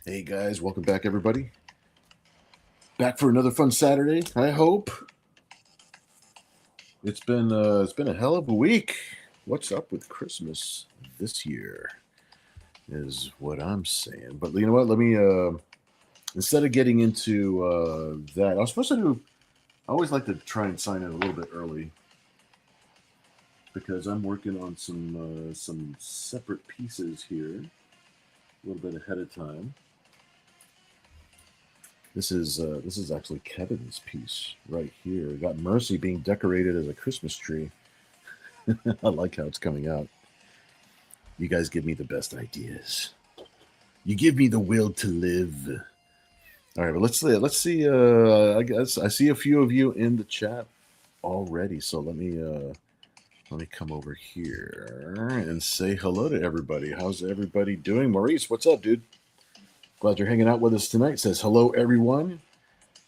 Hey guys, welcome back everybody. Back for another fun Saturday, I hope. It's been a hell of a week. What's up with Christmas this year is what I'm saying. But you know what? Let me instead of getting into that, I was supposed to do I always like to try and sign in a little bit early because I'm working on some separate pieces here a little bit ahead of time. This is actually Kevin's piece right here. Got Mercy being decorated as a Christmas tree. I like how it's coming out. You guys give me the best ideas. You give me the will to live. All right, but let's see. I guess I see a few of you in the chat already. So let me come over here and say hello to everybody. How's everybody doing? Maurice, what's up, dude? Glad you're hanging out with us tonight. Says hello, everyone.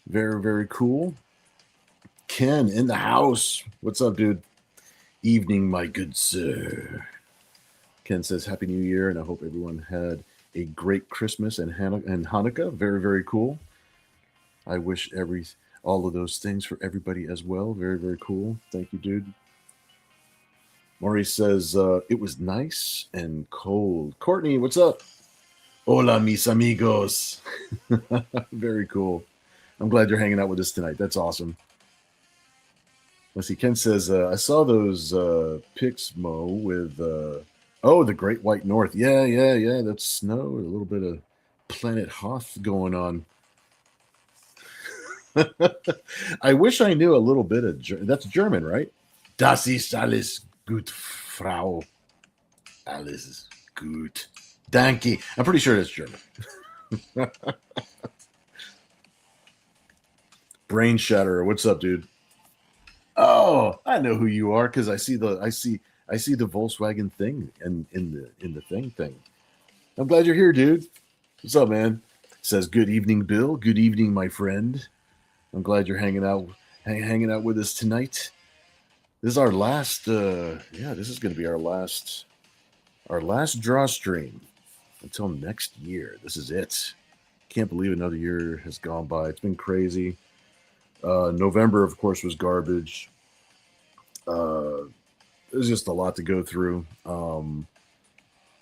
Very, very cool. Ken in the house. What's up, dude? Evening, my good sir. Ken says Happy New Year, and I hope everyone had a great Christmas and Hanukkah. Very, very cool. I wish all of those things for everybody as well. Very, very cool. Thank you, dude. Maurice says it was nice and cold. Courtney, what's up? Hola, mis amigos. Very cool. I'm glad you're hanging out with us tonight. That's awesome. Let's see. Ken says, I saw those pics, Mo, with, the Great White North. Yeah. That's snow. A little bit of Planet Hoth going on. I wish I knew a little bit of German. That's German, right? Das ist alles gut, Frau. Alles gut. Danke. I'm pretty sure that's German. Brain Shatterer, what's up, dude? Oh, I know who you are because I see the Volkswagen thing in the thing. I'm glad you're here, dude. What's up, man? Says good evening, Bill. Good evening, my friend. I'm glad you're hanging out with us tonight. This is our last. This is going to be our last draw stream until next year. This is it. Can't believe another year has gone by. It's been crazy. November, of course, was garbage. There's just a lot to go through. And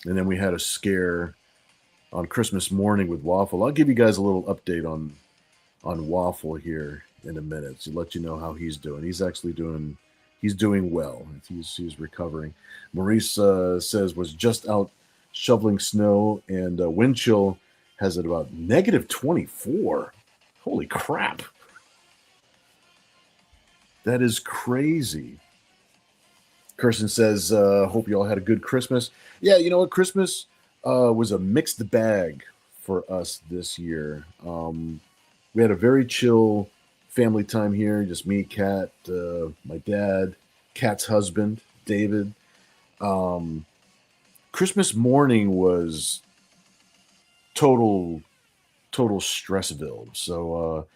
then we had a scare on Christmas morning with Waffle. I'll give you guys a little update on Waffle here in a minute to let you know how he's doing. He's actually doing well. He's recovering. Maurice says was just out shoveling snow, and wind chill has it about -24. Holy crap. That is crazy. Kirsten says, hope you all had a good Christmas. Yeah, you know what? Christmas was a mixed bag for us this year. We had a very chill family time here. Just me, Kat, my dad, Kat's husband, David. Christmas morning was total stressville. So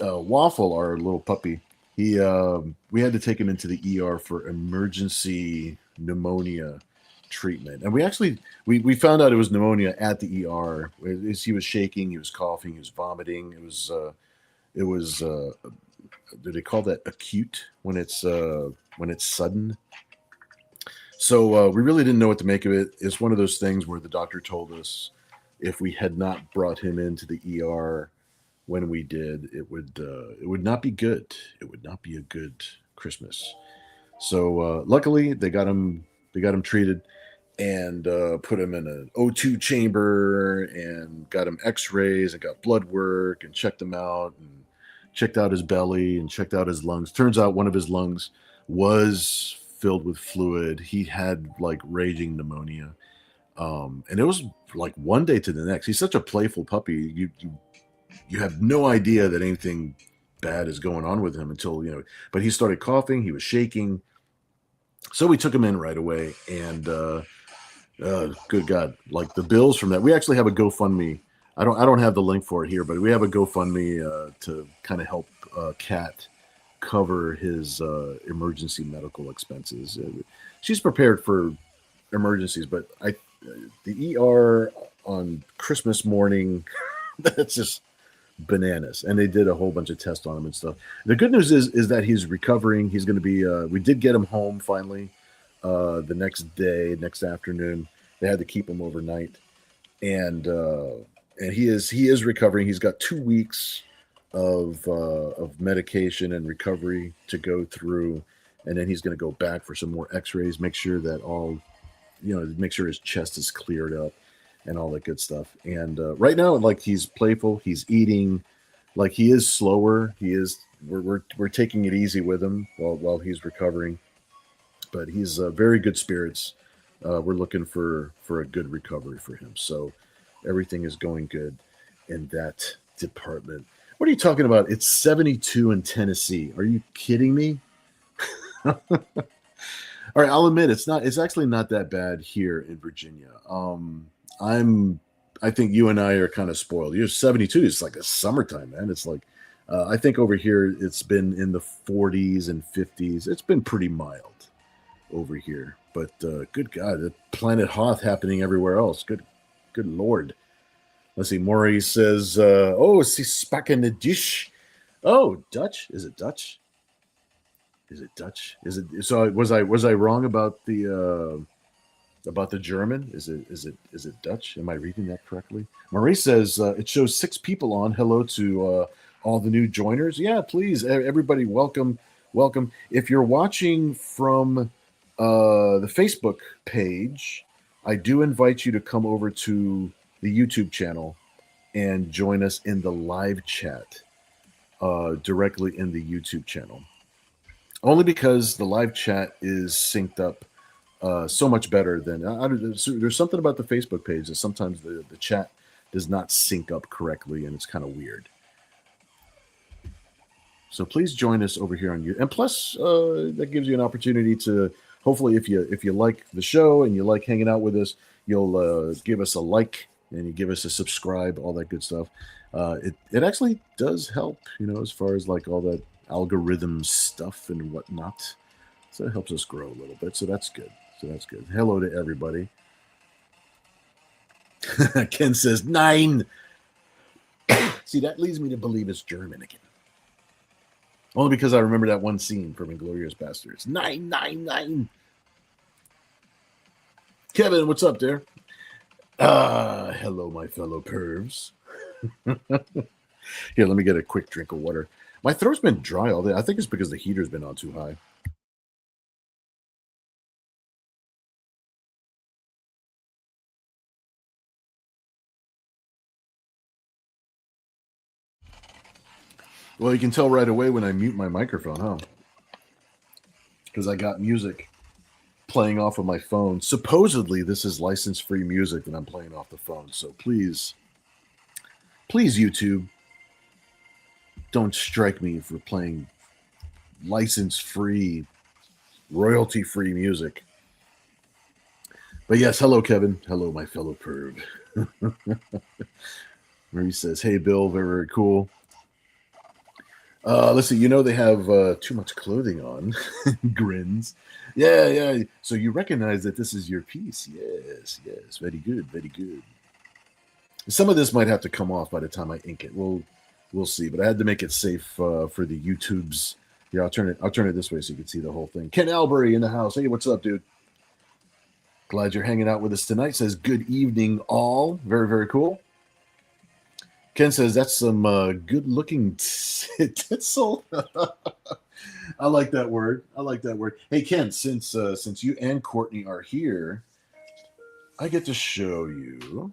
Waffle, our little puppy, we had to take him into the ER for emergency pneumonia treatment, and we found out it was pneumonia at the ER. He was shaking, he was coughing, he was vomiting. It was do they call that acute when it's sudden? So we really didn't know what to make of it. It's one of those things where the doctor told us if we had not brought him into the ER when we did, it would not be good. It would not be a good Christmas. So luckily, they got him treated and put him in an O2 chamber and got him X-rays and got blood work and checked him out and checked out his belly and checked out his lungs. Turns out one of his lungs was filled with fluid. He had like raging pneumonia. And it was like one day to the next. He's such a playful puppy. You have no idea that anything bad is going on with him until, but he started coughing, he was shaking. So we took him in right away, and good God, like the bills from that. We actually have a GoFundMe. I don't have the link for it here, but we have a GoFundMe to kind of help Kat cover his emergency medical expenses. She's prepared for emergencies, but the ER Christmas morning. That's just bananas. And they did a whole bunch of tests on him and stuff. The good news is that he's recovering. He's going to be. We did get him home finally. The next afternoon, they had to keep him overnight, and he is recovering. He's got 2 weeks of medication and recovery to go through, and then he's going to go back for some more X-rays. Make sure that make sure his chest is cleared up and all that good stuff. And right now, like, he's playful. He's eating. Like, he is slower. We're taking it easy with him while he's recovering, but he's very good spirits. We're looking for a good recovery for him. So everything is going good in that department. What are you talking about? It's 72 in Tennessee. Are you kidding me? All right, I'll admit it's actually not that bad here in Virginia. I think you and I are kind of spoiled. You're 72 is like a summertime, man. It's like I think over here it's been in the 40s and 50s. It's been pretty mild over here, but good God, the planet Hoth happening everywhere else. Good Lord. Let's see. Maurice says, "Oh, she's back in the dish." Oh, Dutch? Is it Dutch? Is it Dutch? Is it? So was I wrong about the German? Is it Dutch? Am I reading that correctly? Maurice says it shows 6 people on. Hello to all the new joiners. Yeah, please, everybody, welcome. If you're watching from the Facebook page, I do invite you to come over to the YouTube channel and join us in the live chat directly in the YouTube channel. Only because the live chat is synced up so much better than there's something about the Facebook page that sometimes the chat does not sync up correctly, and it's kind of weird. So please join us over here on YouTube, and plus that gives you an opportunity to hopefully, if you like the show and you like hanging out with us, you'll give us a like and you give us a subscribe, all that good stuff. It actually does help, as far as like all that algorithm stuff and whatnot. So it helps us grow a little bit. So that's good. Hello to everybody. Ken says 9. See, that leads me to believe it's German again. Only because I remember that one scene from Inglourious Basterds. 999. Kevin, what's up there? Hello, my fellow pervs. Here, let me get a quick drink of water. My throat's been dry all day. I think it's because the heater's been on too high. Well, you can tell right away when I mute my microphone, huh? Because I got music playing off of my phone. Supposedly, this is license-free music that I'm playing off the phone. So please, YouTube, don't strike me for playing license-free, royalty-free music. But yes, hello, Kevin. Hello, my fellow perv. Marie says, "Hey, Bill, very, very cool." Let's see. They have too much clothing on. Grins. Yeah. So you recognize that this is your piece. Yes. Very good. Some of this might have to come off by the time I ink it. We'll see. But I had to make it safe for the YouTubes. Here, I'll turn it this way so you can see the whole thing. Ken Albury in the house. Hey, what's up, dude? Glad you're hanging out with us tonight. Says good evening, all. Very, very cool. Ken says that's some good-looking tinsel. I like that word. Hey, Ken, since you and Courtney are here, I get to show you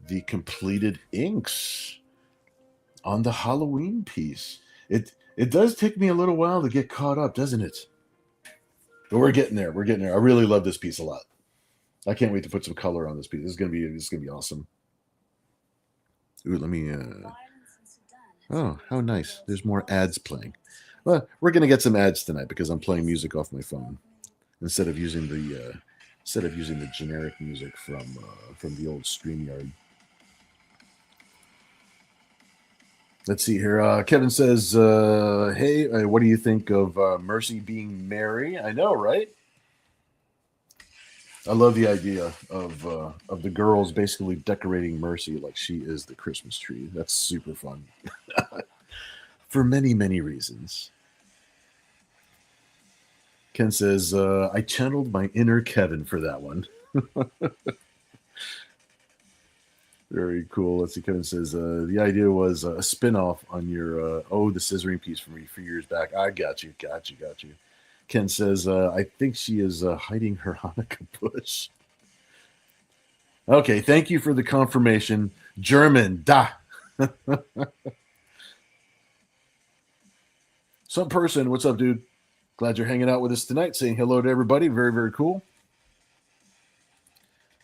the completed inks on the Halloween piece. It does take me a little while to get caught up, doesn't it? But we're getting there. I really love this piece a lot. I can't wait to put some color on this piece. This is gonna be awesome. Ooh, let me. Oh, how nice! There's more ads playing. Well, we're gonna get some ads tonight because I'm playing music off my phone instead of using the generic music from the old StreamYard. Let's see here. Kevin says, "Hey, what do you think of Mercy being Mary?" I know, right? I love the idea of the girls basically decorating Mercy like she is the Christmas tree. That's super fun for many, many reasons. Ken says, I channeled my inner Kevin for that one. Very cool. Let's see. Kevin says, the idea was a spinoff on your, the scissoring piece from me a few years back. I got you. Ken says, I think she is hiding her Hanukkah bush. Okay, thank you for the confirmation. German, da. Some person, what's up, dude? Glad you're hanging out with us tonight. Saying hello to everybody. Very, very cool.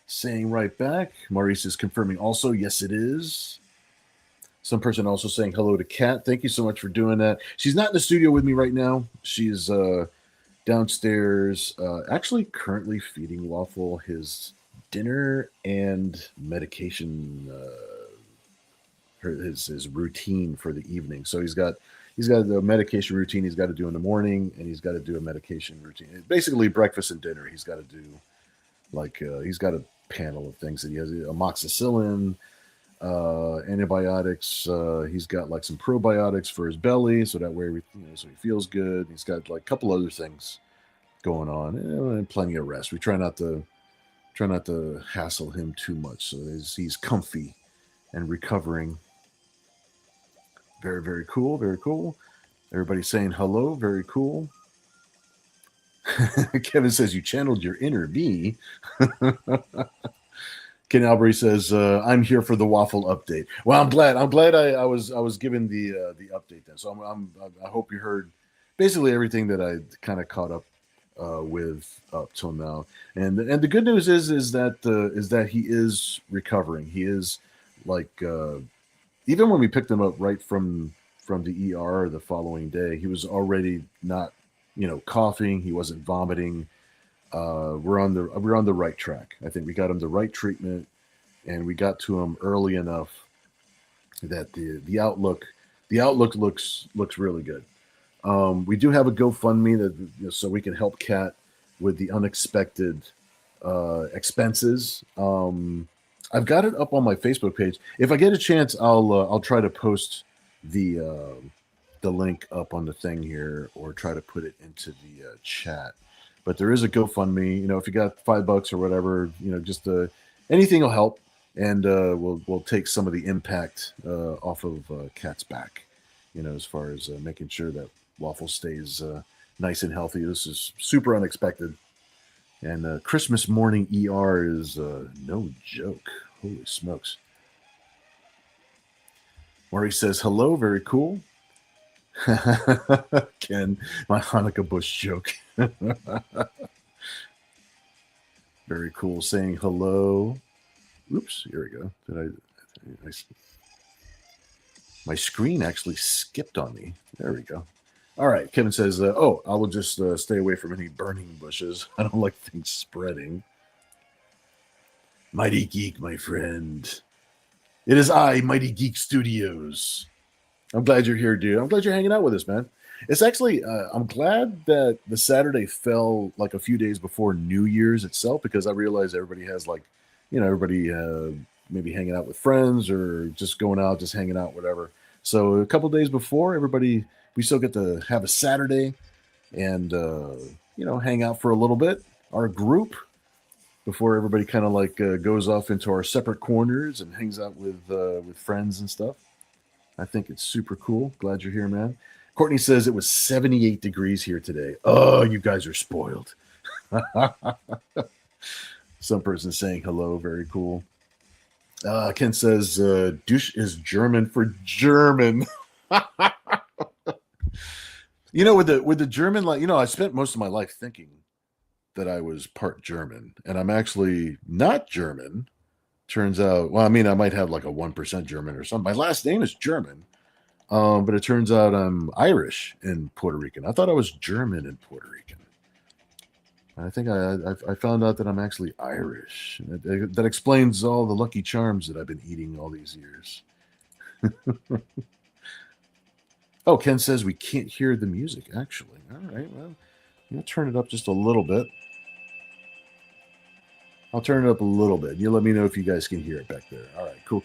Saying right back. Maurice is confirming also. Yes, it is. Some person also saying hello to Kat. Thank you so much for doing that. She's not in the studio with me right now. She's downstairs, actually currently feeding Waffle his dinner and medication, his routine for the evening. So he's got the medication routine he's got to do in the morning, and he's got to do a medication routine. Basically, breakfast and dinner. He's got to do he's got a panel of things that he has: amoxicillin, antibiotics. He's got like some probiotics for his belly, so that way so he feels good. He's got like a couple other things going on, and plenty of rest. We try not to hassle him too much, so he's comfy and recovering. Very, very cool. Very cool. Everybody saying hello. Very cool. Kevin says you channeled your inner me. Ken Albury says, "I'm here for the Waffle update." Well, I'm glad. I was given the update then. So I hope you heard basically everything that I kind of caught up with up till now. And the good news is that he is recovering. He is like even when we picked him up right from the ER the following day, he was already not coughing. He wasn't vomiting. We're on the right track. I think we got him the right treatment, and we got to him early enough that the outlook looks really good. We do have a GoFundMe that so we can help Kat with the unexpected expenses. I've got it up on my Facebook page. If I get a chance, I'll try to post the link up on the thing here, or try to put it into the chat. But there is a GoFundMe. If you got $5 or whatever, just anything will help, and we'll take some of the impact off of Kat's back. As far as making sure that Waffle stays nice and healthy. This is super unexpected, and Christmas morning ER is no joke. Holy smokes! Maurice says hello. Very cool. Ken, my Hanukkah bush joke. Very cool. Saying hello. Oops, here we go. My screen actually skipped on me. There we go. All right. Kevin says, I will just stay away from any burning bushes. I don't like things spreading. Mighty Geek, my friend. It is I, Mighty Geek Studios. I'm glad you're here, dude. I'm glad you're hanging out with us, man. It's actually, I'm glad that the Saturday fell like a few days before New Year's itself, because I realize everybody has everybody maybe hanging out with friends or just going out, just hanging out, whatever. So a couple days before, we still get to have a Saturday and, hang out for a little bit, our group, before everybody kind of goes off into our separate corners and hangs out with friends and stuff. I think it's super cool. Glad you're here, man. Courtney says it was 78 degrees here today. Oh, you guys are spoiled. Some person saying hello. Very cool. Ken says douche is German for German. With the German, I spent most of my life thinking that I was part German, and I'm actually not German. Turns out, I might have like a 1% German or something. My last name is German, but it turns out I'm Irish and Puerto Rican. I thought I was German and Puerto Rican. I think I found out that I'm actually Irish. That explains all the Lucky Charms that I've been eating all these years. Oh, Ken says we can't hear the music, actually. All right, well, I'm going to turn it up just a little bit. I'll turn it up a little bit. You let me know if you guys can hear it back there. All right, cool.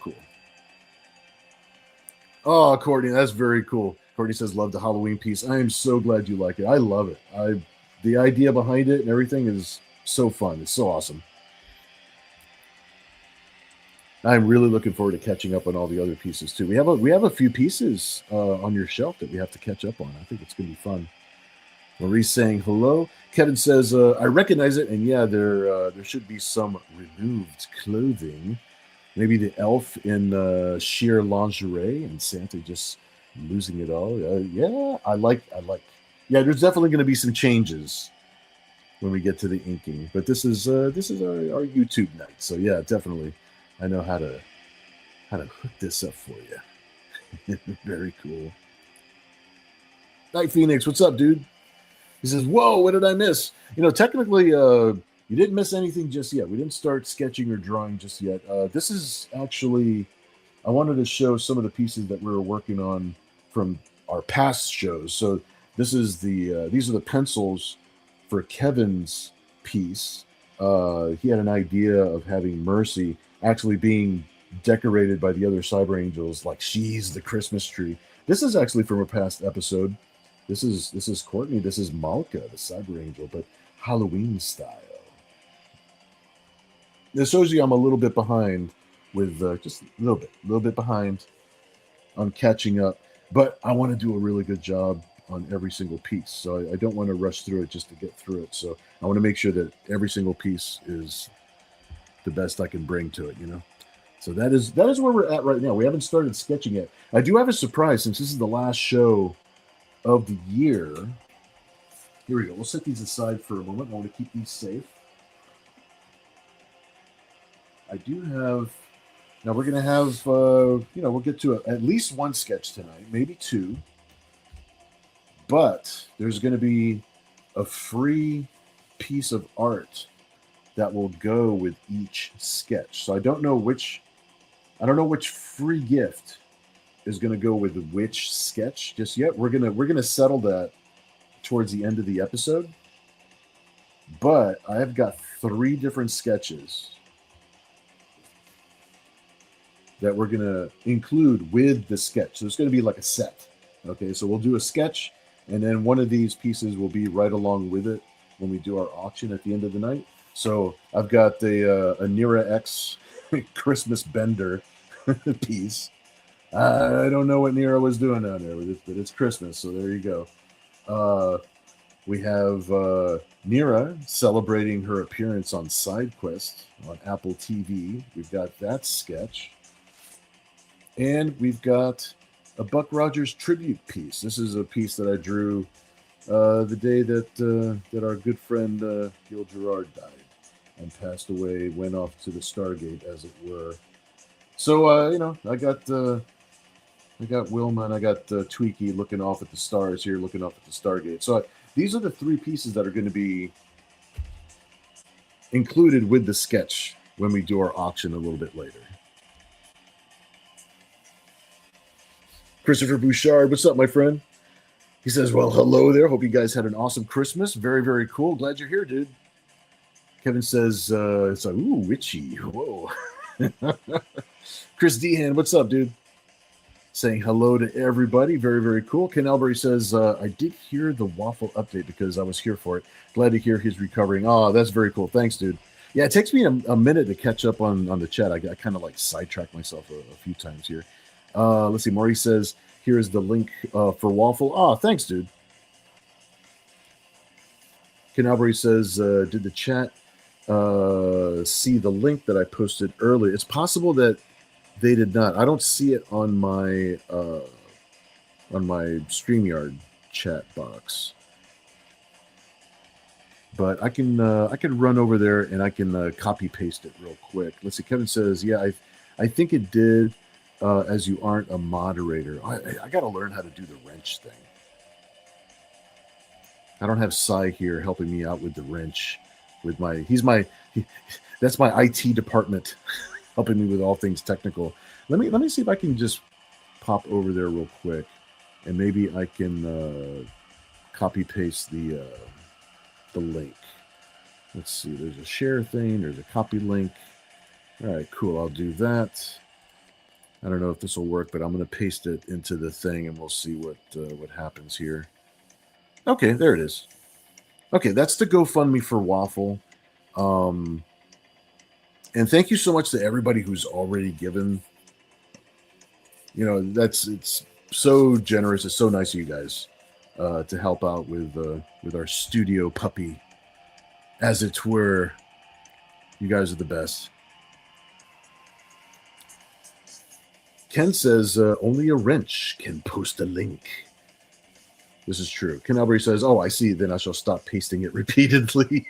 Oh, Courtney, that's very cool. Courtney says, "Love the Halloween piece." I am so glad you like it. I love it. The idea behind it and everything is so fun. It's so awesome. I'm really looking forward to catching up on all the other pieces too. We have a few pieces on your shelf that we have to catch up on. I think it's going to be fun. Maurice saying hello. Kevin says, "I recognize it, and yeah, there should be some removed clothing. Maybe the elf in sheer lingerie, and Santa just losing it all. Yeah, I like. Yeah, there's definitely going to be some changes when we get to the inking, but this is our YouTube night, so yeah, definitely. I know how to hook this up for you. Very cool. Night Phoenix, what's up, dude? He says, "Whoa, what did I miss?" Technically, you didn't miss anything just yet. We didn't start sketching or drawing just yet. This is actually, I wanted to show some of the pieces that we were working on from our past shows. So this is these are the pencils for Kevin's piece. He had an idea of having Mercy actually being decorated by the other cyber angels like she's the Christmas tree. This is actually from a past episode. This is Courtney. This is Malka, the cyber angel, but Halloween style. This shows you I'm a little bit behind with just a little bit behind on catching up, but I want to do a really good job on every single piece. So I don't want to rush through it just to get through it. So I want to make sure that every single piece is the best I can bring to it, So that is where we're at right now. We haven't started sketching yet. I do have a surprise since this is the last show of the year. Here we go. We'll set these aside for a moment. I want to keep these safe. I do have. Now we're going to have, we'll get to at least one sketch tonight, maybe two. But there's going to be a free piece of art that will go with each sketch. So I don't know which free gift is going to go with which sketch just yet. We're gonna settle that towards the end of the episode. But I have got 3 different sketches that we're going to include with the sketch. So it's going to be like a set. Okay, so we'll do a sketch, and then one of these pieces will be right along with it when we do our auction at the end of the night. So I've got a Nira X Christmas Bender piece. I don't know what Nira was doing down there, but it's Christmas, so there you go. We have Nira celebrating her appearance on SideQuest on Apple TV. We've got that sketch. And we've got a Buck Rogers tribute piece. This is a piece that I drew the day that our good friend Gil Gerard died and passed away, went off to the Stargate, as it were. So I got Wilma and I got Tweaky looking off at the stars here, looking off at the Stargate. So these are the 3 pieces that are going to be included with the sketch when we do our auction a little bit later. Christopher Bouchard, what's up, my friend? He says, "Well, hello there. Hope you guys had an awesome Christmas. Very, very cool. Glad you're here, dude." Kevin says, "It's like, ooh, witchy. Whoa." Chris Dehan, what's up, dude? Saying hello to everybody. Very, very cool. Ken Albury says, "I did hear the waffle update because I was here for it. Glad to hear he's recovering." Oh, that's very cool. Thanks, dude. Yeah, it takes me a minute to catch up on the chat. I kind of like sidetracked myself a few times here. Let's see. Maurice says, "Here's the link for waffle." Oh, thanks, dude. Ken Albury says, "Did the chat see the link that I posted earlier?" It's possible that they did not. I don't see it on my StreamYard chat box, but I can run over there and I can copy paste it real quick. Let's see. Kevin says, "Yeah, I think it did." As you aren't a moderator, I got to learn how to do the wrench thing. I don't have Cy here helping me out with the wrench. That's my IT department helping me with all things technical. Let me see if I can just pop over there real quick, and maybe I can copy paste the link. Let's see. There's a share thing. There's a copy link. All right, cool. I'll do that. I don't know if this will work, but I'm going to paste it into the thing, and we'll see what happens here. Okay, there it is. Okay, that's the GoFundMe for Waffle. And thank you so much to everybody who's already given. You know, it's so generous. It's so nice of you guys to help out with our studio puppy, as it were. You guys are the best. Ken says only a wrench can post a link. This is true. Ken Albury says, "Oh, I see. Then I shall stop pasting it repeatedly."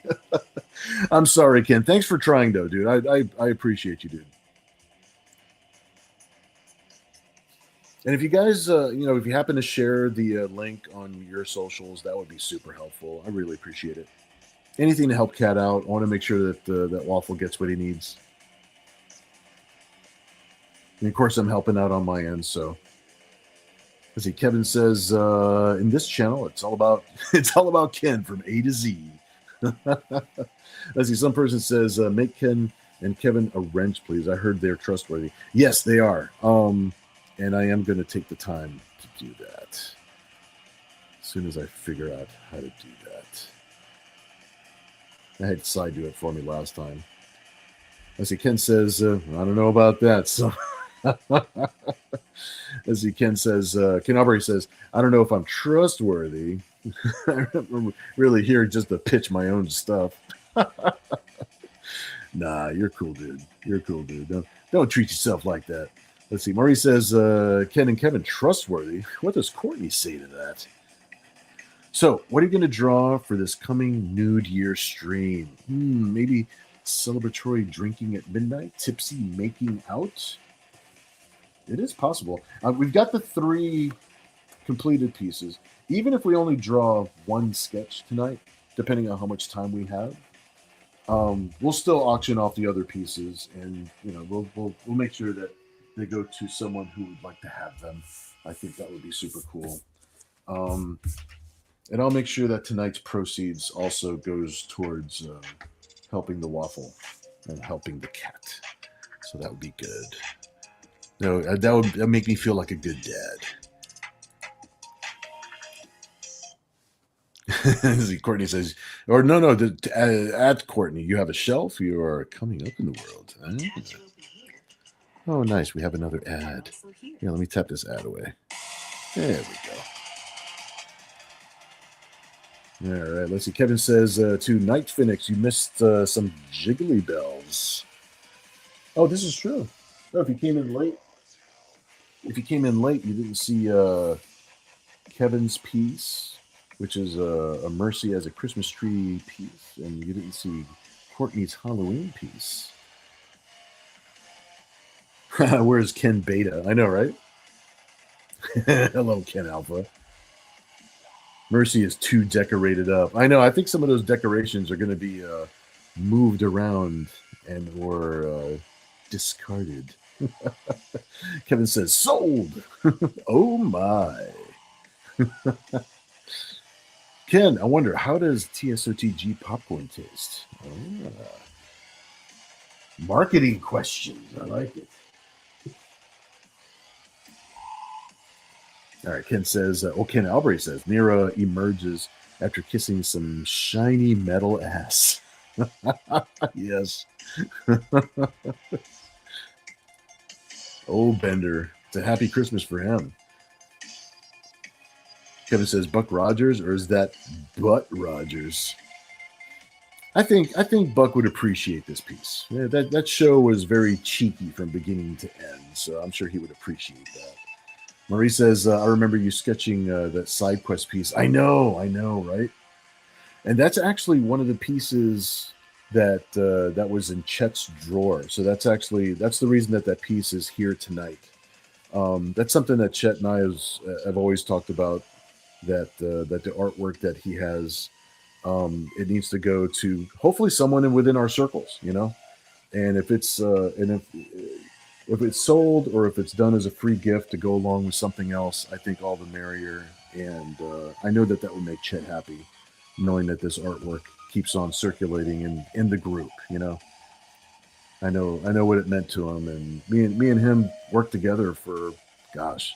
I'm sorry, Ken. Thanks for trying, though, dude. I appreciate you, dude. And if you guys, if you happen to share the link on your socials, that would be super helpful. I really appreciate it. Anything to help Cat out. I want to make sure that that Waffle gets what he needs. And of course, I'm helping out on my end. So, let's see. Kevin says in this channel, it's all about Ken from A to Z. Let's see. Some person says make Ken and Kevin a wrench, please. I heard they're trustworthy. Yes, they are. And I am going to take the time to do that as soon as I figure out how to do that. I had Cy do it for me last time. Let's see. Ken says I don't know about that. So. As he Ken says, Ken Albury says, I don't know if I'm trustworthy. I'm really here just to pitch my own stuff. Nah, you're cool, dude. You're cool, dude. Don't treat yourself like that. Let's see. Maurice says, Ken and Kevin trustworthy. What does Courtney say to that? So, what are you going to draw for this coming Nude Year stream? Maybe celebratory drinking at midnight, tipsy making out. It is possible. We've got the 3 completed pieces. Even if we only draw 1 sketch tonight, depending on how much time we have, we'll still auction off the other pieces, and we'll make sure that they go to someone who would like to have them. I think that would be super cool. And I'll make sure that tonight's proceeds also goes towards helping the Waffle and helping the cat. So that would be good. No, that would make me feel like a good dad. Courtney says, or no, at Courtney, you have a shelf. You are coming up in the world. Oh, nice. We have another ad. Yeah, let me tap this ad away. There we go. All right, let's see. Kevin says to Night Phoenix, you missed some jiggly bells. Oh, this is true. Oh, if you came in late, you didn't see Kevin's piece, which is a Mercy as a Christmas tree piece, and you didn't see Courtney's Halloween piece. Where's Ken Beta? I know, right? Hello, Ken Alpha. Mercy is too decorated up. I know. I think some of those decorations are going to be moved around and or discarded. Kevin says, sold. Oh, my. Ken, I wonder, how does TSOTG popcorn taste? Marketing questions. I like it. All right, Ken says, Ken Albury says, Mira emerges after kissing some shiny metal ass. Yes. Oh, Bender. It's a happy Christmas for him. Kevin says, Buck Rogers, or is that Butt Rogers? I think Buck would appreciate this piece. Yeah, that show was very cheeky from beginning to end, so I'm sure he would appreciate that. Marie says, I remember you sketching that side quest piece. I know, right? And that's actually one of the pieces that was in Chet's drawer. So that's the reason that piece is here tonight. That's something that Chet and I have always talked about, that the artwork that he has, it needs to go to hopefully someone within our circles, and if it's if it's sold or if it's done as a free gift to go along with something else, I think all the merrier. And I know that would make Chet happy, knowing that this artwork keeps on circulating in the group. I know what it meant to him, and me and him worked together for, gosh,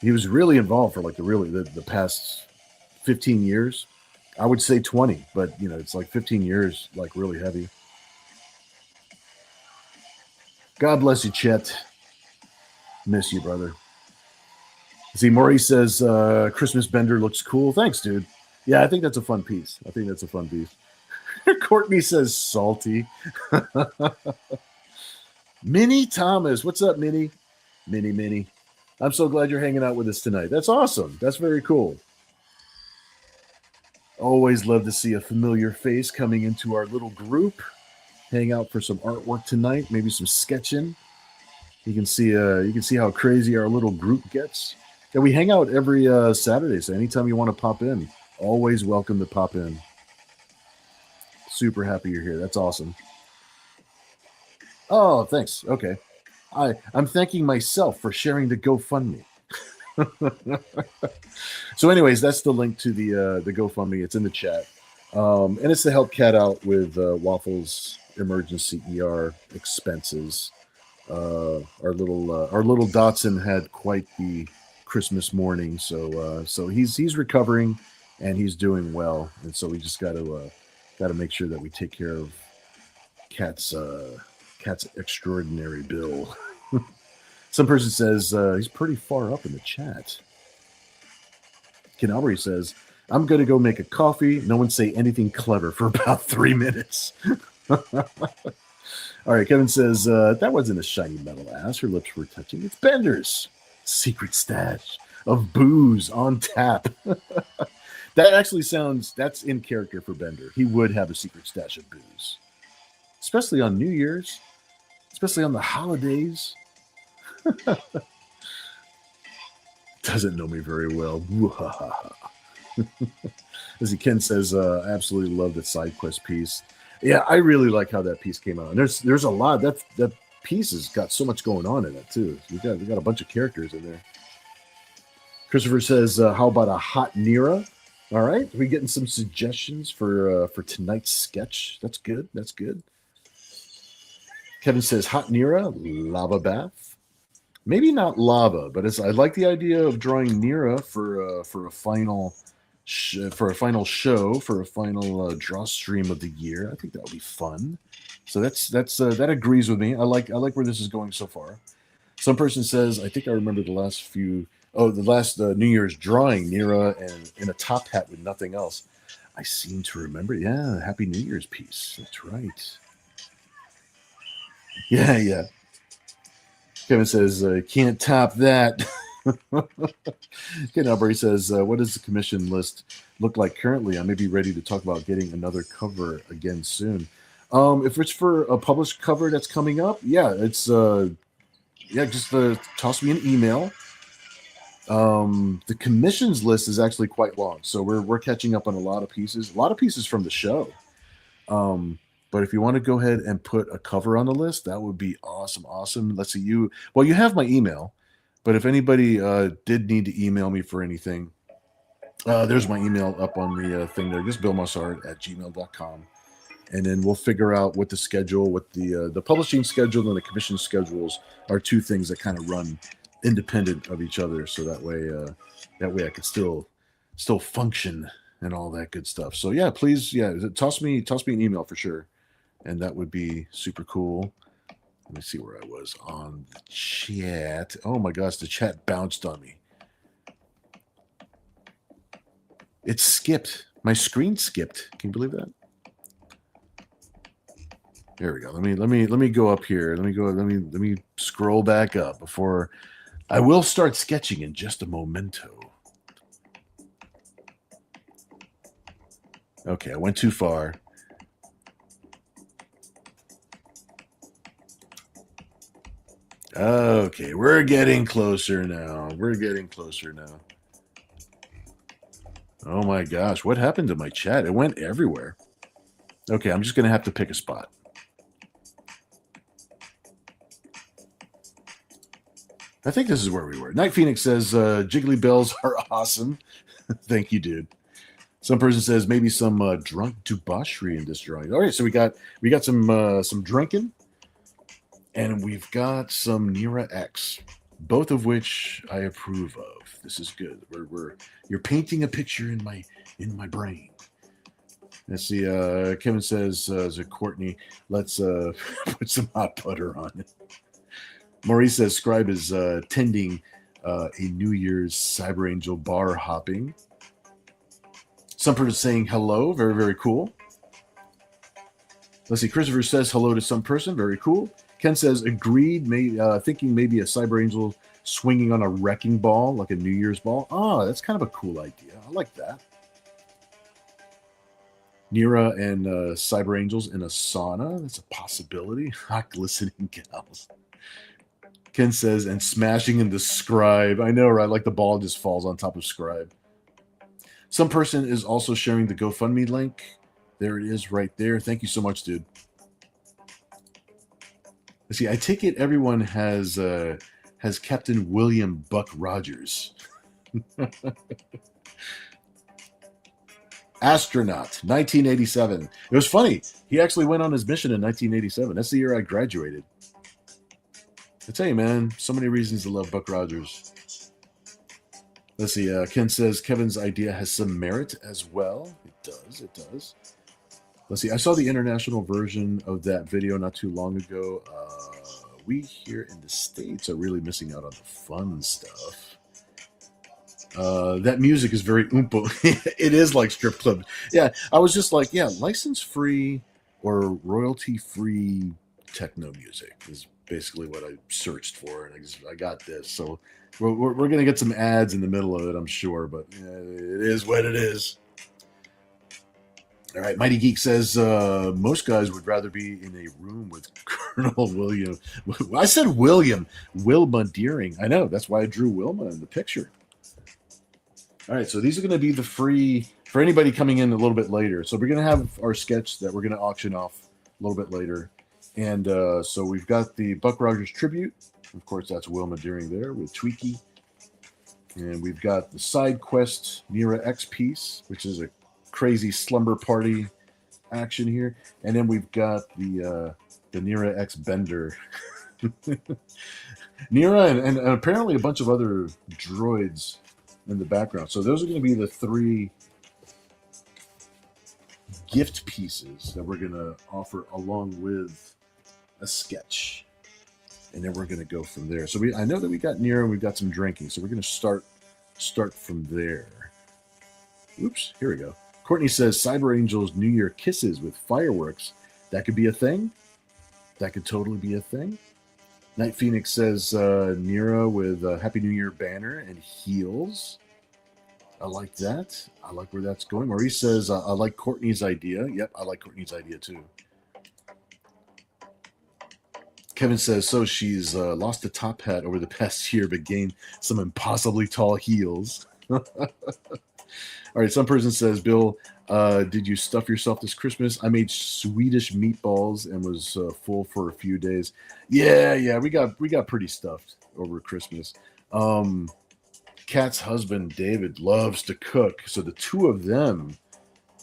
he was really involved for like the past 15 years. I would say 20, but it's like 15 years, like really heavy. God bless you, Chet. Miss you, brother. See, Maurice says Christmas Bender looks cool. Thanks, dude. Yeah, I think that's a fun piece. Courtney says salty. Minnie Thomas. What's up, Minnie? Minnie. I'm so glad you're hanging out with us tonight. That's awesome. That's very cool. Always love to see a familiar face coming into our little group. Hang out for some artwork tonight, maybe some sketching. You can see how crazy our little group gets. Yeah, we hang out every Saturday, so anytime you want to pop in, always welcome to pop in. Super happy you're here. That's awesome. Oh, thanks. Okay. I'm thanking myself for sharing the GoFundMe. So anyways, that's the link to the GoFundMe. It's in the chat. And it's to help Kat out with Waffle's emergency ER expenses. Our little Dotson had quite the Christmas morning, so he's recovering and he's doing well, and so we just got to make sure that we take care of Kat's extraordinary bill. Some person says he's pretty far up in the chat. Ken Albury says, I'm going to go make a coffee. No one say anything clever for about 3 minutes. All right, Kevin says, that wasn't a shiny metal ass. Her lips were touching. It's Bender's secret stash of booze on tap. That actually that's in character for Bender. He would have a secret stash of booze, especially on New Year's, especially on the holidays. Doesn't know me very well. As Ken says, absolutely love the side quest piece. Yeah, I really like how that piece came out. And there's a lot. That piece has got so much going on in it too. We got a bunch of characters in there. Christopher says, how about a hot Nira? All right, we getting some suggestions for tonight's sketch. That's good. Kevin says, hot Nira, lava bath. Maybe not lava, but I like the idea of drawing Nira for a final show, for a final draw stream of the year. I think that would be fun. So that agrees with me. I like where this is going so far. Some person says, I think I remember the last New Year's drawing Nira and in a top hat with nothing else. I seem to remember. Yeah, Happy New Year's piece. That's right. Yeah. Kevin says, can't top that. Ken Albury says, what does the commission list look like currently? I may be ready to talk about getting another cover again soon. If it's for a published cover that's coming up, it's just toss me an email. The commissions list is actually quite long, so we're catching up on a lot of pieces from the show. But if you want to go ahead and put a cover on the list, that would be awesome. Let's see, you have my email, but if anybody did need to email me for anything, there's my email up on the thing there, just billmassard@gmail.com. And then we'll figure out what the schedule, what the publishing schedule and the commission schedules are, two things that kind of run independent of each other. So that way I could still function and all that good stuff. So yeah, please, toss me an email for sure. And that would be super cool. Let me see where I was on the chat. Oh my gosh, the chat bounced on me. It skipped. My screen skipped. Can you believe that? There we go. Let me go up here. Let me scroll back up before I will start sketching in just a momento. Okay, I went too far. Okay, we're getting closer now. Oh my gosh, what happened to my chat? It went everywhere. Okay, I'm just going to have to pick a spot. I think this is where we were. Night Phoenix says, Jiggly Bells are awesome. Thank you, dude. Some person says maybe some drunk debauchery in this drawing. All right, so we got some drinking, and we've got some Nira X, both of which I approve of. This is good. You're painting a picture in my brain. Let's see. Kevin says, Courtney, let's put some hot butter on it. Maurice says, Scribe is tending a New Year's Cyber Angel bar hopping. Some person saying hello. Very, very cool. Let's see. Christopher says hello to some person. Very cool. Ken says, agreed, thinking maybe a Cyber Angel swinging on a wrecking ball, like a New Year's ball. Oh, that's kind of a cool idea. I like that. Nira and Cyber Angels in a sauna. That's a possibility. Hot glistening gals. Ken says, and smashing into Scribe. I know, right? Like the ball just falls on top of Scribe. Some person is also sharing the GoFundMe link. There it is right there. Thank you so much, dude. Let's see. I take it everyone has Captain William Buck Rogers. Astronaut, 1987. It was funny. He actually went on his mission in 1987. That's the year I graduated. I tell you, man, so many reasons to love Buck Rogers. Let's see. Ken says Kevin's idea has some merit as well. It does. Let's see. I saw the international version of that video not too long ago. We here in the States are really missing out on the fun stuff. That music is very oompa. It is like strip club. Yeah, I was just like, yeah, license-free or royalty-free techno music is basically what I searched for, and I got this. So we're going to get some ads in the middle of it, I'm sure, but it is what it is. All right, Mighty Geek says most guys would rather be in a room with Colonel William. I said Wilma Deering. I know, that's why I drew Wilma in the picture. All right, so these are going to be the free for anybody coming in a little bit later. So we're going to have our sketch that we're going to auction off a little bit later. And so we've got the Buck Rogers tribute. Of course, that's Wilma Deering there with Tweaky. And we've got the side quest Nira X piece, which is a crazy slumber party action here. And then we've got the Nira X Bender. Nira and apparently a bunch of other droids in the background. So those are going to be the three gift pieces that we're going to offer along with a sketch. And then we're going to go from there. So I know that we got Nira and we've got some drinking. So we're going to start from there. Oops, here we go. Courtney says Cyber Angels New Year kisses with fireworks. That could be a thing. That could totally be a thing. Night Phoenix says Nira with a Happy New Year banner and heels. I like that. I like where that's going. Maurice says I like Courtney's idea. Yep, I like Courtney's idea too. Kevin says, so she's lost a top hat over the past year, but gained some impossibly tall heels. All right, some person says, Bill, did you stuff yourself this Christmas? I made Swedish meatballs and was full for a few days. Yeah, we got pretty stuffed over Christmas. Kat's husband David loves to cook, so the two of them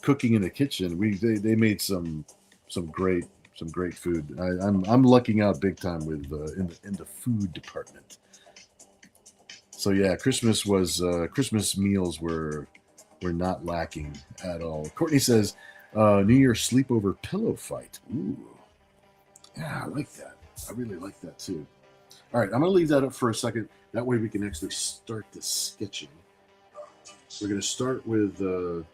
cooking in the kitchen, they made some great food. I'm lucking out big time with in the food department. So yeah, Christmas meals were not lacking at all. Courtney says, New Year sleepover pillow fight. Ooh. Yeah, I like that. I really like that too. All right, I'm going to leave that up for a second. That way we can actually start the sketching. We're going to start with Nira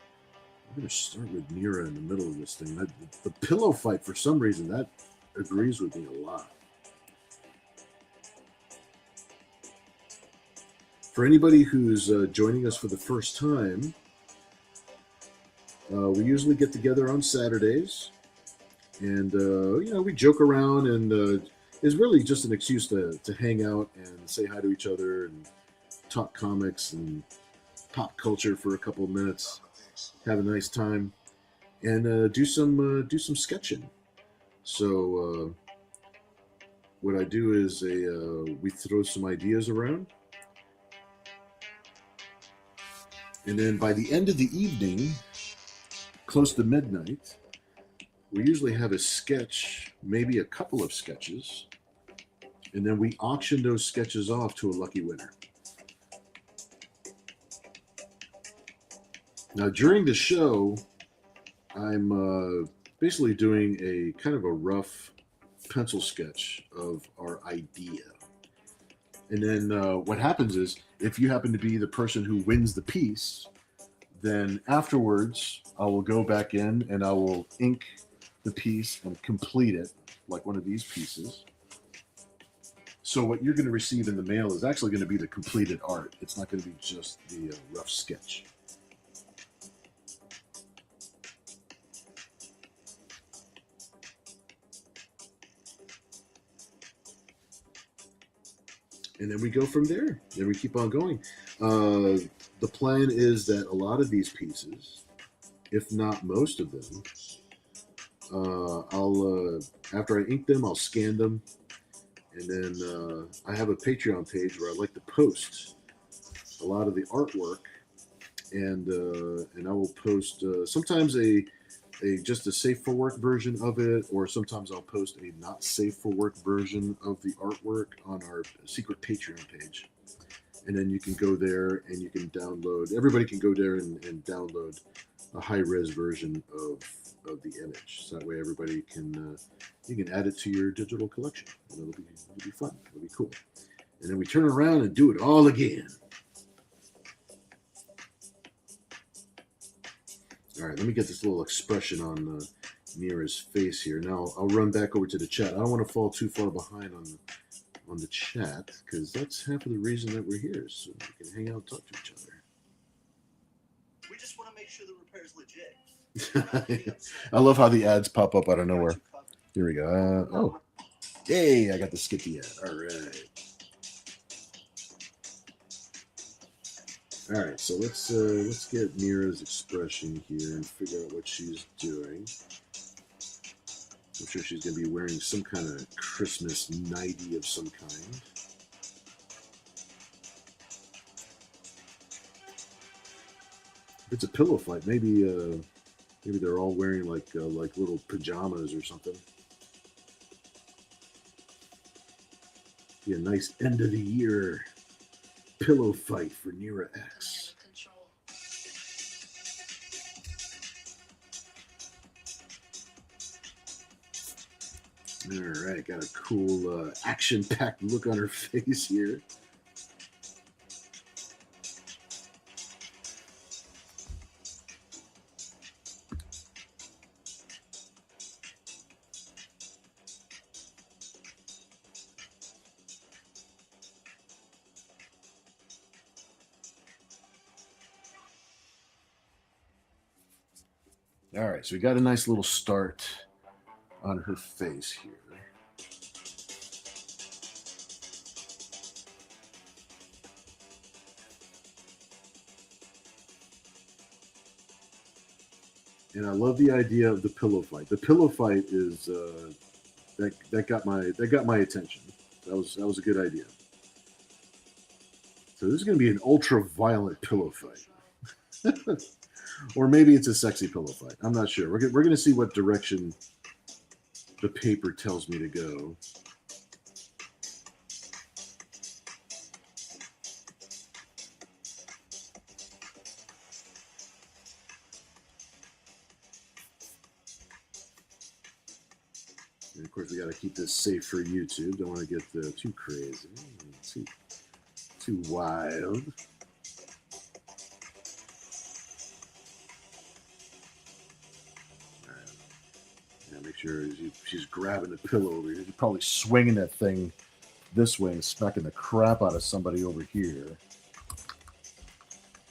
in the middle of this thing. The pillow fight, for some reason, that agrees with me a lot. For anybody who's joining us for the first time, we usually get together on Saturdays, and we joke around, and it's really just an excuse to hang out and say hi to each other and talk comics and pop culture for a couple of minutes, have a nice time, and do some sketching. So what I do is we throw some ideas around. And then by the end of the evening, close to midnight, we usually have a sketch, maybe a couple of sketches, and then we auction those sketches off to a lucky winner. Now, during the show, I'm basically doing a kind of a rough pencil sketch of our idea. And then what happens is, if you happen to be the person who wins the piece, then afterwards I will go back in and I will ink the piece and complete it like one of these pieces. So what you're going to receive in the mail is actually going to be the completed art. It's not going to be just the rough sketch. And then we go from there. Then we keep on going. The plan is that a lot of these pieces, if not most of them, I'll after I ink them, I'll scan them, and then I have a Patreon page where I like to post a lot of the artwork, and I will post sometimes a just a safe for work version of it, or sometimes I'll post a not safe for work version of the artwork on our secret Patreon page. And then you can go there and you can download, everybody can go there and download a high-res version of the image. So that way everybody can, you can add it to your digital collection. And it'll be fun, it'll be cool. And then we turn around and do it all again. All right, let me get this little expression on Mira's face here. Now I'll run back over to the chat. I don't want to fall too far behind on the chat, because that's half of the reason that we're here, so we can hang out and talk to each other. We just want to make sure the repair's legit. I love how the ads pop up out of nowhere. Here we go. Oh, yay! I got the Skippy ad. All right. All right, so let's get Mira's expression here and figure out what she's doing. I'm sure she's going to be wearing some kind of Christmas nightie of some kind. If it's a pillow fight, maybe they're all wearing like little pajamas or something. Be a nice end of the year pillow fight for Nira X. All right, got a cool action-packed look on her face here. All right, so we got a nice little start on her face here. And I love the idea of the pillow fight. The pillow fight is that got my attention. That was a good idea. So this is going to be an ultra violent pillow fight. Or maybe it's a sexy pillow fight. I'm not sure. We're going to see what direction the paper tells me to go. And of course, we got to keep this safe for YouTube. Don't want to get too crazy, too wild. Make sure she's grabbing the pillow over here. She's probably swinging that thing this way and smacking the crap out of somebody over here.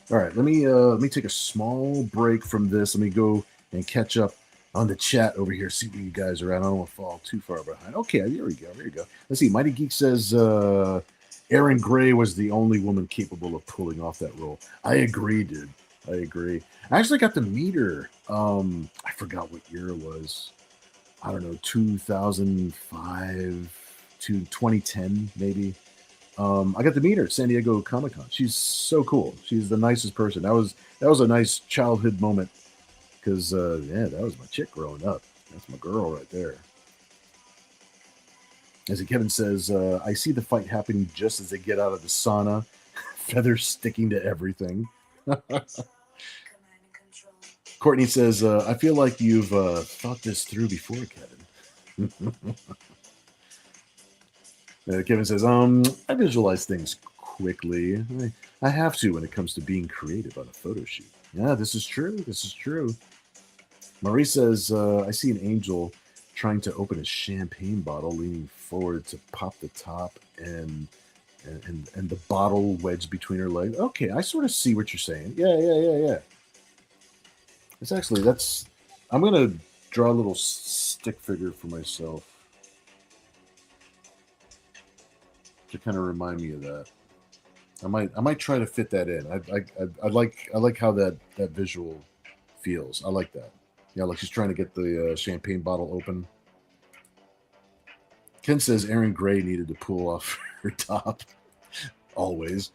All right, let me take a small break from this. Let me go and catch up on the chat over here. See where you guys are at. I don't want to fall too far behind. Okay, there we go. There you go. Let's see. Mighty Geek says Erin Gray was the only woman capable of pulling off that role. I agree, dude. I agree. I actually got to meet her. I forgot what year it was. I don't know, 2005 to 2010, maybe. I got to meet her at San Diego Comic-Con. She's so cool. She's the nicest person. That was a nice childhood moment, because yeah, that was my chick growing up. That's my girl right there. As Kevin says, I see the fight happening just as they get out of the sauna, feathers sticking to everything. Courtney says, I feel like you've thought this through before, Kevin. Kevin says, I visualize things quickly. I have to when it comes to being creative on a photo shoot. Yeah, this is true. This is true. Marie says, I see an angel trying to open a champagne bottle, leaning forward to pop the top and the bottle wedged between her legs. Okay, I sort of see what you're saying. Yeah. It's actually, I'm going to draw a little stick figure for myself to kind of remind me of that. I might try to fit that in. I like how that visual feels. I like that. Yeah, like she's trying to get the champagne bottle open. Ken says Aaron Gray needed to pull off her top. Always.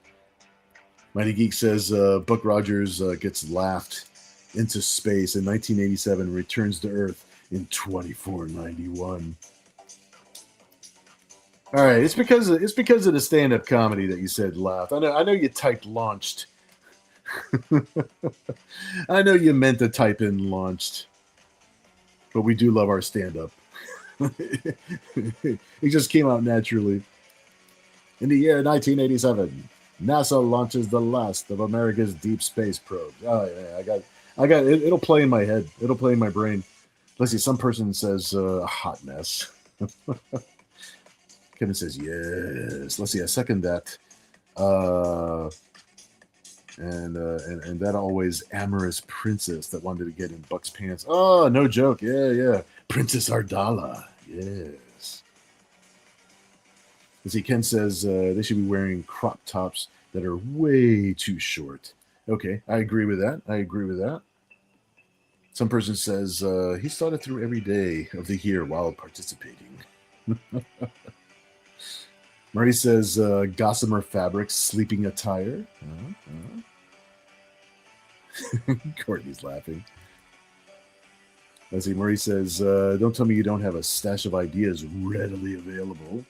Mighty Geek says Buck Rogers gets laughed into space in 1987, returns to Earth in 2491. All right, it's because of the stand-up comedy that you said laughed. I know you typed launched. I know you meant to type in launched, but we do love our stand-up. It just came out naturally. In the year 1987, NASA launches the last of America's deep space probes. Oh yeah, I got it. It'll play in my head. It'll play in my brain. Let's see. Some person says a hot mess. Kevin says yes. Let's see. I second that. And that always amorous princess that wanted to get in Buck's pants. Oh, no joke. Yeah. Princess Ardala. Yes. Let's see. Ken says they should be wearing crop tops that are way too short. Okay, I agree with that. Some person says he's thought it through every day of the year while participating. Murray says gossamer fabrics, sleeping attire. Courtney's laughing. Let's see. Murray says, don't tell me you don't have a stash of ideas readily available.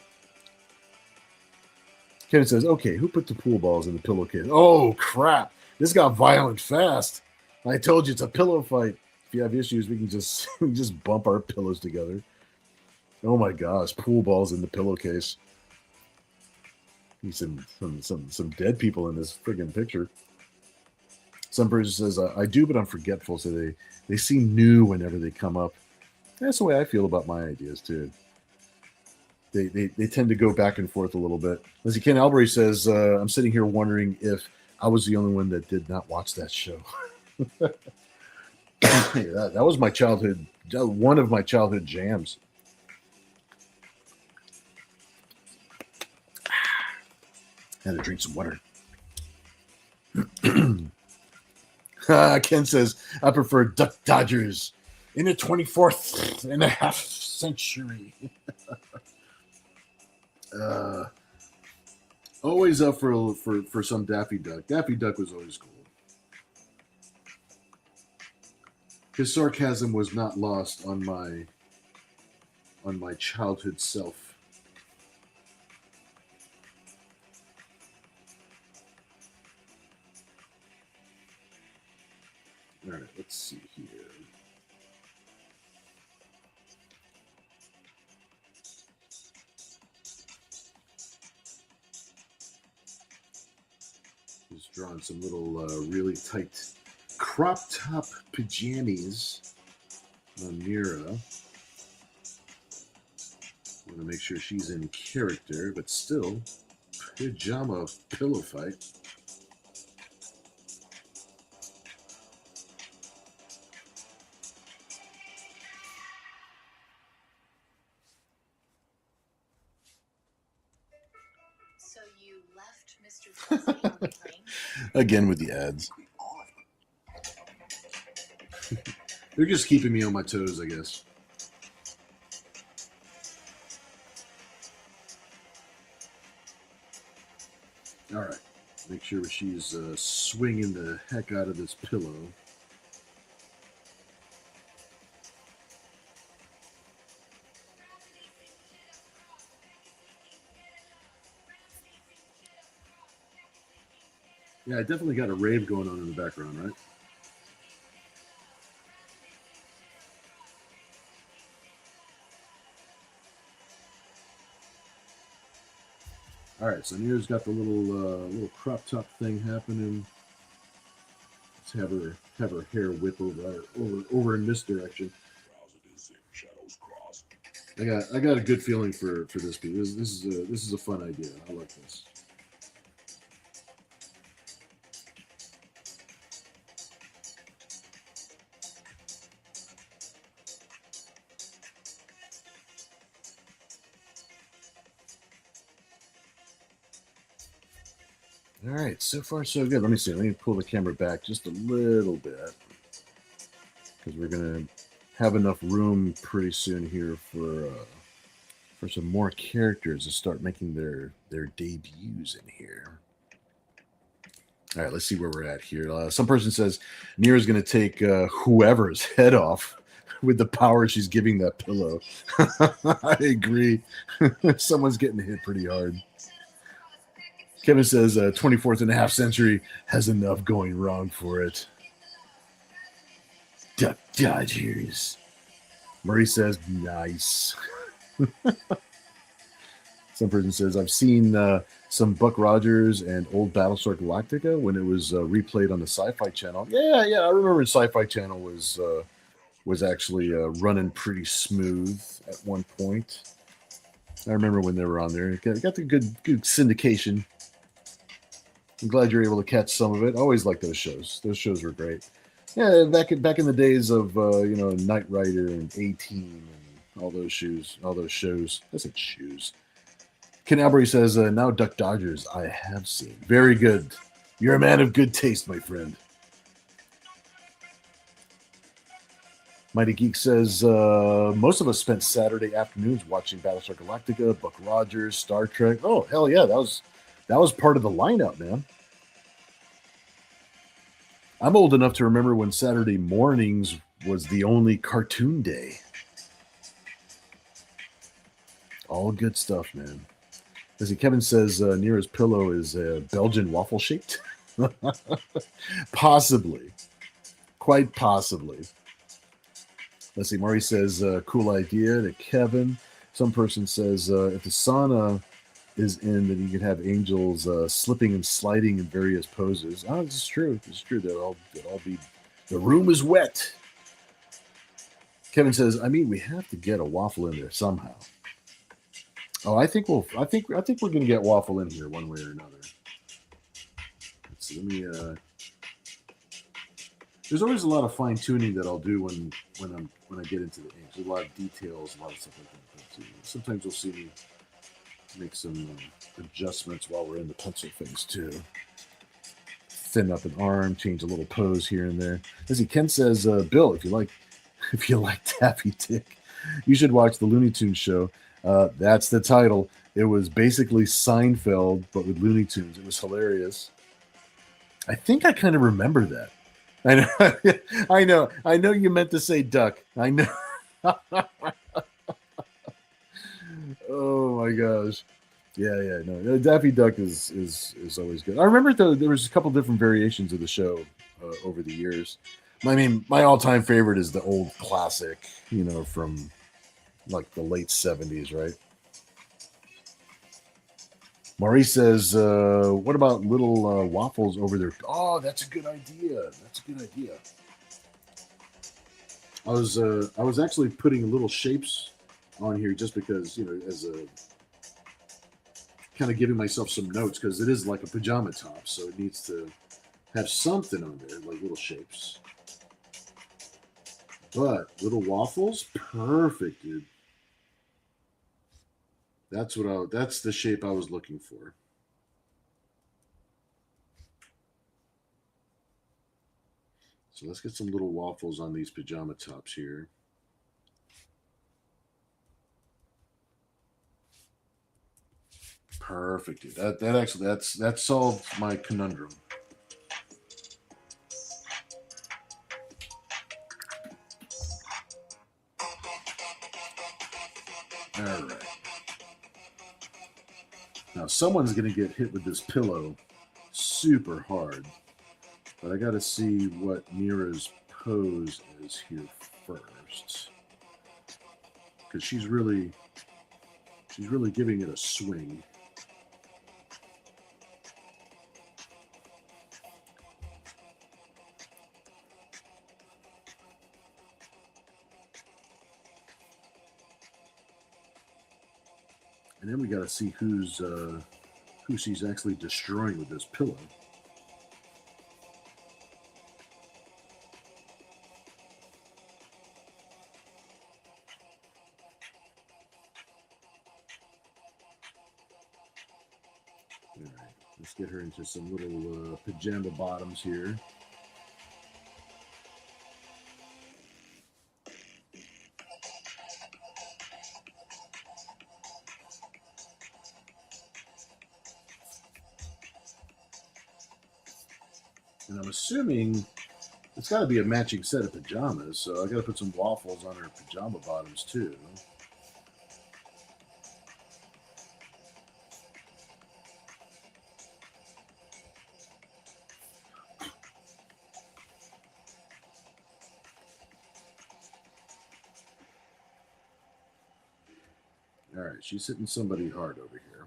Kevin says, okay, who put the pool balls in the pillowcase? Oh, crap. This got violent fast. I told you it's a pillow fight. If you have issues, we can just bump our pillows together. Oh, my gosh. Pool balls in the pillowcase. Some dead people in this friggin' picture. Some person says, I do, but I'm forgetful, so they seem new whenever they come up. That's the way I feel about my ideas, too. They tend to go back and forth a little bit. As Ken Albury says, I'm sitting here wondering if I was the only one that did not watch that show. that was my childhood, one of my childhood jams. Had to drink some water. Ken says, I prefer Duck Dodgers in the 24th and a half century. Always up for some Daffy Duck. Daffy Duck was always cool. His sarcasm was not lost on my childhood self. All right, let's see here. Just drawing some little really tight crop top pajamas on Mira. Want to make sure she's in character, but still, pajama pillow fight. So you left Mr. Fuzzy on the plane? Again with the ads. They're just keeping me on my toes, I guess. All right. Make sure she's swinging the heck out of this pillow. Yeah, I definitely got a rave going on in the background, right? All right, so Nira's got the little crop top thing happening. Let's have her hair whip over in this direction. I got a good feeling for this piece. This is a fun idea. I like this. All right, so far so good. Let me see. Let me pull the camera back just a little bit because we're gonna have enough room pretty soon here for some more characters to start making their debuts in here. All right, let's see where we're at here. Some person says Nira's going to take whoever's head off with the power she's giving that pillow. I agree. Someone's getting hit pretty hard. Kevin says 24th and a half century has enough going wrong for it. Duck Dodgers. Murray says nice. Some person says I've seen some Buck Rogers and old Battlestar Galactica when it was replayed on the Sci-Fi Channel. Yeah, I remember when Sci-Fi Channel was actually running pretty smooth at one point. I remember when they were on there. Got the good syndication. I'm glad you're able to catch some of it. I always like those shows. Those shows were great. Yeah, back in the days of Knight Rider and A-Team and all those shows. I said shoes. Ken Albury says, now Duck Dodgers I have seen. Very good. You're a man of good taste, my friend. Mighty Geek says, most of us spent Saturday afternoons watching Battlestar Galactica, Buck Rogers, Star Trek. Oh, hell yeah. That was part of the lineup, man. I'm old enough to remember when Saturday mornings was the only cartoon day. All good stuff, man. As Kevin says, Nira's pillow is Belgian waffle shaped. Possibly. Quite possibly. Let's see. Murray says, cool idea to Kevin. Some person says, if the sauna is in, then you could have angels slipping and sliding in various poses. Oh, this is true. This is true. They'll all be. The room is wet. Kevin says, I mean, we have to get a waffle in there somehow. Oh, I think we're going to get waffle in here one way or another. Let's see. Let me. There's always a lot of fine tuning that I'll do when I get into the inks. There's a lot of details, a lot of stuff like that. But sometimes you'll see me make some adjustments while we're in the pencil phase too. Thin up an arm, change a little pose here and there. As Ken says, Bill, if you like Daffy Dick, you should watch the Looney Tunes show. That's the title. It was basically Seinfeld, but with Looney Tunes. It was hilarious. I think I kind of remember that. I know you meant to say duck. I know. Oh my gosh. Yeah, no. Daffy Duck is always good. I remember there was a couple different variations of the show over the years. I mean, my all-time favorite is the old classic, from like the late 70s, right? Maurice says, what about little waffles over there? Oh, that's a good idea. I was actually putting little shapes on here just because, as a kind of giving myself some notes, because it is like a pajama top, so it needs to have something on there, like little shapes. But little waffles, perfect, dude. That's the shape I was looking for. So let's get some little waffles on these pajama tops here. Perfect, dude. That solved my conundrum. All right. Now someone's gonna get hit with this pillow super hard. But I got to see what Mira's pose is here first. Because she's really giving it a swing. And then we got to see who she's actually destroying with this pillow. All right, let's get her into some little pajama bottoms here. And I'm assuming it's got to be a matching set of pajamas, so I got to put some waffles on her pajama bottoms too. All right, she's hitting somebody hard over here.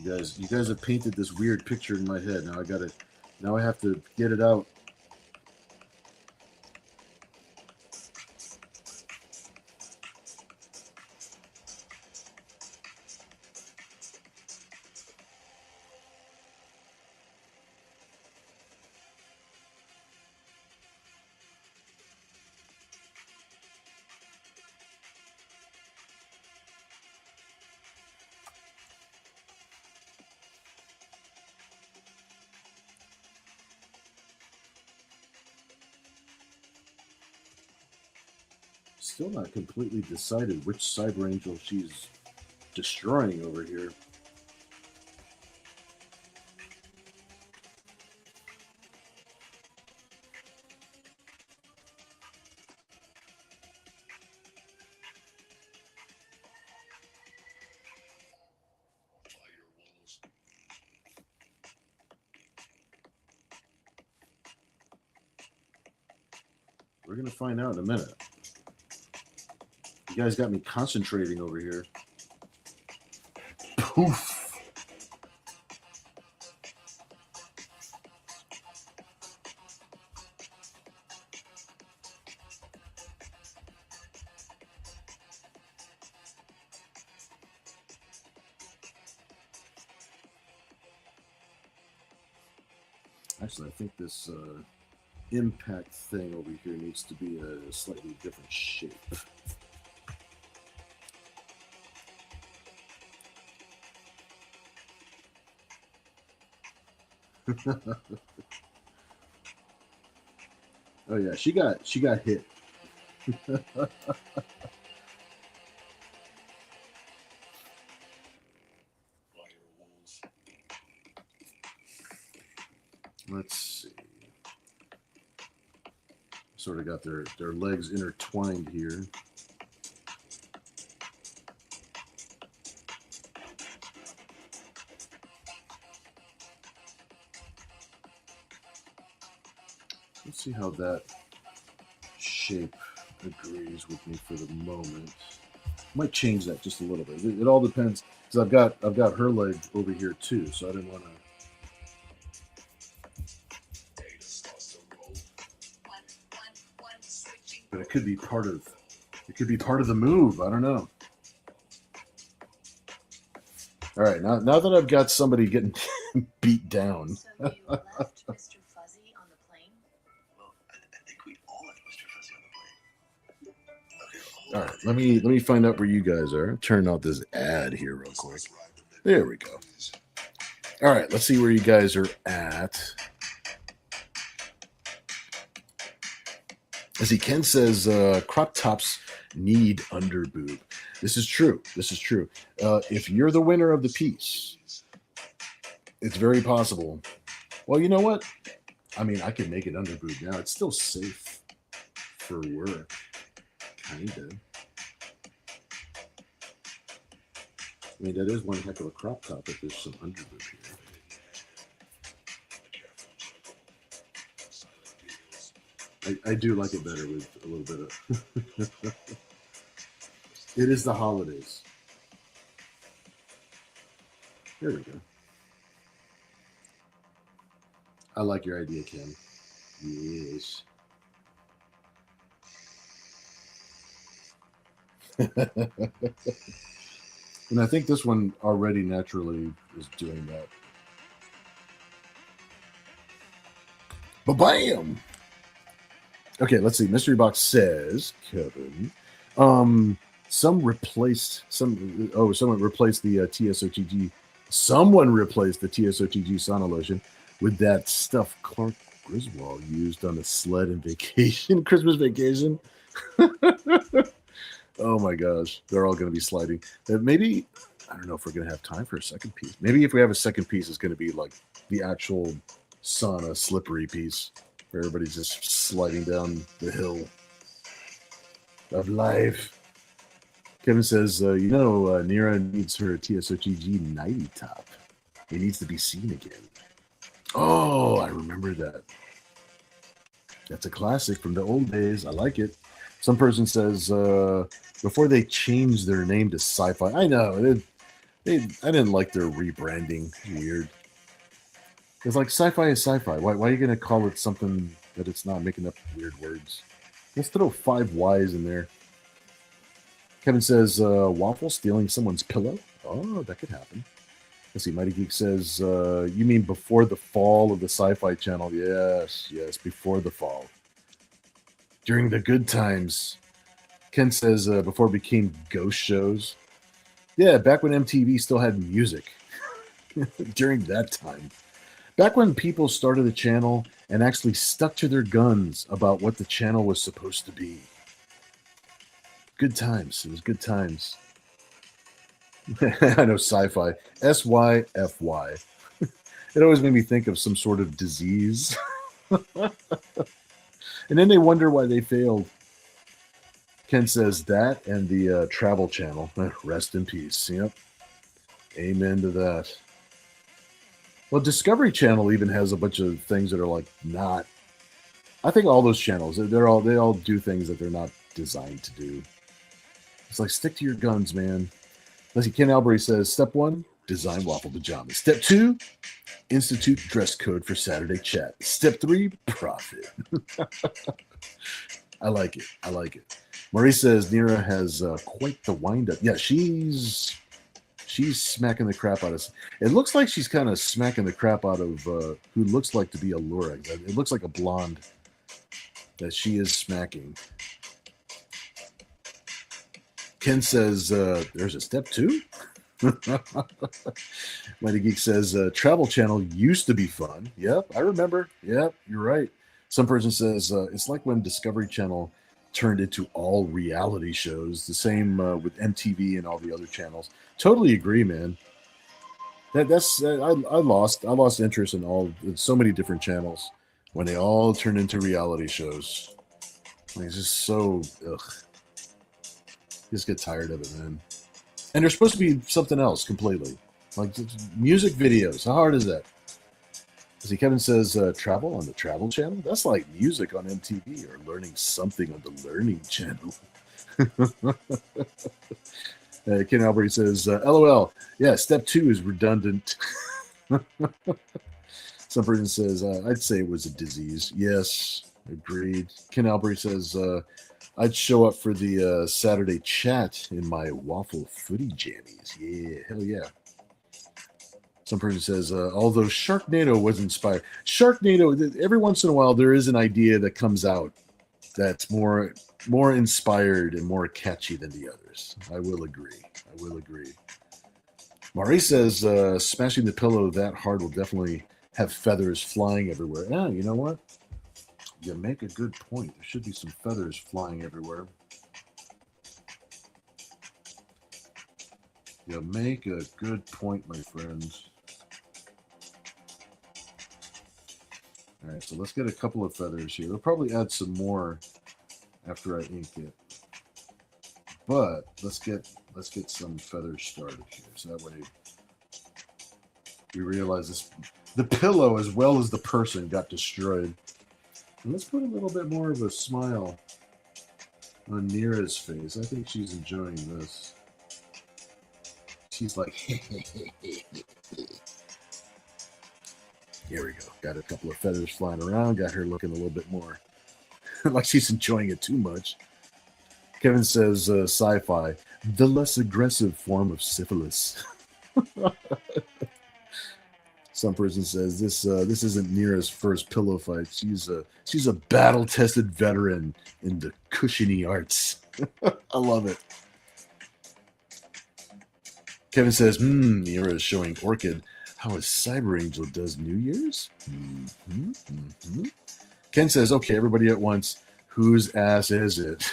You guys have painted this weird picture in my head. Now I have to get it out. Still not completely decided which Cyber Angel she's destroying over here. We're going to find out in a minute. You guys got me concentrating over here. Poof. Actually, I think this impact thing over here needs to be a slightly different shape. Oh yeah, she got hit. Let's see. Sort of got their legs intertwined here. Let's see how that shape agrees with me for the moment. Might change that just a little bit. It all depends, because I've got her leg over here too, so I didn't want to. But it could be part of the move. I don't know. All right, now that I've got somebody getting beat down. So you left Mr. Fuzzy on the plane? Well, I think we all left Mr. Fuzzy on the plane. Okay, All right, let me find out where you guys are. Turn out this ad here real quick. There we go. All right, let's see where you guys are at. As Ken says, crop tops need underboob. This is true. If you're the winner of the piece, it's very possible. Well, you know what? I mean, I can make it underboob now. It's still safe for work. Kinda. I mean, that is one heck of a crop top if there's some underboob here. I do like it better with a little bit of... It is the holidays. There we go. I like your idea, Ken. Yes. And I think this one already naturally is doing that. Ba-bam! Okay, let's see. Mystery Box says, Kevin, someone replaced the TSOTG. Someone replaced the TSOTG sauna lotion with that stuff Clark Griswold used on the sled and vacation, Christmas vacation. Oh my gosh, they're all going to be sliding. Maybe, I don't know if we're going to have time for a second piece. Maybe if we have a second piece, it's going to be like the actual sauna slippery piece where everybody's just sliding down the hill of life. Kevin says, Nira needs her TSOTG 90 top. It needs to be seen again. Oh, I remember that. That's a classic from the old days. I like it. Some person says, before they changed their name to Sci-Fi. I know. I didn't like their rebranding. Weird. It's like Sci-Fi is Sci-Fi. Why are you going to call it something that it's not, making up weird words? Let's throw 5 Y's in there. Kevin says, Waffle stealing someone's pillow? Oh, that could happen. Let's see, Mighty Geek says, you mean before the fall of the Sci-Fi Channel? Yes, before the fall. During the good times. Ken says, before it became ghost shows. Yeah, back when MTV still had music. During that time. Back when people started the channel and actually stuck to their guns about what the channel was supposed to be. Good times. It was good times. I know Sci-Fi. S-Y-F-Y. It always made me think of some sort of disease. And then they wonder why they failed. Ken says that and the Travel Channel. Rest in peace. Yep. Amen to that. Well, Discovery Channel even has a bunch of things that are like not... I think all those channels, they all do things that they're not designed to do. It's like, stick to your guns, man. Let's see, Ken Albury says, step 1, design waffle pajamas. Step 2, institute dress code for Saturday chat. Step 3, profit. I like it. I like it. Maurice says Nira has quite the wind-up. Yeah, she's smacking the crap out of... It looks like she's kind of smacking the crap out of who looks like to be a Lurig. It looks like a blonde that she is smacking. Ken says, there's a step 2? Mighty Geek says, Travel Channel used to be fun. Yep, I remember. Yep, you're right. Some person says, it's like when Discovery Channel turned into all reality shows. The same with MTV and all the other channels. Totally agree, man. I lost interest in so many different channels when they all turned into reality shows. Like, it's just so just get tired of it, man. And they're supposed to be something else completely, like music videos. How hard is that? See, Kevin says travel on the Travel Channel. That's like music on MTV or learning something on the Learning Channel. Ken Albury says, LOL. Yeah, step 2 is redundant. Some person says, I'd say it was a disease. Yes, agreed. Ken Albury says, I'd show up for the Saturday chat in my waffle footy jammies. Yeah, hell yeah. Some person says, although Sharknado was inspired. Sharknado, every once in a while, there is an idea that comes out that's more inspired and more catchy than the others. I will agree. Maurice says, smashing the pillow that hard will definitely have feathers flying everywhere. Yeah, you know what? You make a good point. There should be some feathers flying everywhere. You make a good point, my friends. All right, so let's get a couple of feathers here. We'll probably add some more after I ink it. But let's get some feathers started here, so that way we realize this the pillow as well as the person got destroyed. And let's put a little bit more of a smile on Nira's face. I think she's enjoying this. She's like, here we go. Got a couple of feathers flying around. Got her looking a little bit more like she's enjoying it too much. Kevin says, sci-fi, the less aggressive form of syphilis. Some person says this isn't Nira's first pillow fight. She's a battle-tested veteran in the cushiony arts. I love it. Kevin says, Nira is showing Orchid how a cyber angel does New Year's. Ken says, okay, everybody at once, whose ass is it?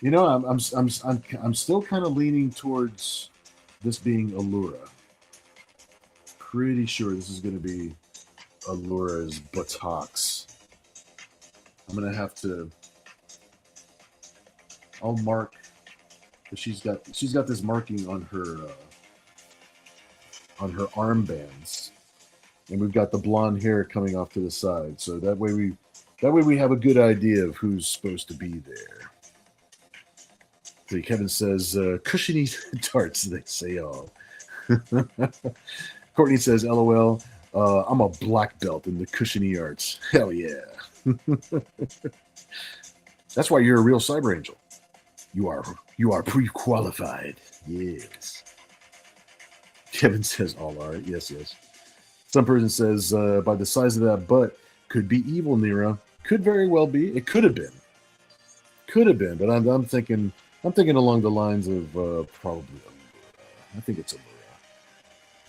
You know, I'm still kind of leaning towards this being Allura. Pretty sure this is going to be Allura's buttocks. I'm going to have to. I'll mark. She's got this marking on her armbands, and we've got the blonde hair coming off to the side. So that way we have a good idea of who's supposed to be there. So Kevin says, cushiony tarts, they say all. Courtney says, LOL, I'm a black belt in the cushiony arts. Hell yeah. That's why you're a real cyber angel. You are pre-qualified. Yes. Kevin says, all right. Yes. Some person says, by the size of that butt, could be evil, Nira. Could very well be. It could have been. But I'm thinking along the lines of probably Allura. I think it's Allura.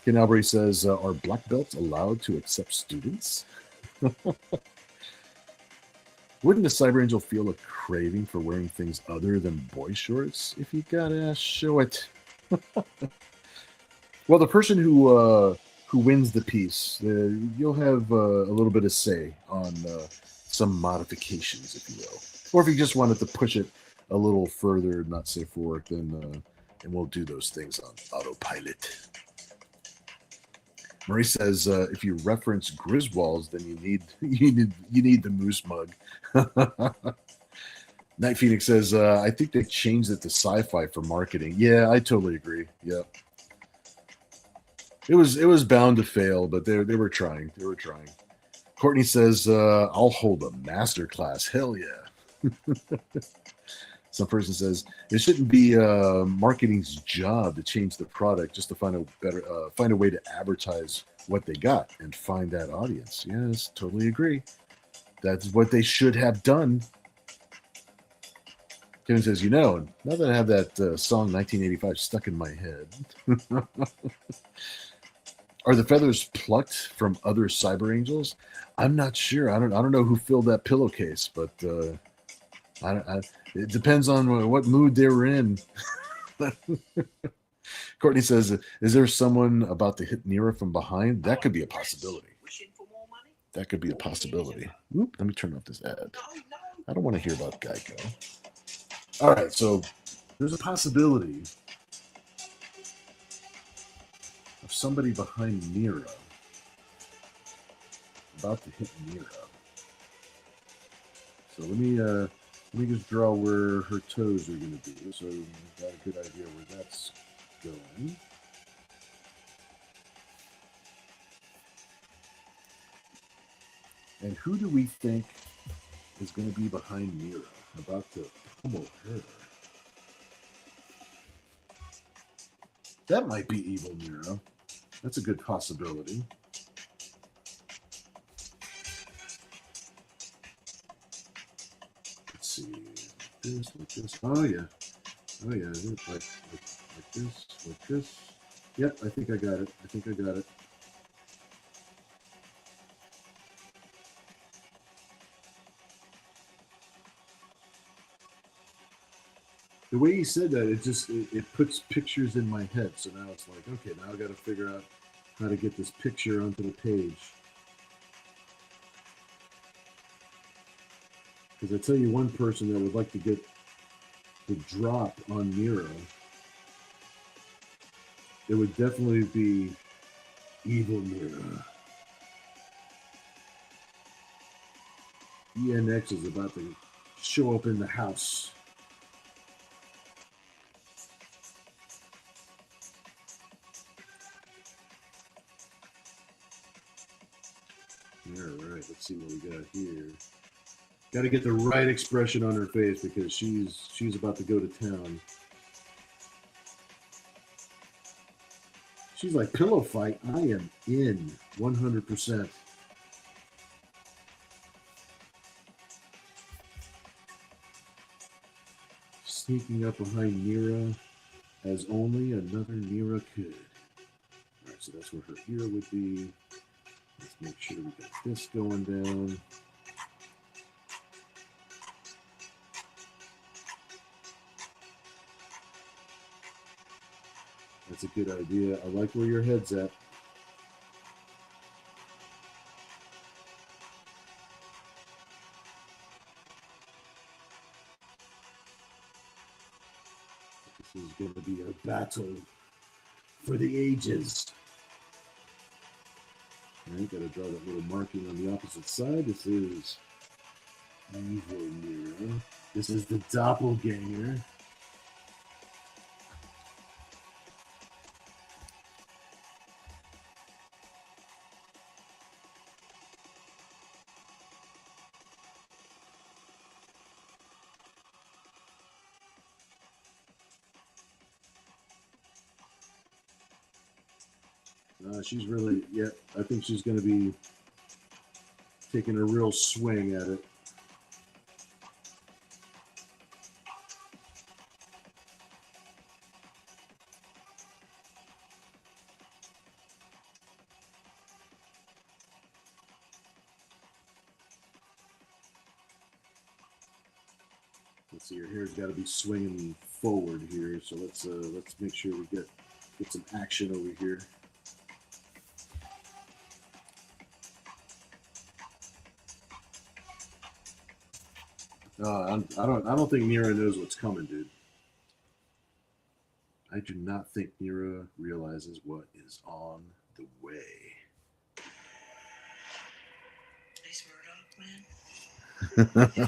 Ken Albury says, are black belts allowed to accept students? Wouldn't a cyber angel feel a craving for wearing things other than boy shorts? If you gotta show it. Well, the person who wins the piece, you'll have a little bit of say on some modifications, if you will. Or if you just wanted to push it a little further, not safe for work, then and we'll do those things on autopilot. Marie says, if you reference Griswolds, then you need the moose mug. Night Phoenix says, I think they changed it to sci-fi for marketing. Yeah, I totally agree. Yeah. It was bound to fail, but they were trying. Courtney says, I'll hold a master class. Hell yeah. Some person says it shouldn't be marketing's job to change the product, just to find a way to advertise what they got and find that audience. Yes, totally agree. That's what they should have done. Kevin says, now that I have that song 1985 stuck in my head. Are the feathers plucked from other cyber angels? I'm not sure. I don't know who filled that pillowcase, but it depends on what mood they were in. Courtney says, is there someone about to hit Nira from behind? That could be a possibility. That could be a possibility. Oop, let me turn off this ad. I don't want to hear about Geico. All right, so there's a possibility of somebody behind Nira about to hit Nira. So let me just draw where her toes are going to be, so we've got a good idea where that's going. And who do we think is going to be behind Nira, about to pummel her? That might be evil Nira. That's a good possibility. Let's see. Like this. Oh yeah. Like this. Yep, I think I got it. The way he said that, it puts pictures in my head. So now it's like, okay, now I got to figure out how to get this picture onto the page. Because I tell you one person that would like to get to drop on Mira, it would definitely be Evil Mira. ENX is about to show up in the house. All right, let's see what we got here. Got to get the right expression on her face because she's about to go to town. She's like, pillow fight. I am in 100%. Sneaking up behind Mira as only another Mira could. All right, so that's where her ear would be. Let's make sure we got this going down. That's a good idea. I like where your head's at. This is going to be a battle for the ages. All right, got to draw that little marking on the opposite side. This is Evil Mira. This is the doppelganger. She's really, yeah, I think she's going to be taking a real swing at it. Let's see, her hair's got to be swinging forward here. So let's make sure we get some action over here. I don't think Mira knows what's coming, dude. I do not think Mira realizes what is on the way. Nice Murdoch, man.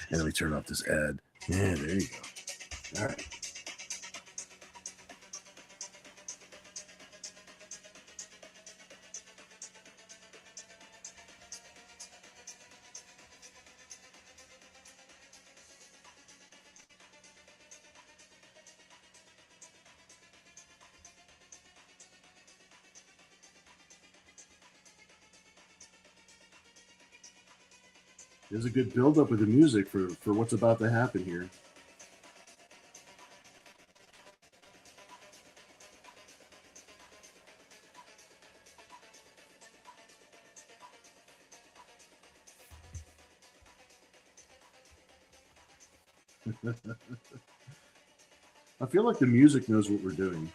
And let me turn off this ad. Yeah, there you go. All right. There's a good build-up with the music for what's about to happen here. I feel like the music knows what we're doing.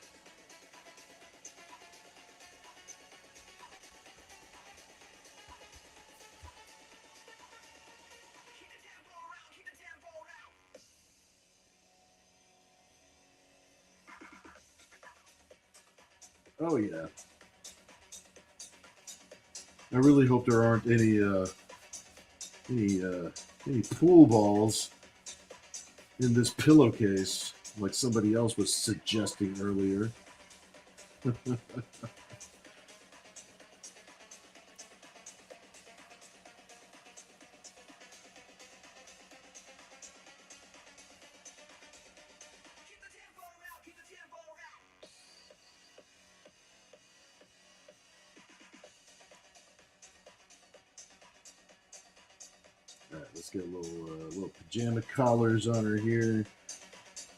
Oh yeah. I really hope there aren't any pool balls in this pillowcase, like somebody else was suggesting earlier. All right, let's get a little pajama collars on her here.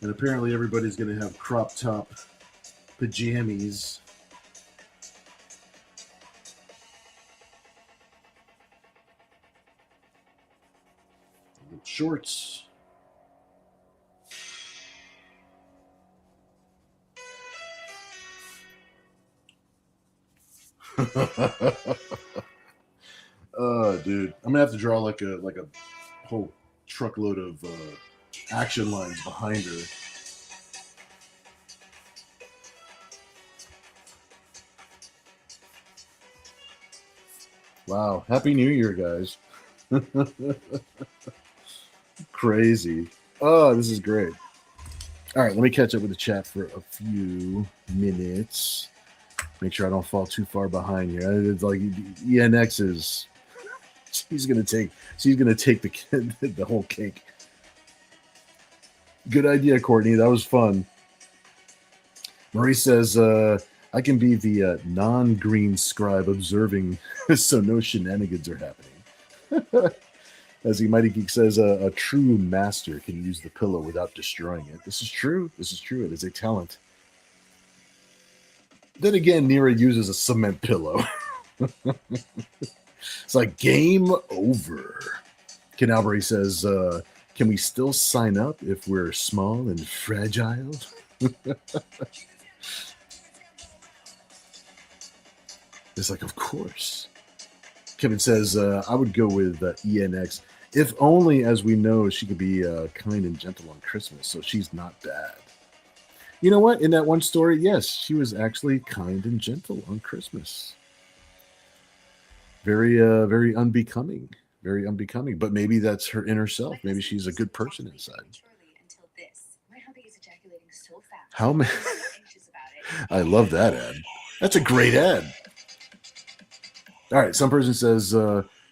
And apparently everybody's going to have crop top pajamas. Shorts. Dude, I'm gonna have to draw like a whole truckload of action lines behind her. Wow. Happy New Year, guys. Crazy. Oh, this is great. All right, let me catch up with the chat for a few minutes. Make sure I don't fall too far behind here. It's like ENX is she's gonna take the whole cake. Good idea, Courtney. That was fun. Marie says, I can be the non-green scribe observing so no shenanigans are happening. As the Mighty Geek says, a true master can use the pillow without destroying it. This is true. This is true. It is a talent. Then again, Nira uses a cement pillow. It's like game over. Canalbury says, can we still sign up if we're small and fragile? It's like, of course. Kevin says, I would go with ENX. If only, as we know, she could be kind and gentle on Christmas, so she's not bad. You know what? In that one story, yes, she was actually kind and gentle on Christmas. Very, very unbecoming. Very unbecoming. But maybe that's her inner self. Maybe she's a good person inside. How many? I love that ad. That's a great ad. All right. Some person says,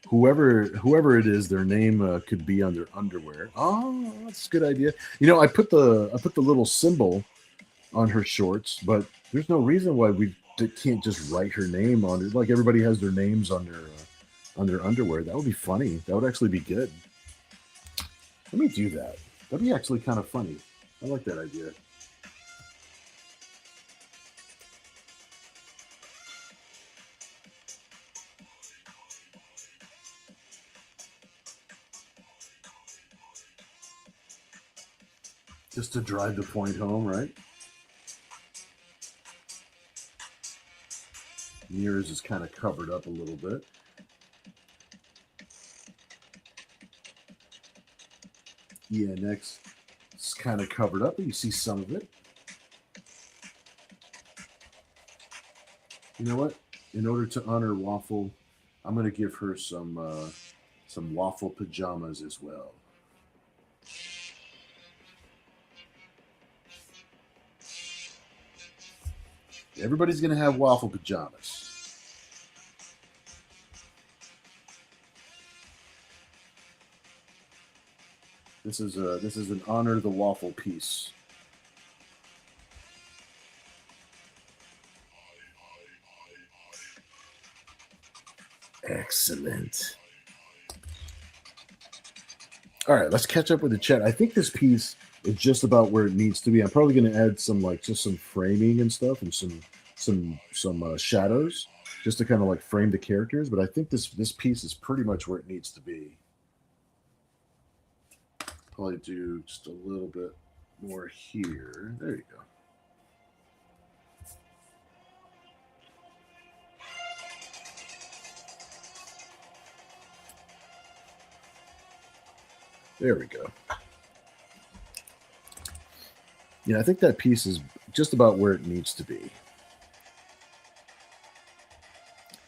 whoever it is, their name could be on their underwear. Oh, that's a good idea. You know, I put the little symbol on her shorts, but there's no reason why we can't just write her name on it. Like everybody has their names on their underwear. That would be funny. That would actually be good. Let me do that. That'd be actually kind of funny. I like that idea. Just to drive the point home, right? Yours is kind of covered up a little bit. ENX is kind of covered up, but you see some of it. You know what? In order to honor Waffle, I'm going to give her some Waffle pajamas as well. Everybody's going to have Waffle pajamas. This is an honor the Waffle piece. Excellent. All right, let's catch up with the chat. I think this piece is just about where it needs to be. I'm probably going to add some just some framing and stuff and some shadows just to kind of like frame the characters. But I think this piece is pretty much where it needs to be. Probably do just a little bit more here. There you go. There we go. Yeah, I think that piece is just about where it needs to be.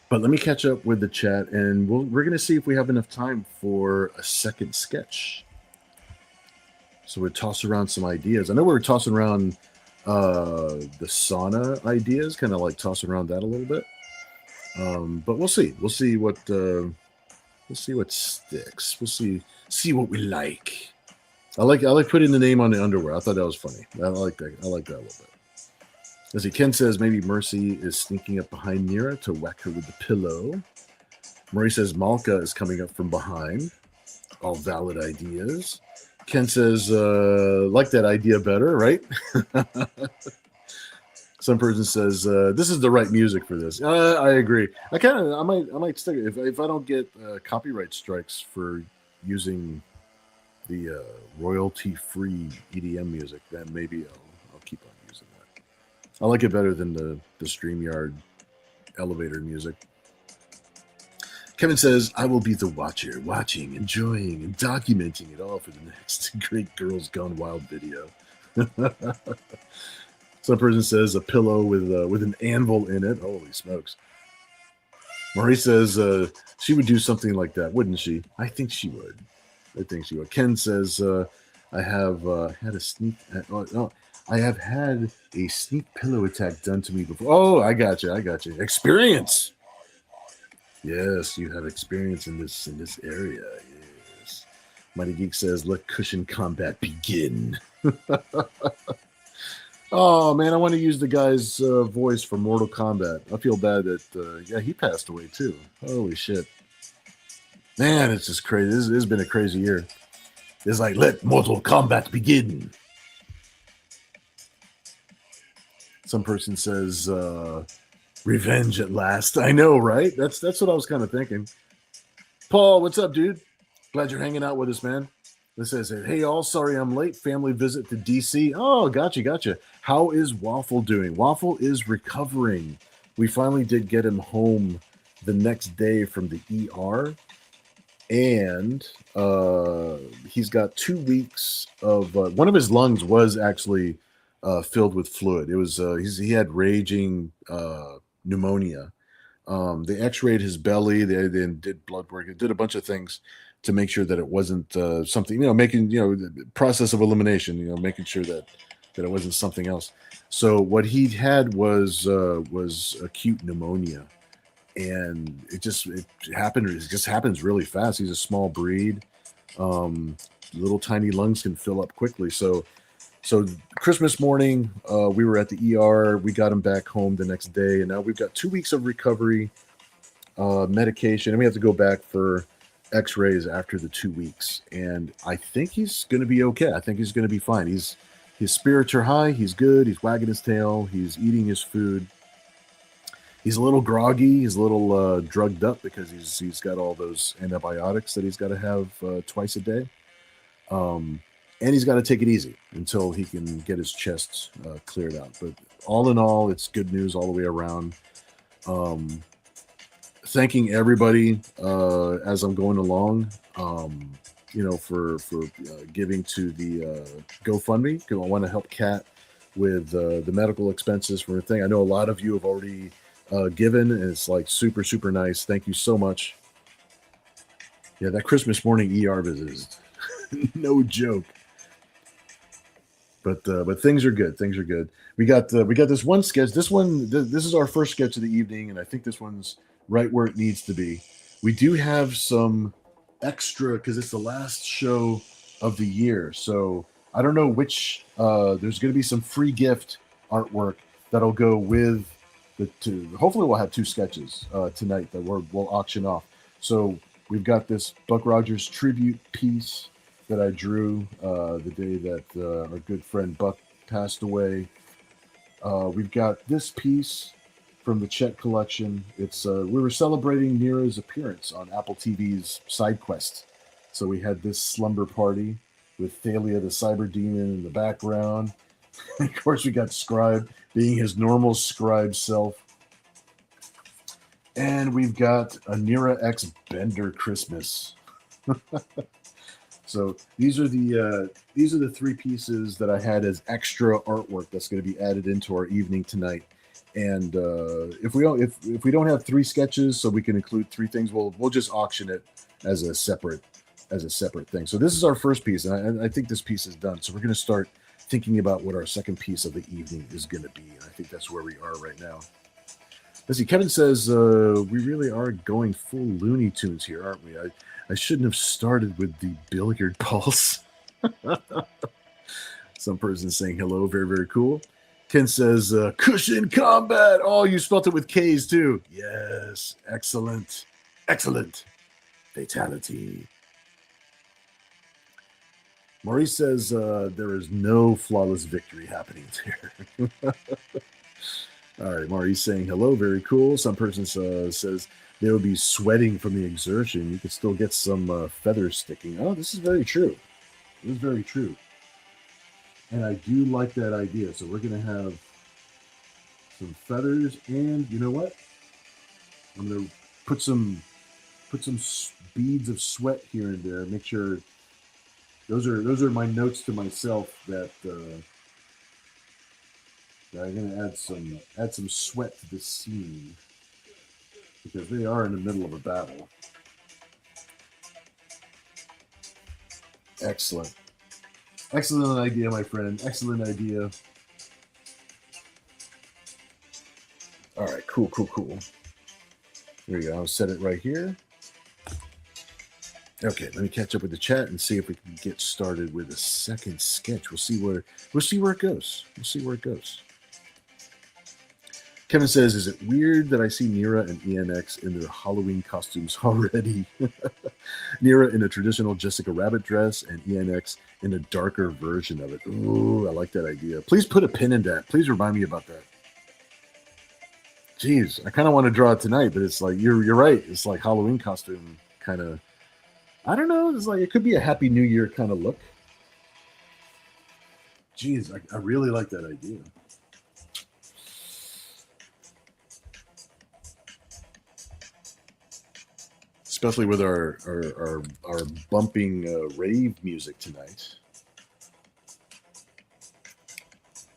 But let me catch up with the chat, and we're going to see if we have enough time for a second sketch. So we'll toss around some ideas. I know we were tossing around the sauna ideas, kind of like tossing around that a little bit. But we'll see. We'll see what sticks. We'll see what we like. I like putting the name on the underwear. I thought that was funny. I like that. I like that a little bit. As Ken says, maybe Mercy is sneaking up behind Nira to whack her with the pillow. Marie says Malka is coming up from behind. All valid ideas. Ken says, like that idea better, right? Some person says, this is the right music for this. I agree. I might stick it. If I don't get copyright strikes for using the royalty-free EDM music, then maybe I'll keep on using that. I like it better than the StreamYard elevator music. Kevin says, I will be the watcher, watching, enjoying, and documenting it all for the next Great Girls Gone Wild video. Some person says a pillow with an anvil in it. Holy smokes. Marie says she would do something like that, wouldn't she? I think she would. Ken says, I have had a sneak. I have had a sneak pillow attack done to me before. Oh, I got you. Experience. Yes, you have experience in this area. Yes. Mighty Geek says, let cushion combat begin. Oh man, I want to use the guy's voice for Mortal Kombat. I feel bad that he passed away too. Holy shit, man, it's just crazy. This has been a crazy year. It's like, let Mortal Kombat begin. Some person says, revenge at last. I know, right? That's what I was kind of thinking. Paul, what's up, dude? Glad you're hanging out with us, man. This says, hey, all, sorry I'm late. Family visit to DC. Oh, gotcha. How is Waffle doing? Waffle is recovering. We finally did get him home the next day from the ER. And he's got 2 weeks of one of his lungs was actually filled with fluid. It was he had raging pneumonia. They x-rayed his belly. They then did blood work. They did a bunch of things to make sure that it wasn't something, making, the process of elimination, making sure that it wasn't something else. So what he had was acute pneumonia, and it just happens really fast. He's a small breed. Little tiny lungs can fill up quickly. So Christmas morning, we were at the ER. We got him back home the next day, and now we've got 2 weeks of recovery, medication, and we have to go back for x-rays after the 2 weeks. And I think he's going to be okay. I think he's going to be fine. His spirits are high. He's good. He's wagging his tail. He's eating his food. He's a little groggy. He's a little drugged up because he's got all those antibiotics that he's got to have twice a day. And he's got to take it easy until he can get his chest cleared out. But all in all, it's good news all the way around. Thanking everybody as I'm going along, for giving to the GoFundMe. I want to help Kat with the medical expenses for a thing. I know a lot of you have already given, and it's like super, super nice. Thank you so much. Yeah, that Christmas morning ER visit is no joke. But things are good. Things are good. We got this one sketch. This is our first sketch of the evening, and I think this one's right where it needs to be. We do have some extra because it's the last show of the year. So I don't know which. There's going to be some free gift artwork that'll go with the two. Hopefully, we'll have 2 sketches tonight that we'll auction off. So we've got this Buck Rogers tribute piece that I drew the day that our good friend Buck passed away. We've got this piece from the Chet collection. It's we were celebrating Nira's appearance on Apple TV's Side Quest. So we had this slumber party with Thalia the Cyber Demon in the background. Of course, we got Scribe being his normal Scribe self. And we've got a Nira X Bender Christmas. So these are the 3 pieces that I had as extra artwork that's going to be added into our evening tonight. And if we don't have 3 sketches, so we can include 3 things, we'll just auction it as a separate thing. So this is our first piece, and I think this piece is done. So we're going to start thinking about what our second piece of the evening is going to be. And I think that's where we are right now. Let's see. Kevin says we really are going full Looney Tunes here, aren't we? I shouldn't have started with the billiard pulse. Some person saying hello. Very, very cool. Ken says, cushion combat. Oh, you spelt it with K's too. Yes. Excellent. Excellent. Fatality. Maurice says there is no flawless victory happening there. All right. Maurice saying hello. Very cool. Some person says they will be sweating from the exertion. You could still get some feathers sticking. Oh, this is very true. This is very true. And I do like that idea. So we're going to have some feathers. And you know what? I'm going to put some put some beads of sweat here and there. Make sure those are my notes to myself that I'm gonna add some sweat to this scene because they are in the middle of a battle. Excellent. Excellent idea, my friend. Excellent idea. All right, cool. There you go. I'll set it right here. Okay, let me catch up with the chat and see if we can get started with a second sketch. We'll see where it goes. Kevin says, "Is it weird that I see Nira and ENX in their Halloween costumes already? Nira in a traditional Jessica Rabbit dress and ENX in a darker version of it. Ooh, I like that idea. Please put a pin in that. Please remind me about that. Jeez, I kind of want to draw it tonight, but it's like you're right. It's like Halloween costume kind of. I don't know. It's like it could be a Happy New Year kind of look. Jeez, I really like that idea." Especially with our bumping rave music tonight.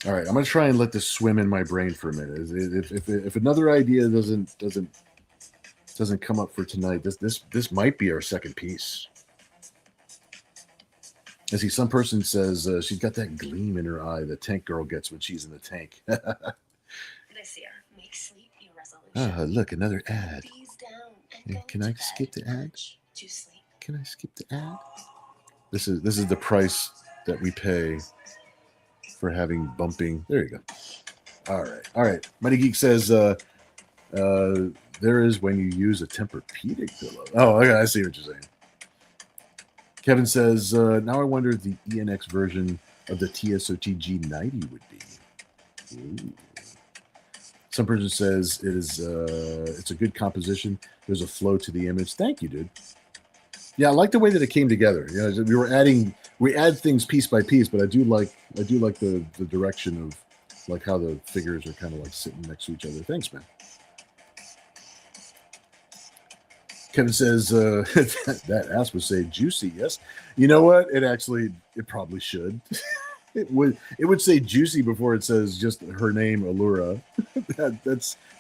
All right, I'm gonna try and let this swim in my brain for a minute. If another idea doesn't come up for tonight, this might be our second piece. I see some person says she's got that gleam in her eye that Tank Girl gets when she's in the tank. This year, make sleep your resolution. Ah, look, another ad. These down and Yeah, go can to I bed skip the ad? much to sleep. Can I skip the ad? This is the price that we pay for having bumping. There you go. All right. Mighty Geek says there is when you use a Tempur-Pedic pillow. Oh, okay, I see what you're saying. Kevin says, now I wonder if the ENX version of the TSOT G90 would be. Ooh. Some person says it's a good composition. There's a flow to the image. Thank you, dude. Yeah, I like the way that it came together. You know, we add things piece by piece, but I do like the direction of like how the figures are kind of like sitting next to each other. Thanks, man. Kevin says that ass would say juicy. Yes, you know what? It probably should. It would say juicy before it says just her name, Allura.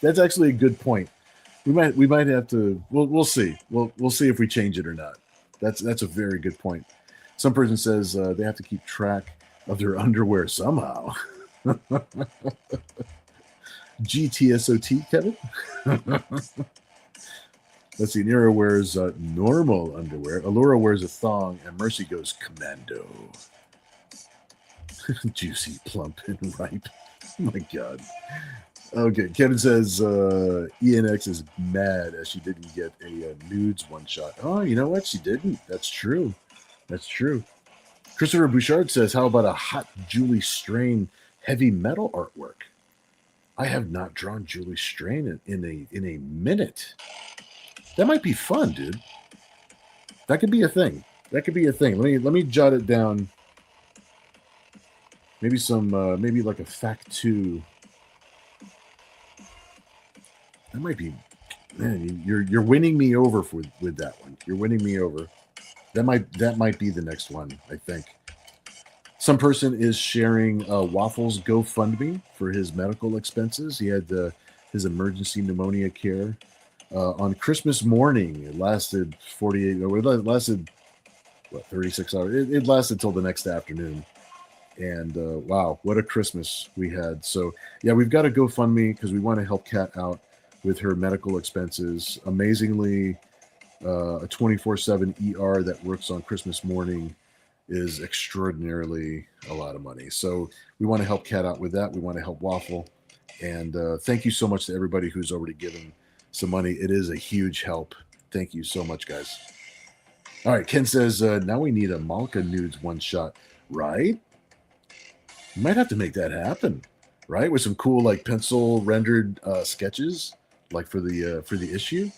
That's actually a good point. We might have to. We'll see. We'll see if we change it or not. That's a very good point. Some person says they have to keep track of their underwear somehow. GTSOT, Kevin. Let's see. Nira wears normal underwear. Allura wears a thong, and Mercy goes commando. Juicy, plump, and ripe. Oh my God. Okay, Kevin says ENX is mad as she didn't get a nudes one shot. Oh, you know what? She didn't. That's true. Christopher Bouchard says, how about a hot Julie Strain heavy metal artwork? I have not drawn Julie Strain in a minute. That might be fun, dude. That could be a thing. Let me jot it down. Maybe maybe like a fact 2. That might be, man. You're winning me over with that one. You're winning me over. That might be the next one. I think. Some person is sharing Waffles GoFundMe for his medical expenses. He had his emergency pneumonia care on Christmas morning. It lasted 48. Or it lasted 36 hours. It lasted till the next afternoon. And wow, what a Christmas we had. So yeah, we've got to GoFundMe because we want to help Kat out with her medical expenses. Amazingly, a 24/7 ER that works on Christmas morning is extraordinarily a lot of money. So we want to help Kat out with that. We want to help Waffle. And thank you so much to everybody who's already given some money. It is a huge help. Thank you so much, guys. All right, Ken says, now we need a Malka nudes one shot, right? You might have to make that happen, right? With some cool like pencil rendered sketches, like for the issue.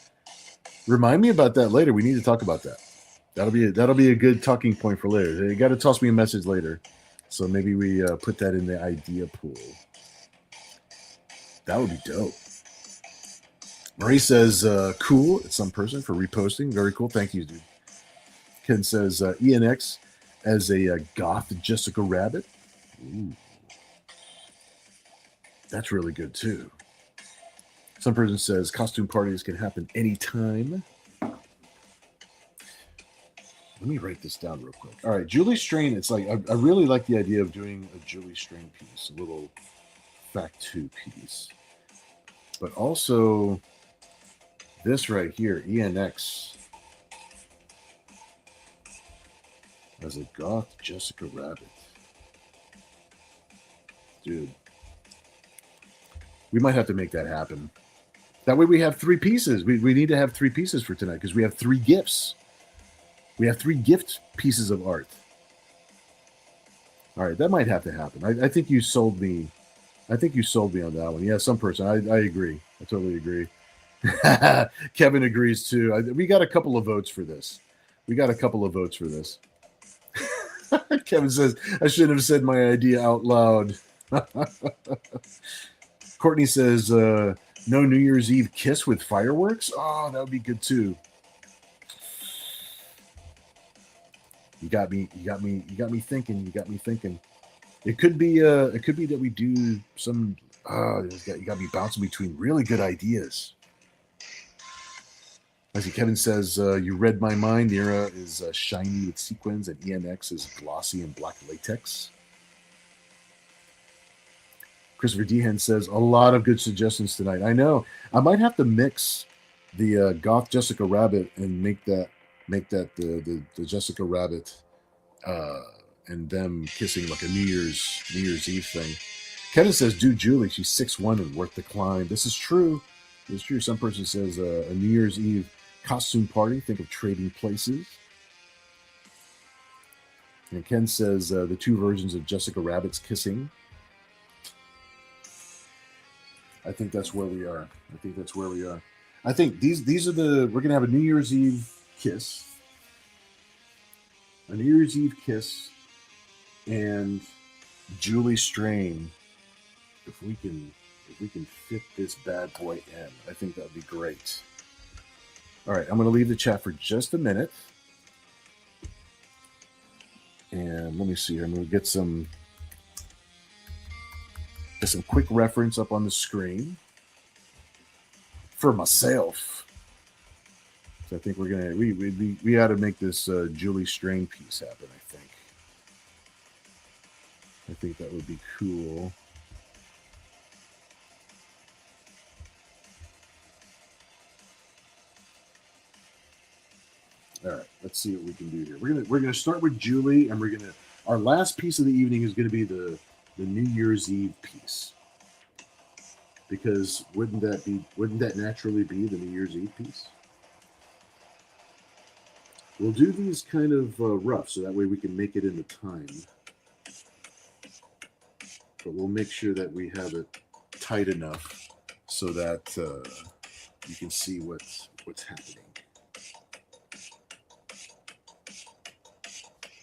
Remind me about that later. We need to talk about that. That'll be a good talking point for later. You got to toss me a message later, so maybe we put that in the idea pool. That would be dope. Marie says, cool. It's some person for reposting. Very cool. Thank you, dude. Ken says, ENX as a goth Jessica Rabbit. Ooh. That's really good, too. Some person says, costume parties can happen anytime. Let me write this down real quick. All right, Julie Strain. It's like, I really like the idea of doing a Julie Strain piece, a little Fact 2 piece. But also, this right here, ENX as a goth Jessica Rabbit. Dude, we might have to make that happen. That way we have 3 pieces. We need to have 3 pieces for tonight because we have 3 gifts. We have 3 gift pieces of art. All right, that might have to happen. I think you sold me. I think you sold me on that one. Yeah, some person. I agree. I totally agree. Kevin agrees too. We got a couple of votes for this. Kevin says, I shouldn't have said my idea out loud. Courtney says, no New Year's Eve kiss with fireworks? Oh, that would be good too. You got me thinking. It could be that we do some you got me bouncing between really good ideas. I see Kevin says, you read my mind. Nira is shiny with sequins, and ENX is glossy and black latex. Christopher Dehan says, a lot of good suggestions tonight. I know. I might have to mix the goth Jessica Rabbit and make that the Jessica Rabbit and them kissing like a New Year's Eve thing. Kevin says, dude, Julie, she's 6'1" and worth the climb. This is true. It's true. Some person says a New Year's Eve costume party. Think of Trading Places. And Ken says the 2 versions of Jessica Rabbit's kissing. I think that's where we are. I think these are we're gonna have a New Year's Eve kiss. A New Year's Eve kiss and Julie Strain. If we can fit this bad boy in, I think that would be great. All right, I'm going to leave the chat for just a minute. And let me see here. I'm going to get some quick reference up on the screen for myself. So I think we're going to, we ought to make this Julie Strain piece happen, I think. I think that would be cool. All right, let's see what we can do here. We're gonna start with Julie, and our last piece of the evening is gonna be the New Year's Eve piece, because wouldn't that naturally be the New Year's Eve piece? We'll do these kind of rough, so that way we can make it into time. But we'll make sure that we have it tight enough so that you can see what's happening.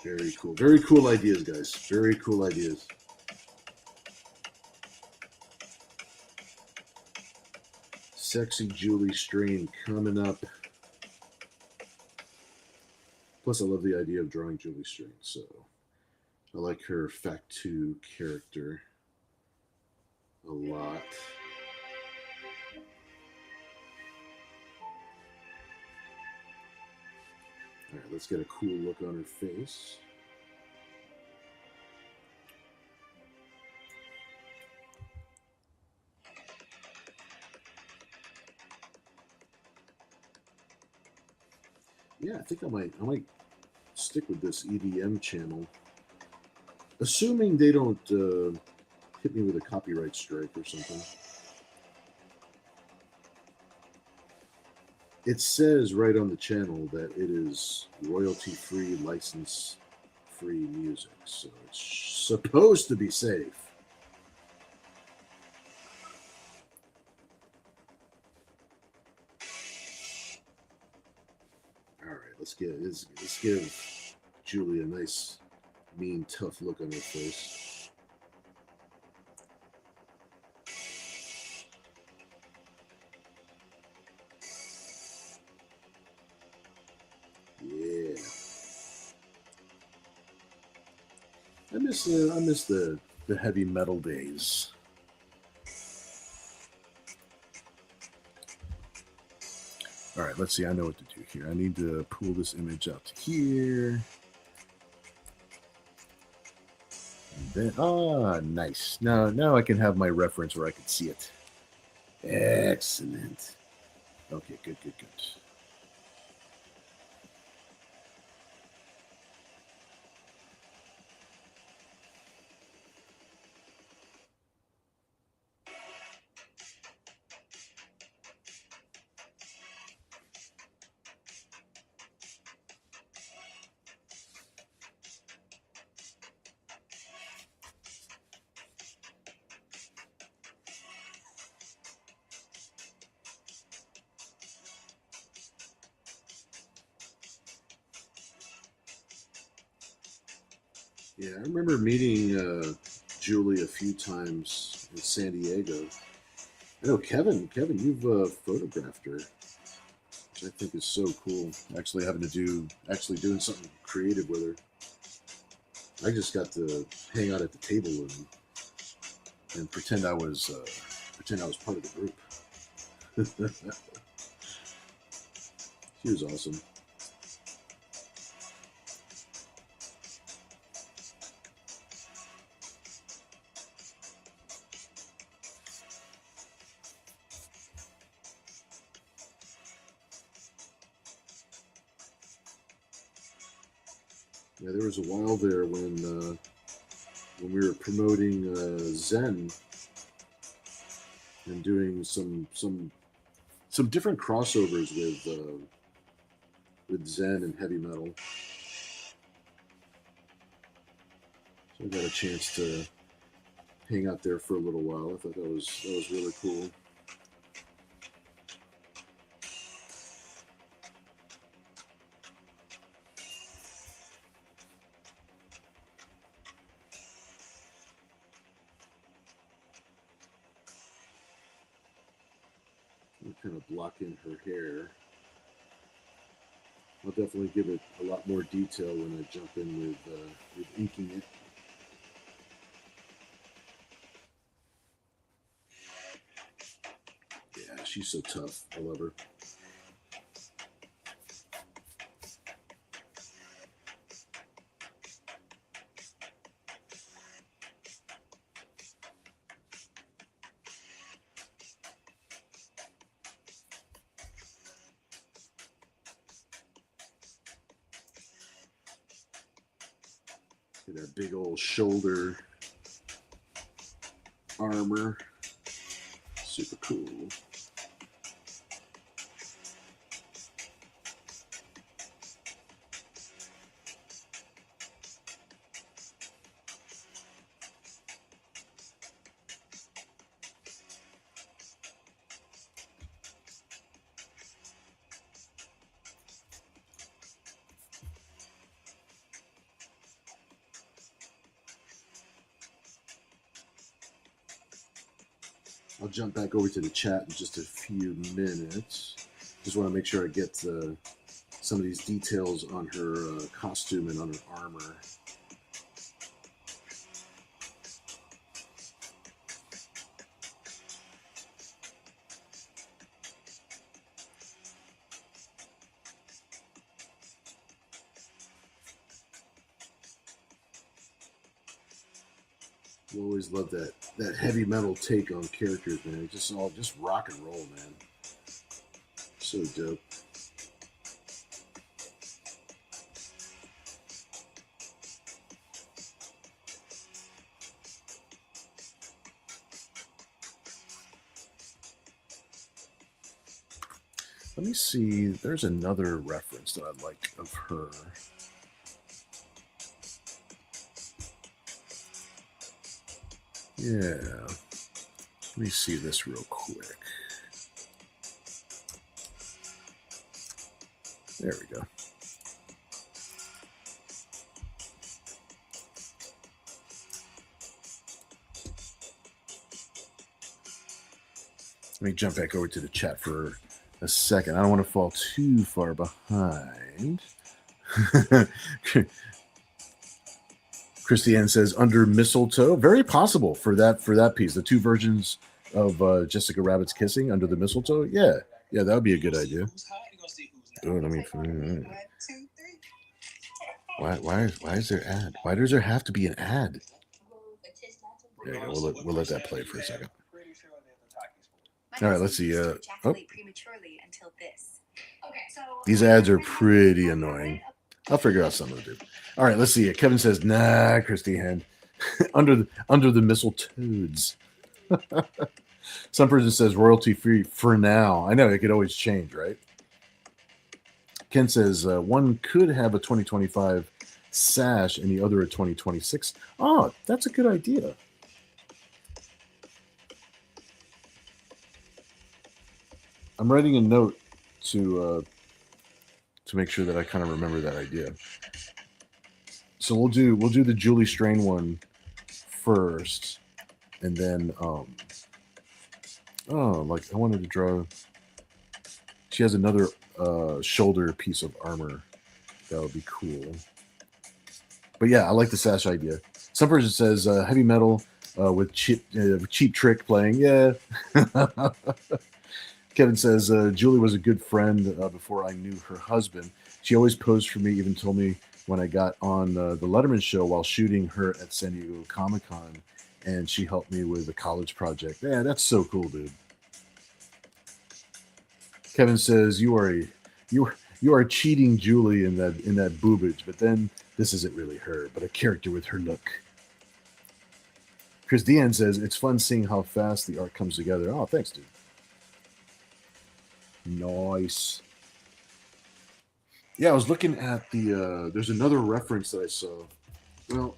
Very cool. Very cool ideas, guys. Very cool ideas. Sexy Julie Strain coming up. Plus, I love the idea of drawing Julie Strain. So, I like her Fact 2 character a lot. All right, let's get a cool look on her face. Yeah, I think I might stick with this EDM channel, assuming they don't hit me with a copyright strike or something. It says right on the channel that it is royalty-free, license-free music, so it's supposed to be safe. All right, let's give Julie a nice, mean, tough look on her face. miss the heavy metal days. All right, let's see. I know what to do here. I need to pull this image out to here. And then, nice. Now I can have my reference where I can see it. Excellent. Okay, good. Yeah, I remember meeting Julie a few times in San Diego. I know Kevin, you've photographed her, which I think is so cool. Actually doing something creative with her. I just got to hang out at the table and pretend I was part of the group. She was awesome. Yeah, there was a while there when we were promoting Zen and doing some different crossovers with Zen and heavy metal. So I got a chance to hang out there for a little while. I thought that was really cool. Kind of block in her hair. I'll definitely give it a lot more detail when I jump in with inking it. Yeah, she's so tough. I love her. That big old shoulder armor. Super cool. I'll jump back over to the chat in just a few minutes. Just want to make sure I get some of these details on her costume and on her armor. I always love that heavy metal take on characters, man. It's just rock and roll, man. So dope. Let me see. There's another reference that I like of her. Yeah. Let me see this real quick. There we go. Let me jump back over to the chat for a second. I don't want to fall too far behind. Christiane says under mistletoe. Very possible for that piece. The two versions of Jessica Rabbit's kissing under the mistletoe. Yeah, that would be a good idea. Oh, let me. Why is there ad? Why does there have to be an ad? There you go. We'll let that play for a second. All right, let's see. These ads are pretty annoying. I'll figure out something to do. All right, let's see. Kevin says, "Nah, Christiane, under the mistletoes." Some person says royalty free for now. I know it could always change, right? Ken says one could have a 2025 sash and the other a 2026. Oh, that's a good idea. I'm writing a note to make sure that I kind of remember that idea. So we'll do the Julie Strain one first, and then like I wanted to draw. She has another shoulder piece of armor. That would be cool. But yeah, I like the sash idea. Some person says heavy metal with cheap trick playing. Yeah. Kevin says Julie was a good friend before I knew her husband. She always posed for me, even told me when I got on the Letterman show while shooting her at San Diego Comic-Con, and she helped me with a college project. Yeah, that's so cool, dude. Kevin says you are cheating Julie in that boobage, but then this isn't really her, but a character with her look. Chris Dean says it's fun seeing how fast the art comes together. Oh, thanks, dude. Nice. Yeah, I was looking at the. There's another reference that I saw. Well,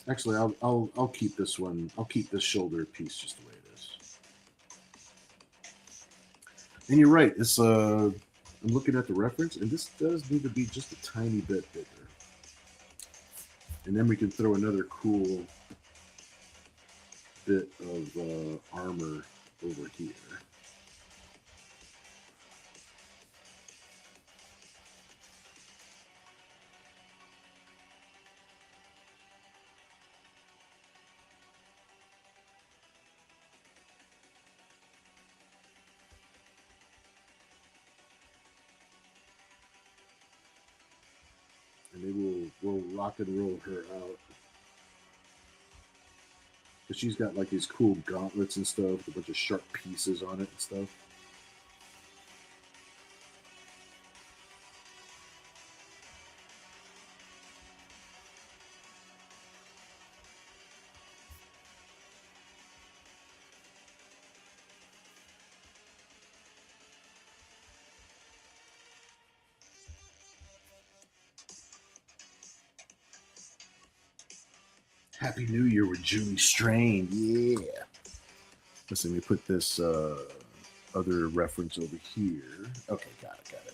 actually, I'll keep this one. I'll keep this shoulder piece just the way it is. And you're right. It's I'm looking at the reference, and this does need to be just a tiny bit bigger. And then we can throw another cool bit of armor over here. And maybe we'll rock and roll her out. But she's got like these cool gauntlets and stuff with a bunch of sharp pieces on it and stuff. Happy New Year with Julie Strain. Yeah. Listen, we put this other reference over here. Okay, got it.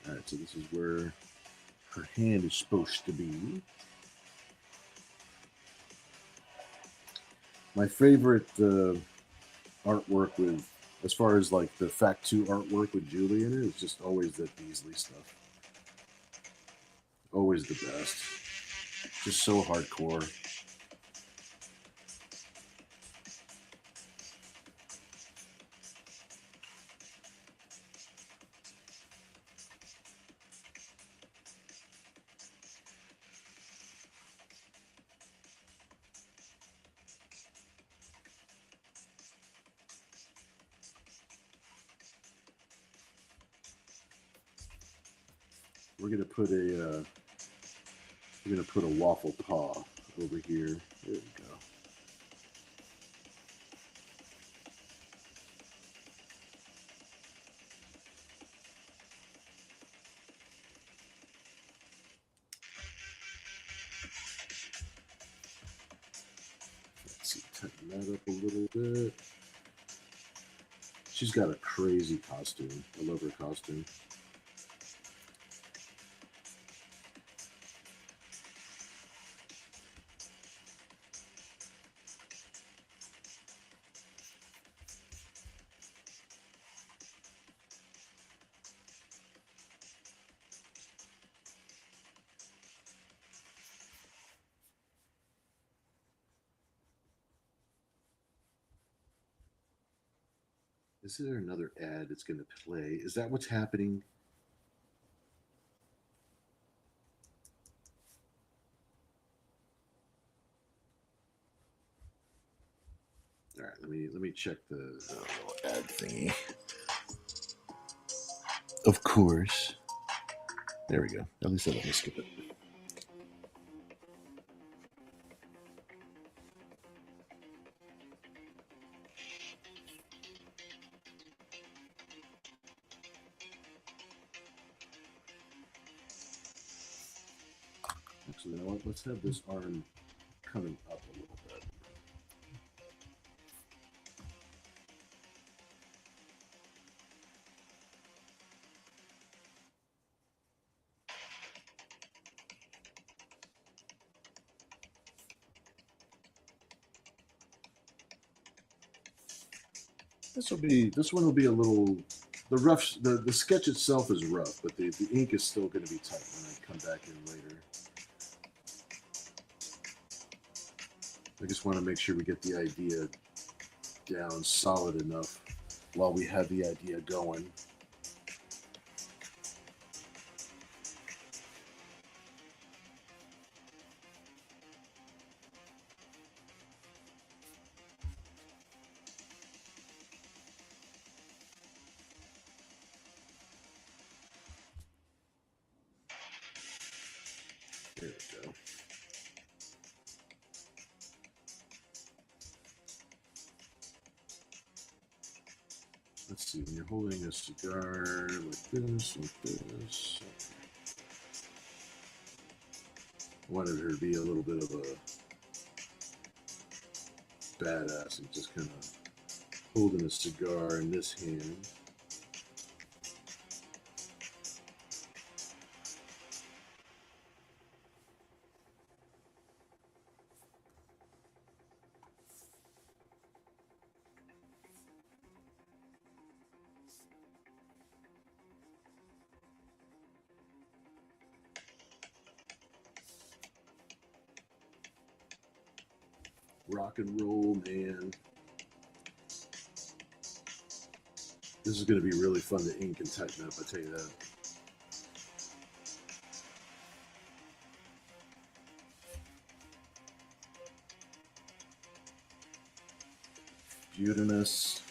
All right, so this is where her hand is supposed to be. My favorite artwork with, as far as like the Fact 2 artwork with Julie in it, is just always the Beasley stuff. Always the best. Just so hardcore. We're gonna put a waffle paw over here. There we go. Let's see, tighten that up a little bit. She's got a crazy costume. I love her costume. Is there another ad that's going to play? Is that what's happening? All right, let me check the little ad thingy. Of course. There we go. At least I let me skip it. Actually, you know what? Let's have this arm coming up a little bit. This one will be a little, the sketch itself is rough, but the ink is still going to be tight when I come back in later. I just want to make sure we get the idea down solid enough while we have the idea going. There we go. Let's see, when you're holding a cigar like this, I wanted her to be a little bit of a badass and just kind of holding a cigar in this hand. Rock and roll, man. This is going to be really fun to ink and tighten up, I tell you that. Beautiness.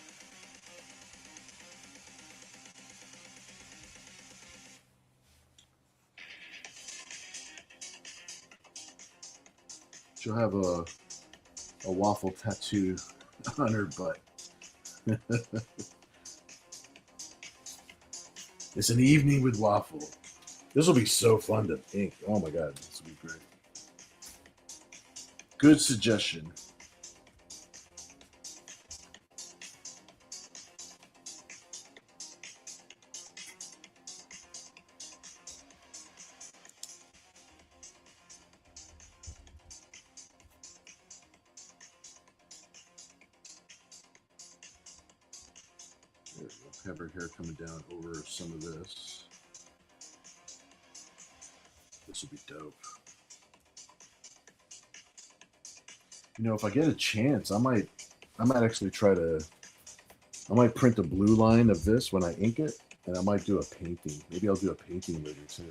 She'll have a waffle tattoo on her butt. It's an evening with waffle. This will be so fun to ink. Oh my god, this will be great. Good suggestion. There we go. Have her hair coming down over some of this. This will be dope. You know, if I get a chance, I might actually I might print a blue line of this when I ink it, and I might do a painting. Maybe I'll do a painting later too.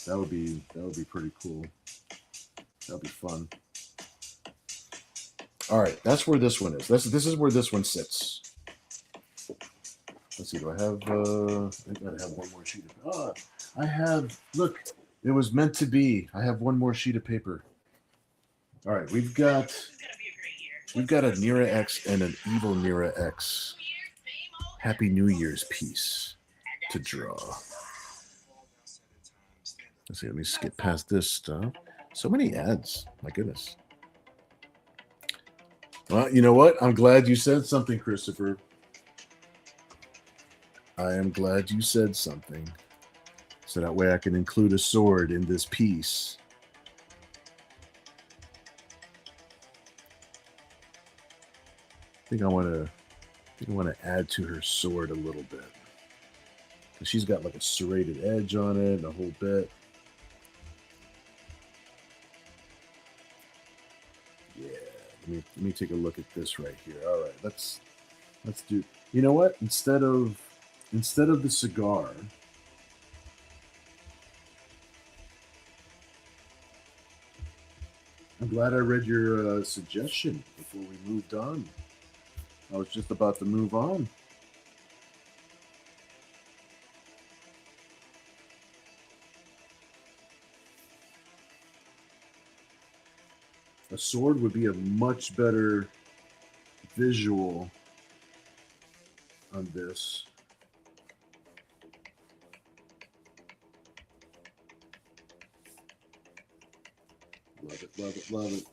That would be pretty cool. That'll be fun. All right, that's where this one is. This is where this one sits. Let's see. Do I have? I gotta have one more sheet of. I have. Look, it was meant to be. I have one more sheet of paper. All right, we've got a Nira X and an Evil Nira X. Happy New Year's piece to draw. Let's see. Let me skip past this stuff. So many ads. My goodness. Well, you know what? I'm glad you said something, Christopher. I am glad you said something. So that way I can include a sword in this piece. I think I want to add to her sword a little bit. Because she's got like a serrated edge on it and a whole bit. Yeah, let me take a look at this right here. All right, let's Let's do. You know what? Instead of the cigar, I'm glad I read your suggestion before we moved on. I was just about to move on. A sword would be a much better visual on this. Love it, love it, love it.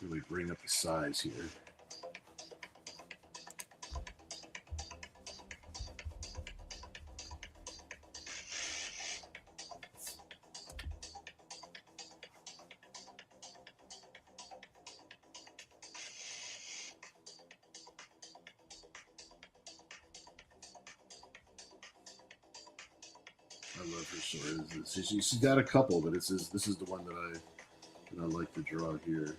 Really bring up the size here. I love her sword. She's got a couple, but this is the one that I like to draw here.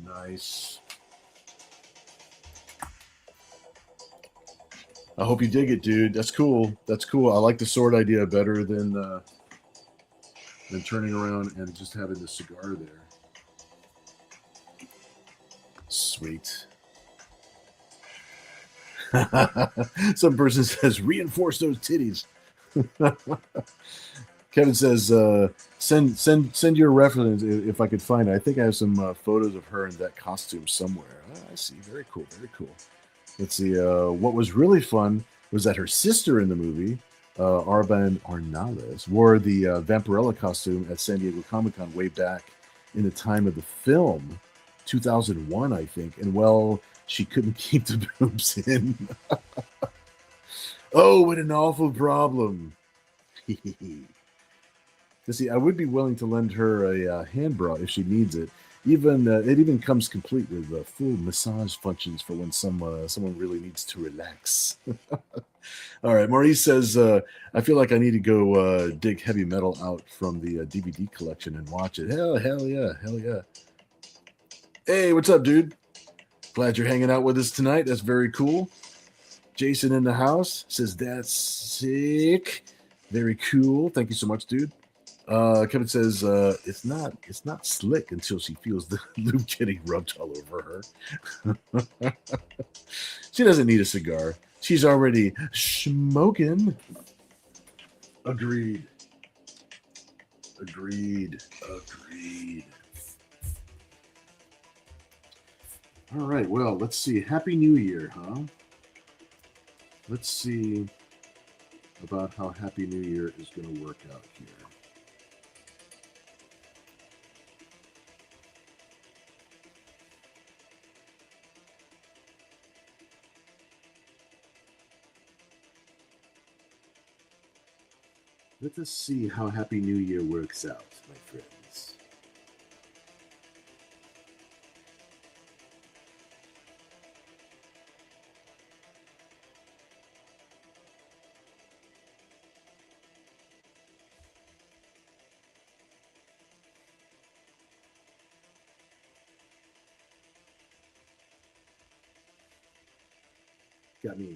Nice. I hope you dig it, dude. That's cool. That's cool. I like the sword idea better than turning around and just having the cigar there. Sweet. Some person says, reinforce those titties. Kevin says, send your reference if I could find it. I think I have some photos of her in that costume somewhere. Oh, I see. Very cool. Very cool. Let's see. What was really fun was that her sister in the movie, Arban Arnales, wore the Vampirella costume at San Diego Comic-Con way back in the time of the film, 2001, I think. And, well, she couldn't keep the boobs in. Oh, what an awful problem. See, I would be willing to lend her a hand bra if she needs it. Even it even comes complete with full massage functions for when someone really needs to relax. All right, Maurice says, I feel like I need to go dig heavy metal out from the DVD collection and watch it. Hell yeah, hell yeah. Hey, what's up, dude? Glad you're hanging out with us tonight. That's very cool. Jason in the house says that's sick. Very cool. Thank you so much, dude. Kevin says it's not slick until she feels the lube getting rubbed all over her. She doesn't need a cigar. She's already smoking. Agreed. All right, well, let's see. Happy New Year, huh? Let's see about how Happy New Year is going to work out here. Let us see how Happy New Year works out, my friends.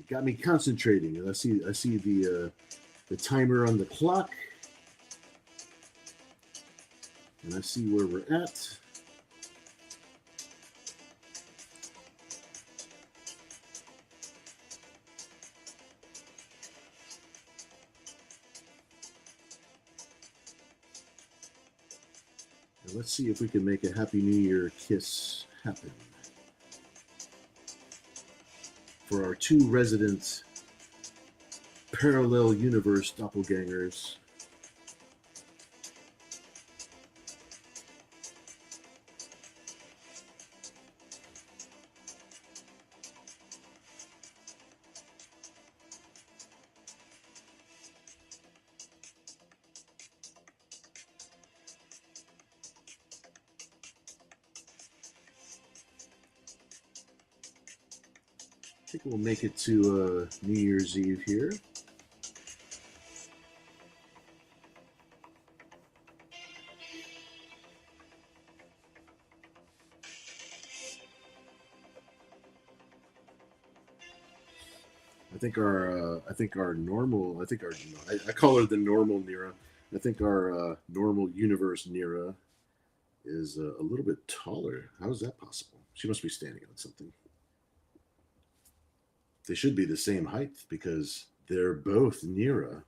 Got me concentrating, and I see the timer on the clock, and I see where we're at. And let's see if we can make a Happy New Year kiss happen for our two resident parallel universe doppelgangers. think we'll make it to New Year's Eve here. I call her the normal Nira. I think our normal universe Nira is a little bit taller. How is that possible? She must be standing on something. They should be the same height because they're both Nira.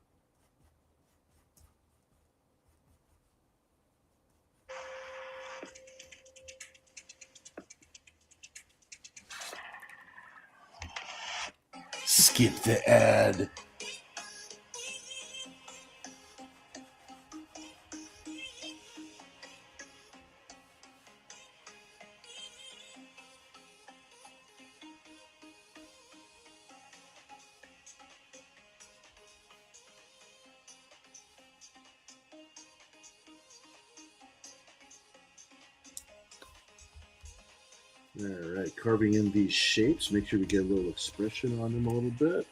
Skip the ad. All right, carving in these shapes. Make sure we get a little expression on them a little bit.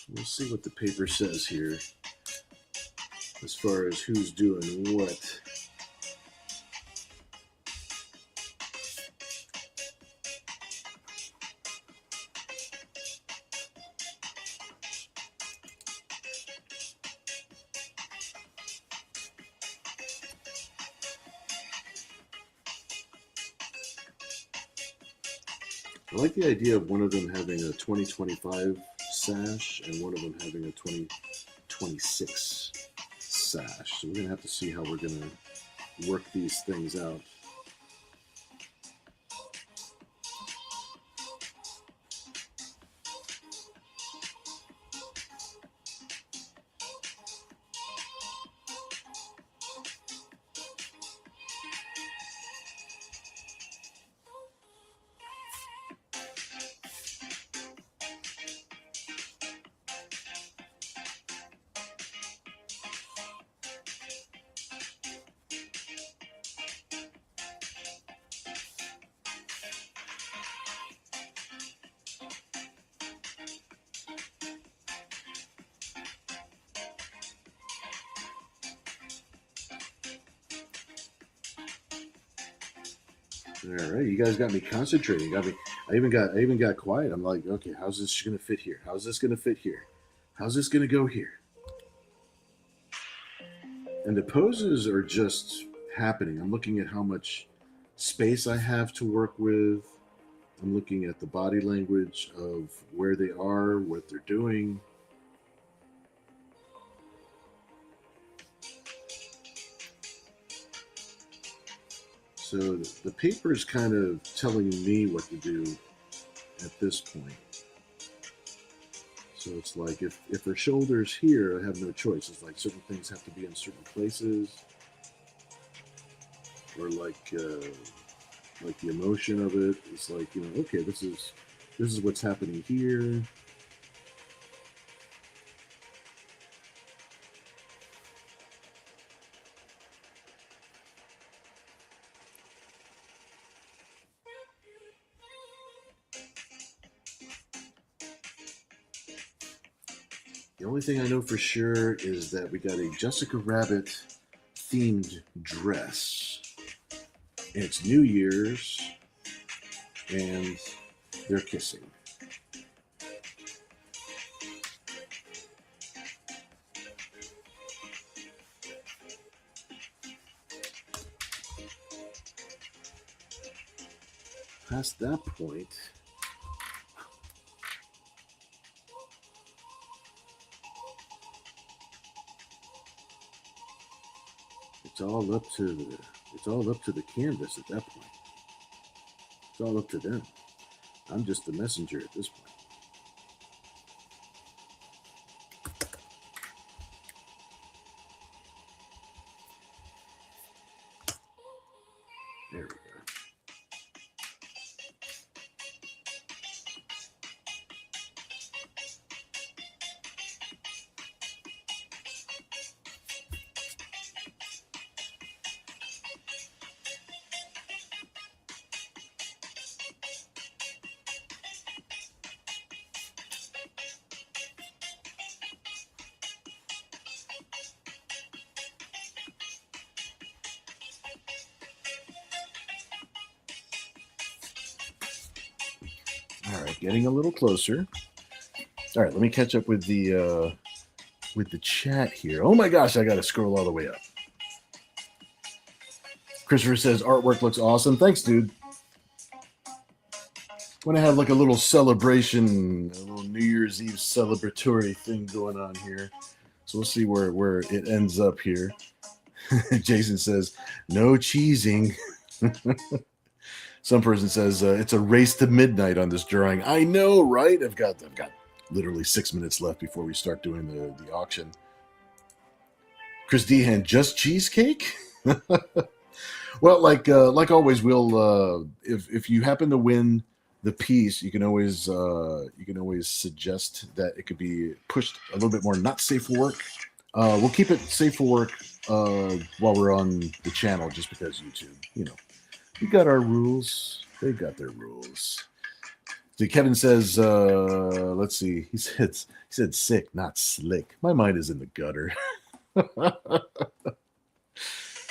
We'll see what the paper says here as far as who's doing what. I like the idea of one of them having a 2025 sash and one of them having a 2026 sash. So we're going to have to see how we're going to work these things out. All right, you guys got me concentrating. Got me. I even got quiet. I'm like, okay, how's this gonna fit here? How's this gonna fit here? How's this gonna go here? And the poses are just happening. I'm looking at how much space I have to work with. I'm looking at the body language of where they are, what they're doing. So the paper is kind of telling me what to do at this point. So it's like if her shoulder's here, I have no choice. It's like certain things have to be in certain places, or like the emotion of it. It's like, you know, okay, this is what's happening here. The only thing I know for sure is that we got a Jessica Rabbit themed dress. And it's New Year's, and they're kissing. Past that point, it's all up to It's all up to the canvas at that point. It's all up to them. I'm just the messenger at this point. There we go. All right, getting a little closer. All right, let me catch up with the chat here. Oh my gosh, I got to scroll all the way up. Christopher says artwork looks awesome. Thanks, dude. Want to have like a little celebration, a little New Year's Eve celebratory thing going on here. So we'll see where it ends up here. Jason says no cheesing. Some person says it's a race to midnight on this drawing. I know, right? I've got literally 6 minutes left before we start doing the auction. Chris Dehan, just cheesecake? Well, like always, we'll if you happen to win the piece, you can always suggest that it could be pushed a little bit more not safe for work. We'll keep it safe for work while we're on the channel, just because YouTube, we got our rules. They've got their rules. So Kevin says, let's see. He said sick, not slick. My mind is in the gutter.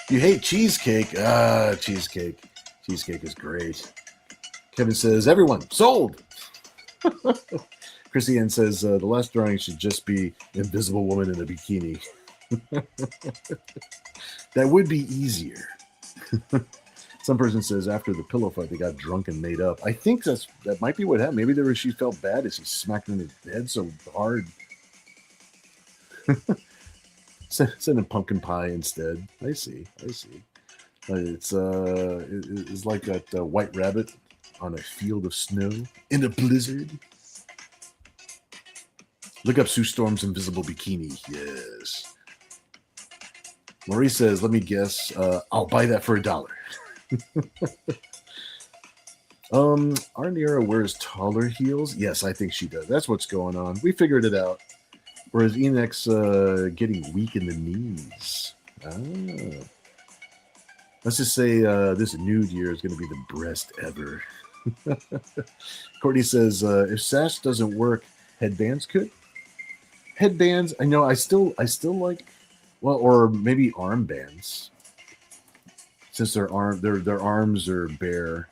You hate cheesecake? Cheesecake. Cheesecake is great. Kevin says, everyone, sold. Chrissy Ann says, the last drawing should just be Invisible Woman in a bikini. That would be easier. Some person says after the pillow fight, they got drunk and made up. I think that might be what happened. Maybe she felt bad as he smacked her in the head so hard. Send him pumpkin pie instead. I see. It's like that white rabbit on a field of snow in a blizzard. Look up Sue Storm's invisible bikini. Yes. Maurice says, let me guess. I'll buy that for $1. Arnira wears taller heels. Yes, I think she does. That's what's going on. We figured it out. Whereas Enix getting weak in the knees. Let's just say this nude year is going to be the best ever. Courtney says, if sash doesn't work, headbands could. Headbands, I know. I still like, well, or maybe armbands, since their arms are bare.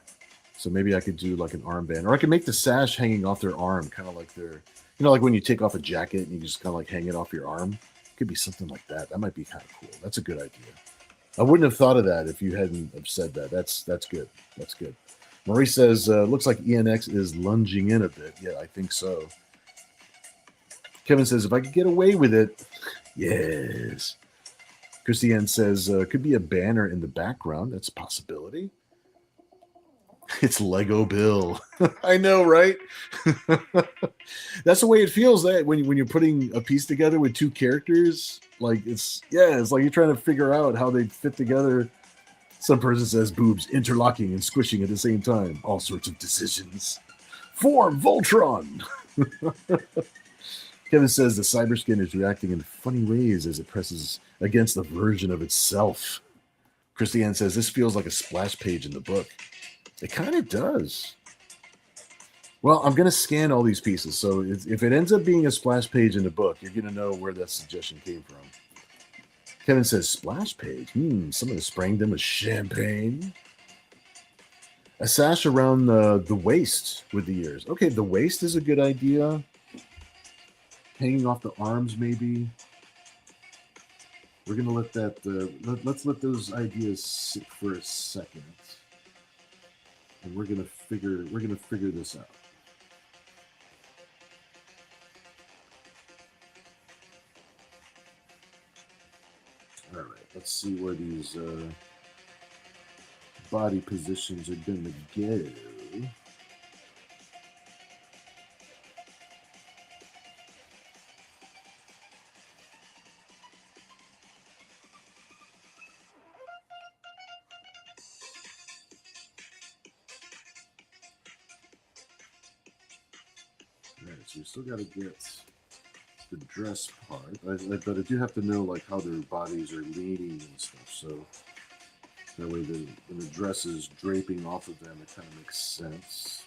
So maybe I could do like an armband, or I could make the sash hanging off their arm, kind of like their. Like when you take off a jacket and you just kind of like hang it off your arm. It could be something like that. That might be kind of cool. That's a good idea. I wouldn't have thought of that if you hadn't have said that. That's good. That's good. Marie says, looks like ENX is lunging in a bit. Yeah, I think so. Kevin says, if I could get away with it, yes. Christiane says, could be a banner in the background. That's a possibility. It's Lego Bill. I know, right? That's the way it feels that when you're putting a piece together with two characters. Like it's like you're trying to figure out how they fit together. Some person says boobs interlocking and squishing at the same time. All sorts of decisions. Form Voltron. Kevin says the cyberskin is reacting in funny ways as it presses against the version of itself. Christiane says this feels like a splash page in the book. It kind of does. Well, I'm going to scan all these pieces. So if it ends up being a splash page in the book, you're going to know where that suggestion came from. Kevin says, splash page? Someone spraying them with champagne. A sash around the waist with the ears. Okay, the waist is a good idea. Hanging off the arms, maybe. We're going to let that, let's let those ideas sit for a second. And we're gonna figure this out. All right, let's see where these body positions are going to go. Alright, so you still got to get the dress part, but I do have to know like how their bodies are leaning and stuff. So that way, when the dress is draping off of them, it kind of makes sense.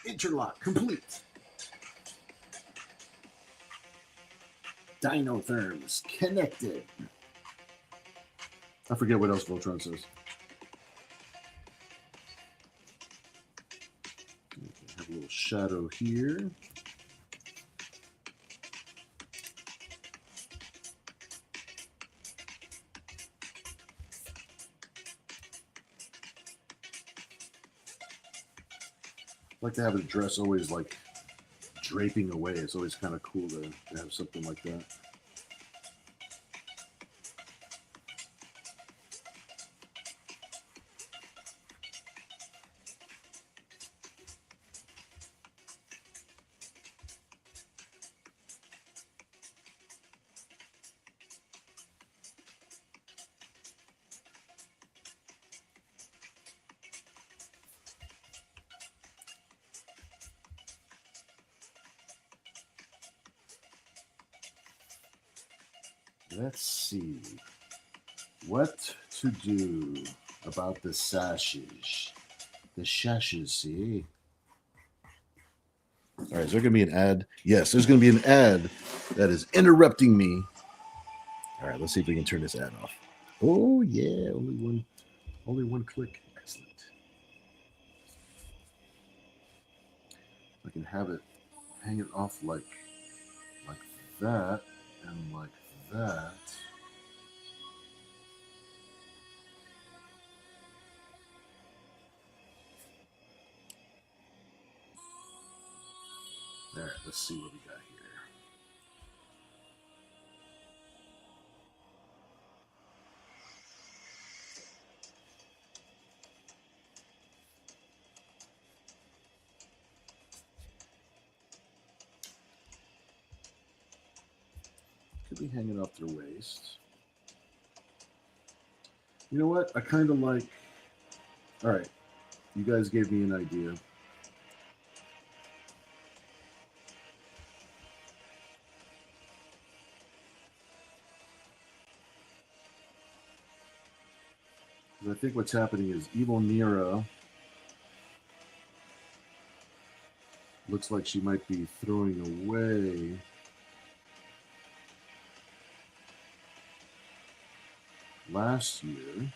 Interlock complete. Dinotherms connected. I forget what else Voltron says. Okay, have a little shadow here. I like to have a dress always like draping away. It's always kind of cool to have something like that. Let's see what to do about the sashes. The sashes, see? All right, is there going to be an ad? Yes, there's going to be an ad that is interrupting me. All right, let's see if we can turn this ad off. Oh yeah, only one click. Excellent. I can have it hanging off like that and like that. There, let's see what we got here. Could be hanging off their waist. You know what? I kind of like. All right, you guys gave me an idea. I think what's happening is Evil Nira looks like she might be throwing away last year.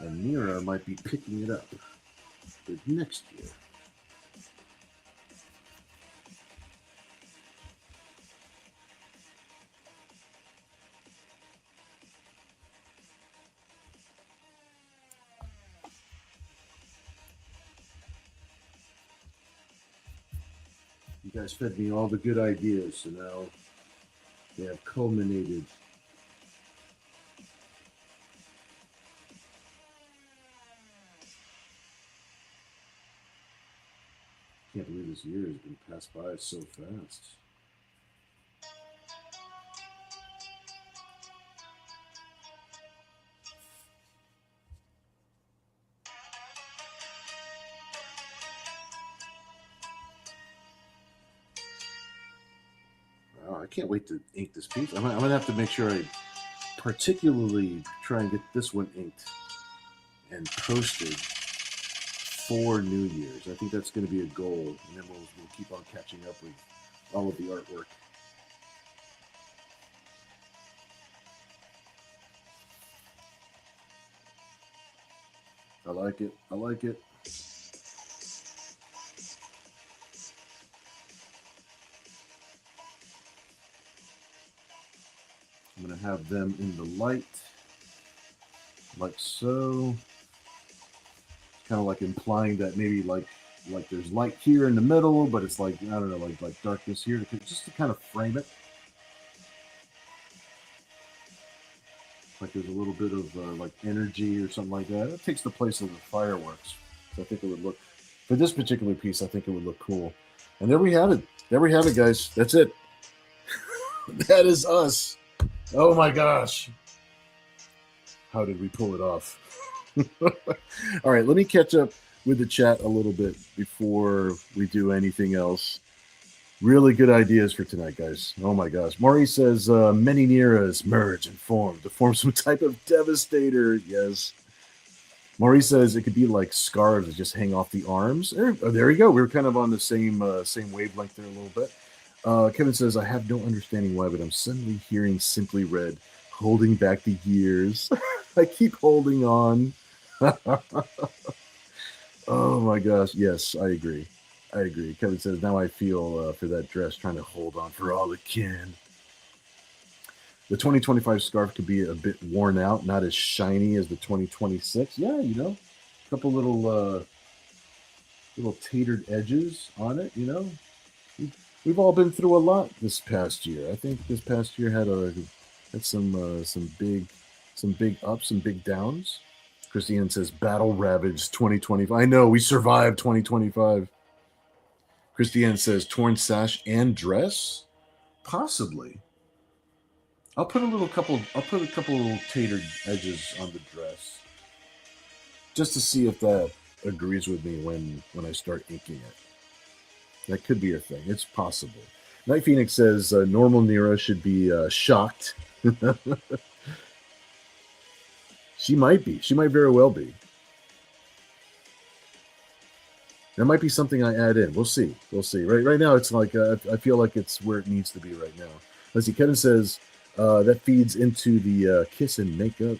And Nira might be picking it up for next year. You guys fed me all the good ideas, so now they have culminated. Can't believe this year has been passed by so fast. Wow, I can't wait to ink this piece. I'm gonna have to make sure I particularly try and get this one inked and posted for New Year's. I think that's going to be a goal, and then we'll keep on catching up with all of the artwork. I like it. I like it. I'm going to have them in the light, like so. Kind of like implying that maybe like there's light here in the middle, but it's like, I don't know, like darkness here, just to kind of frame it. Like there's a little bit of like energy or something like that. It takes the place of the fireworks. So I think it would look, for this particular piece, I think it would look cool. And there we have it. There we have it, guys. That's it. That is us. Oh my gosh. How did we pull it off? All right, let me catch up with the chat a little bit before we do anything else. Really good ideas for tonight, guys. Oh my gosh. Maurice says, many Neras merge and form to form some type of devastator. Yes. Maurice says it could be like scarves that just hang off the arms. There you go. We were kind of on the same wavelength there a little bit. Kevin says, I have no understanding why, but I'm suddenly hearing Simply Red holding back the years. I keep holding on. Oh my gosh. Yes, I agree. I agree. Kevin says, now I feel for that dress trying to hold on for all it can. The 2025 scarf could be a bit worn out, not as shiny as the 2026. Yeah, you know, a couple little tatered edges on it, you know. We've all been through a lot this past year. I think this past year had some big ups and big downs. Christiane says, battle ravaged 2025. I know, we survived 2025. Christiane says, torn sash and dress? Possibly. I'll put a couple little tatered edges on the dress, just to see if that agrees with me when I start inking it. That could be a thing. It's possible. Night Phoenix says, normal Nera should be shocked. She might be. She might very well be. That might be something I add in. We'll see. We'll see. Right now, it's like I feel like it's where it needs to be right now. Let's see. Kevin says that feeds into the kiss and makeup.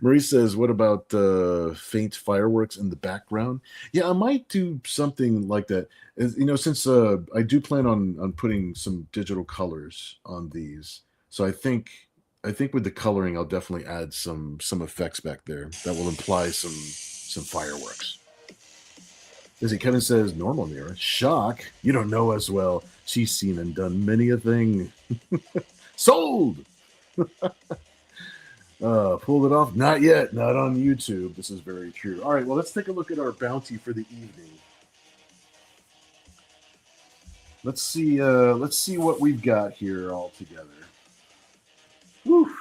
Marie says, what about faint fireworks in the background? Yeah, I might do something like that. You know, since I do plan on putting some digital colors on these, so I think with the coloring, I'll definitely add some effects back there that will imply some fireworks. As Kevin says, normal Nera. Shock. You don't know us well. She's seen and done many a thing. Sold. Pulled it off? Not yet. Not on YouTube. This is very true. All right. Well, let's take a look at our bounty for the evening. Let's see. Let's see what we've got here all together. Whew.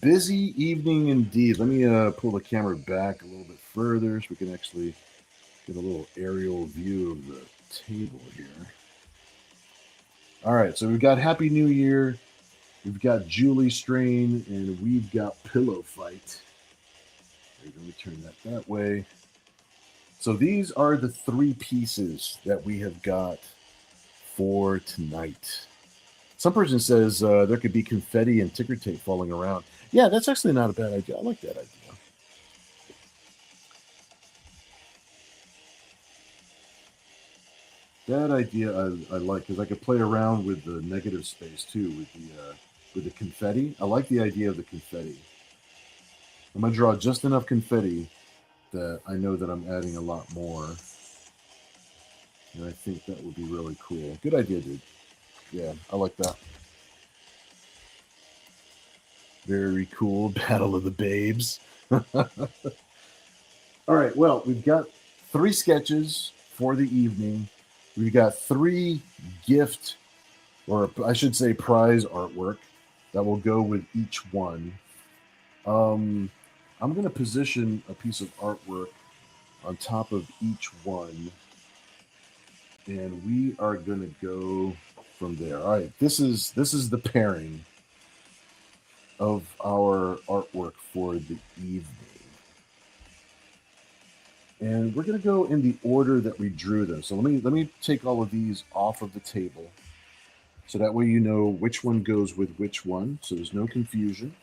Busy evening indeed. Let me pull the camera back a little bit further so we can actually get a little aerial view of the table here. All right, so we've got Happy New Year, we've got Julie Strain, and we've got Pillow Fight. Let me turn that way. So these are the three pieces that we have got for tonight. Some person says there could be confetti and ticker tape falling around. Yeah, that's actually not a bad idea. I like that idea. That idea I like, because I could play around with the negative space too with the confetti. I like the idea of the confetti. I'm gonna draw just enough confetti that I know that I'm adding a lot more, and I think that would be really cool. Good idea, dude. Yeah, I like that. Very cool. Battle of the Babes. All right, well, we've got 3 sketches for the evening. We've got 3 gift, or I should say prize artwork that will go with each one. I'm going to position a piece of artwork on top of each one, and we are going to go from there. All right, this is the pairing of our artwork for the evening. And we're going to go in the order that we drew them. So let me take all of these off of the table, so that way you know which one goes with which one, so there's no confusion.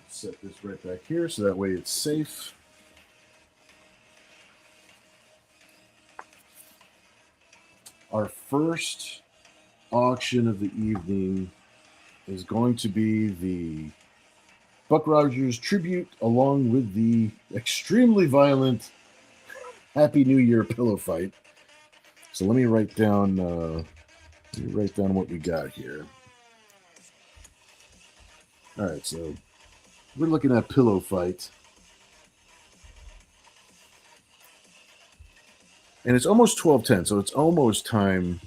Set this right back here so that way it's safe. Our first auction of the evening is going to be the Buck Rogers tribute along with the extremely violent Happy New Year pillow fight. So let me write down what we got here. All right, so we're looking at pillow fight. And it's almost 12:10, so it's almost time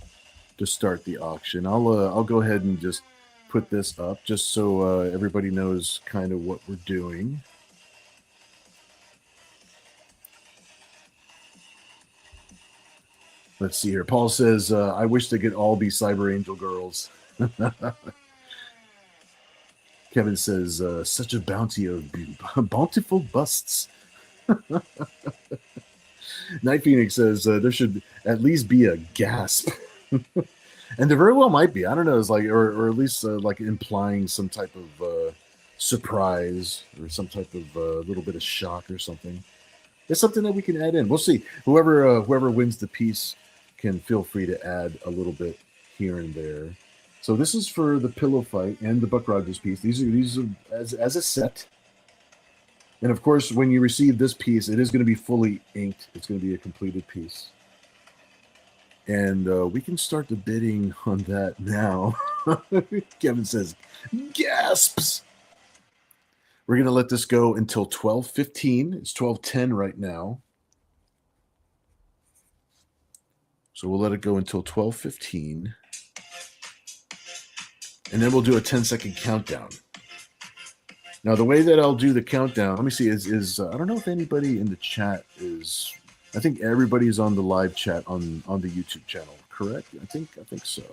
to start the auction. I'll go ahead and just put this up just so everybody knows kind of what we're doing. Let's see here. Paul says, I wish they could all be Cyber Angel girls. Kevin says, such a bounty of bountiful busts. Night Phoenix says, there should at least be a gasp. And there very well might be. I don't know. It's like, or at least like implying some type of surprise or some type of little bit of shock or something. It's something that we can add in. We'll see. Whoever wins the piece can feel free to add a little bit here and there. So this is for the pillow fight and the Buck Rogers piece. These are as a set. And of course, when you receive this piece, it is going to be fully inked. It's going to be a completed piece. And we can start the bidding on that now. Kevin says, gasps. We're going to let this go until 12:15. It's 12:10 right now. So we'll let it go until 12:15. And then we'll do a 10-second countdown. Now, the way that I'll do the countdown, let me see, is I don't know if anybody in the chat is, I think everybody's on the live chat on the YouTube channel, correct? I think so.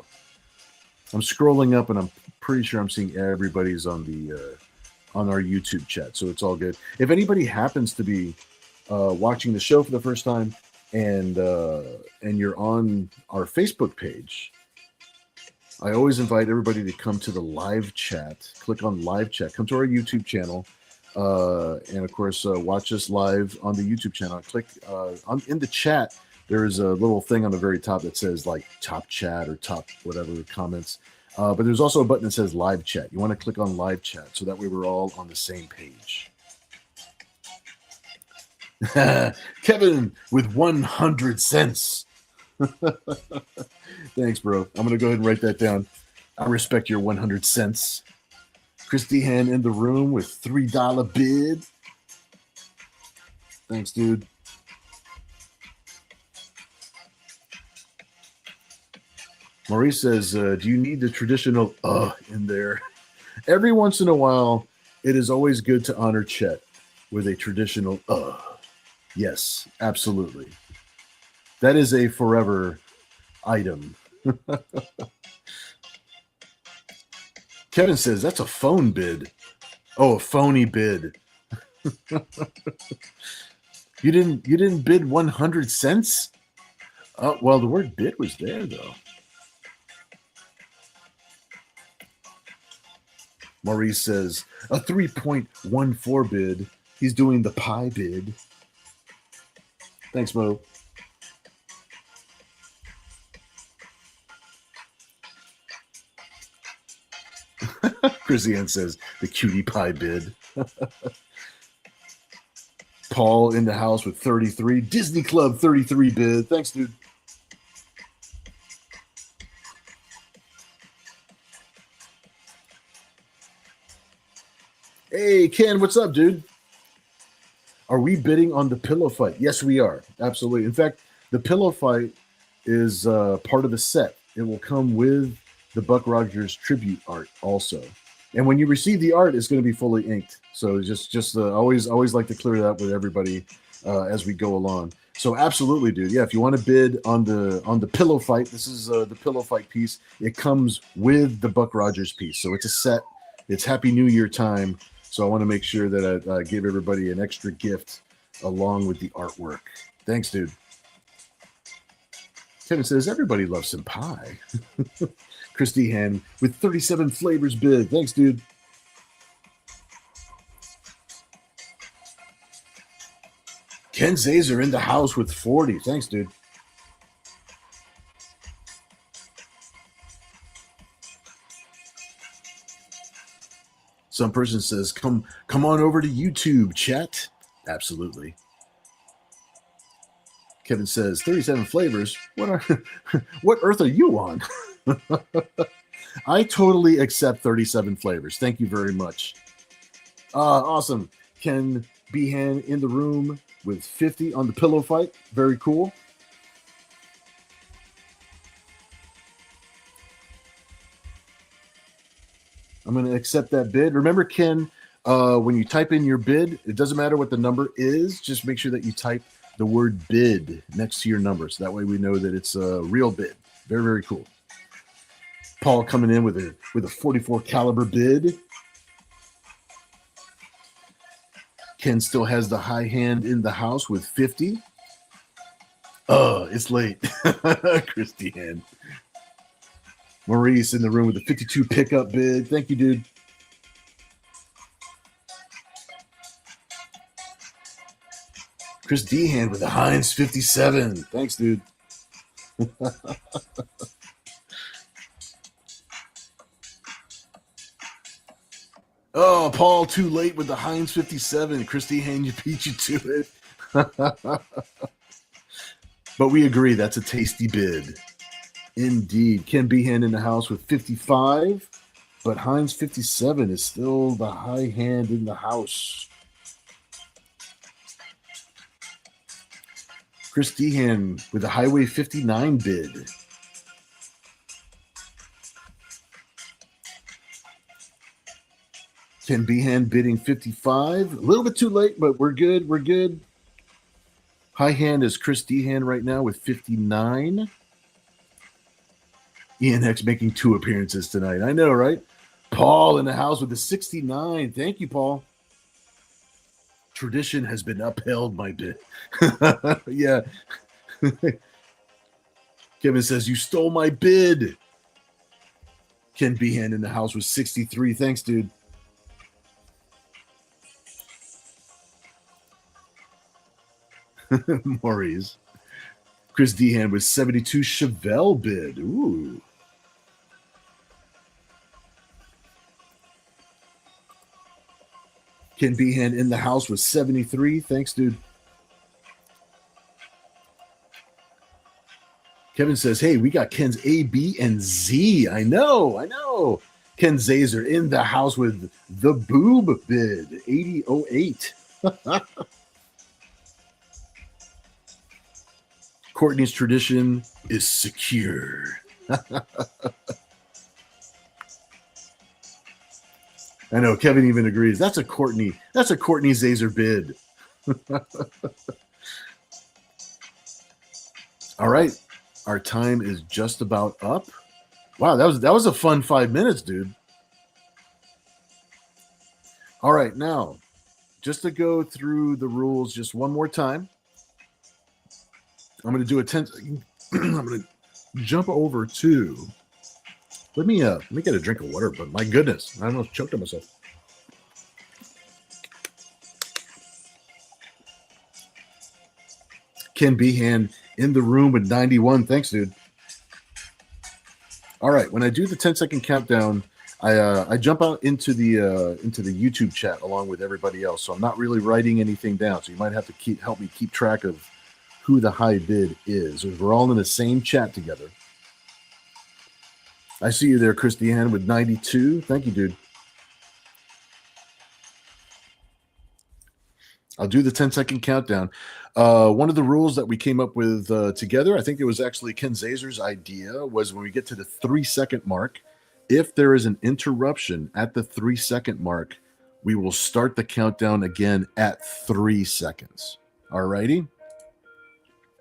I'm scrolling up and I'm pretty sure I'm seeing everybody's on the on our YouTube chat, so it's all good. If anybody happens to be watching the show for the first time and you're on our Facebook page, I always invite everybody to come to the live chat. Click on live chat. Come to our YouTube channel, and of course, watch us live on the YouTube channel. Click in the chat. There's a little thing on the very top that says like top chat or top whatever comments. But there's also a button that says live chat. You want to click on live chat so that way we're all on the same page. Kevin with 100 cents. Thanks, bro. I'm going to go ahead and write that down. I respect your 100 cents. Chris Dehan in the room with $3 bid. Thanks, dude. Maurice says, do you need the traditional in there? Every once in a while, it is always good to honor Chet with a traditional Yes, absolutely. That is a forever item. Kevin says, that's a phone bid. Oh, a phony bid. You didn't bid 100 cents? Well, the word bid was there, though. Maurice says, a 3.14 bid. He's doing the pie bid. Thanks, Mo. Chrissy Ann says, the cutie pie bid. Paul in the house with 33. Disney Club 33 bid. Thanks, dude. Hey, Ken, what's up, dude? Are we bidding on the pillow fight? Yes, we are. Absolutely. In fact, the pillow fight is part of the set. It will come with the Buck Rogers tribute art also. And when you receive the art, it's going to be fully inked. So just always like to clear that with everybody as we go along. So absolutely, dude. Yeah, if you want to bid on the pillow fight, this is the pillow fight piece. It comes with the Buck Rogers piece. So it's a set. It's Happy New Year time. So I want to make sure that I give everybody an extra gift along with the artwork. Thanks, dude. Kevin says, everybody loves some pie. Chris Dehan with 37 flavors bid. Thanks, dude. Ken Zazer in the house with 40. Thanks, dude. Some person says, come on over to YouTube, chat. Absolutely. Kevin says, 37 flavors. What earth are you on? I totally accept 37 flavors. Thank you very much. Awesome. Ken Behan in the room with 50 on the pillow fight. Very cool. I'm going to accept that bid. Remember, Ken, when you type in your bid, it doesn't matter what the number is. Just make sure that you type the word bid next to your number. So that way we know that it's a real bid. Very, very cool. Paul coming in with a 44 caliber bid. Ken still has the high hand in the house with 50. Oh, it's late. Christiane. Maurice in the room with the 52 pickup bid. Thank you, dude. Chris Dehan with the Heinz 57. Thanks, dude. Oh, Paul, too late with the Heinz 57. Chris Dehan, you beat you to it. But we agree, that's a tasty bid. Indeed. Ken Behan in the house with 55, but Heinz 57 is still the high hand in the house. Chris Dehan with a Highway 59 bid. Ken Behan bidding 55. A little bit too late, but we're good. We're good. High hand is Chris Dehan right now with 59. Ian X making 2 appearances tonight. I know, right? Paul in the house with the 69. Thank you, Paul. Tradition has been upheld, my bid. Yeah. Kevin says, you stole my bid. Ken Behan in the house with 63. Thanks, dude. Maurice. Chris Dehan with 72 Chevelle bid. Ooh. Ken Behan in the house with 73. Thanks, dude. Kevin says, hey, we got Ken's A, B, and Z. I know. Ken Zazer in the house with the boob bid. 8008. Courtney's tradition is secure. I know Kevin even agrees. That's a Courtney Zazer bid. All right. Our time is just about up. Wow, that was a fun 5 minutes, dude. All right, now, just to go through the rules just one more time. I'm going to do a 10 I'm going to jump over to let me get a drink of water, but my goodness, I almost choked on myself. Ken Behan in the room with 91. Thanks, dude. All right, when I do the 10-second countdown, I jump out into the YouTube chat along with everybody else. So I'm not really writing anything down. So you might have to help me keep track of who the high bid is. We're all in the same chat together. I see you there, Chris Dehan with 92. Thank you, dude. I'll do the 10-second countdown. One of the rules that we came up with together, I think it was actually Ken Zazer's idea, was when we get to the 3-second mark, if there is an interruption at the 3-second mark, we will start the countdown again at 3 seconds. All righty?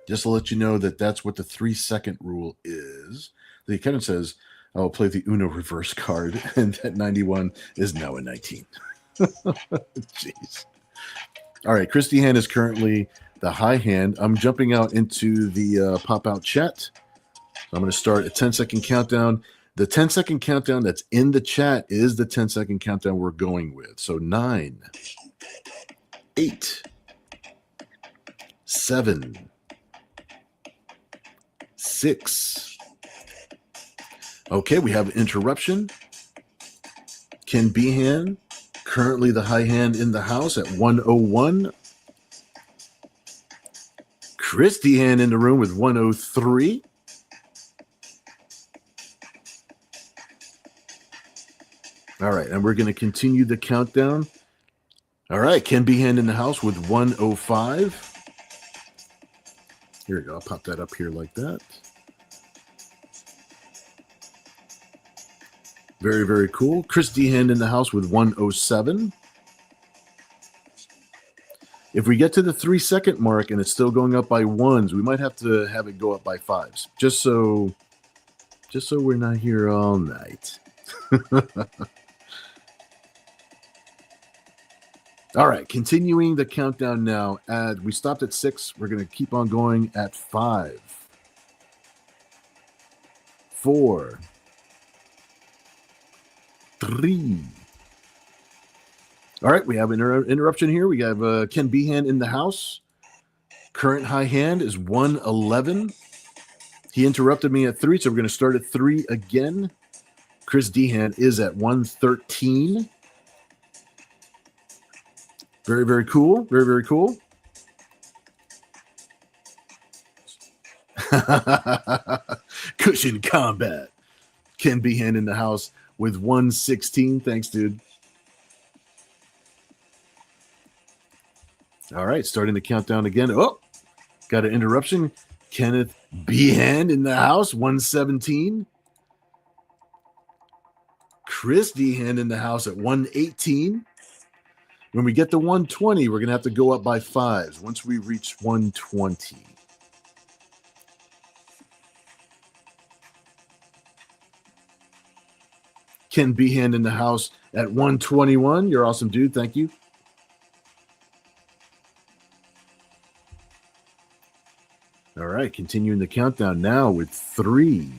Just to let you know that that's what the 3-second rule is. The Kevin says, I'll play the Uno reverse card, and that 91 is now a 19. Jeez. All right, Christy Hand is currently the high hand. I'm jumping out into the pop-out chat. I'm going to start a 10-second countdown. The 10-second countdown that's in the chat is the 10-second countdown we're going with. So 9, 8, 7, 6. Okay, we have an interruption. Ken Behan, currently the high hand in the house at 101. Chris Dehan in the room with 103. All right, and we're going to continue the countdown. All right, Ken Behan in the house with 105. Here we go. I'll pop that up here like that. Very, very cool. Chris Dehan in the house with 107. If we get to the 3-second mark and it's still going up by ones, we might have to have it go up by fives, just so we're not here all night. All right, continuing the countdown now. We stopped at 6. We're going to keep on going at 5, 4, 3. All right, we have an interruption here. We have Ken Behan in the house. Current high hand is 111. He interrupted me at 3, so we're going to start at 3 again. Chris Dehan is at 113. Very, very cool. Very, very cool. Cushion combat. Ken Behan in the house with 116. Thanks, dude. All right, starting the countdown again. Oh, got an interruption. Kenneth Behan in the house, 117. Chris Dehan in the house at 118. When we get to 120, we're going to have to go up by fives once we reach 120. Ken Behan in the house at 121. You're awesome, dude. Thank you. All right, continuing the countdown now with 3.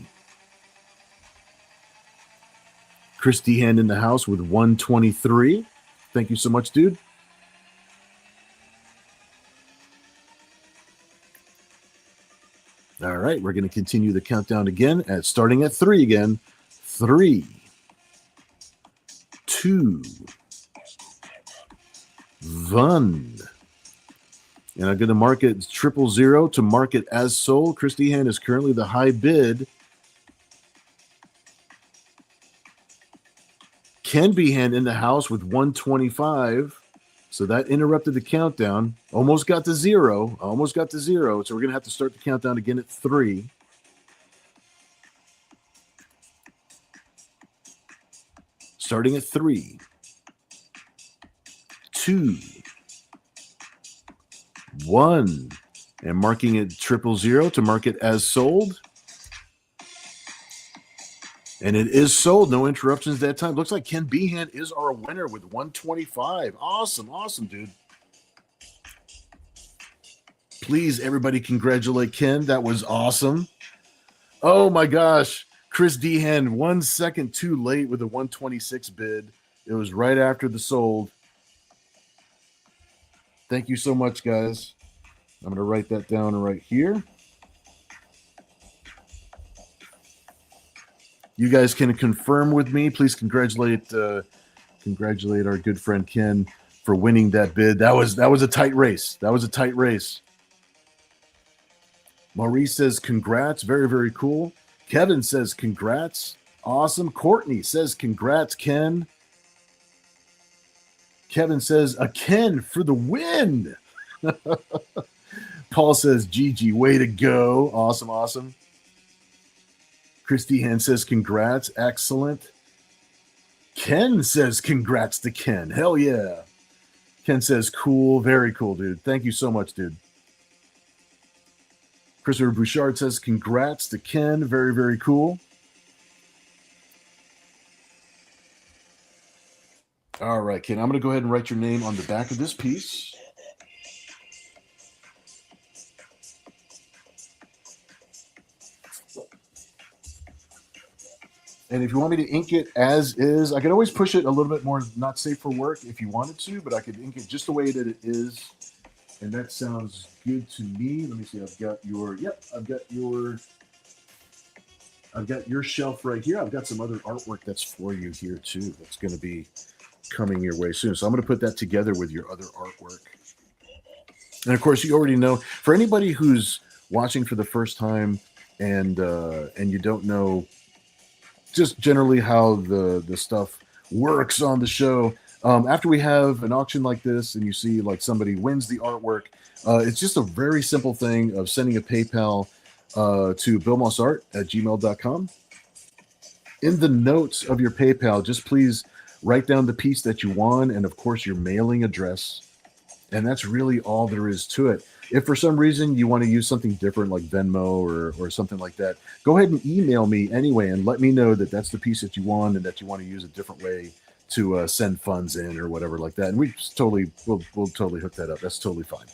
Chris Dehan in the house with 123. Thank you so much, dude. All right, we're going to continue the countdown again, starting at 3 again. 3, 2, 1. And I'm going to mark it 000 to mark it as sold. Chris Dehan is currently the high bid. Ken Behan in the house with 125. So that interrupted the countdown. Almost got to 0. So we're going to have to start the countdown again at 3. Starting at 3, 2, 1. And marking it 000 to mark it as sold. And it is sold. No interruptions that time. Looks like Ken Behan is our winner with 125. Awesome, dude. Please, everybody, congratulate Ken. That was awesome. Oh, my gosh. Chris Dehan, 1 second too late with a 126 bid. It was right after the sold. Thank you so much, guys. I'm going to write that down right here. You guys can confirm with me. Please congratulate our good friend Ken for winning that bid. That was a tight race. Maurice says congrats. Very, very cool. Kevin says congrats. Awesome. Courtney says congrats, Ken. Kevin says a Ken for the win. Paul says GG, way to go. Awesome. Chris Dehan says congrats. Excellent. Ken says congrats to Ken. Hell yeah. Ken says cool. Very cool, dude. Thank you so much, dude. Christopher Bouchard says congrats to Ken. Very, very cool. All right, Ken, I'm going to go ahead and write your name on the back of this piece. And if you want me to ink it as is, I could always push it a little bit more not safe for work if you wanted to, but I could ink it just the way that it is. And that sounds good to me. Let me see. I've got your shelf right here. I've got some other artwork that's for you here too. That's going to be coming your way soon. So I'm going to put that together with your other artwork. And of course, you already know, for anybody who's watching for the first time and you don't know just generally how the stuff works on the show, after we have an auction like this and you see like somebody wins the artwork, it's just a very simple thing of sending a PayPal to billmossart@gmail.com. In the notes of your PayPal, just please write down the piece that you won and, of course, your mailing address. And that's really all there is to it. If for some reason you want to use something different like Venmo or something like that, go ahead and email me anyway and let me know that that's the piece that you won and that you want to use a different way to send funds in or whatever like that. And we'll totally hook that up. That's totally fine.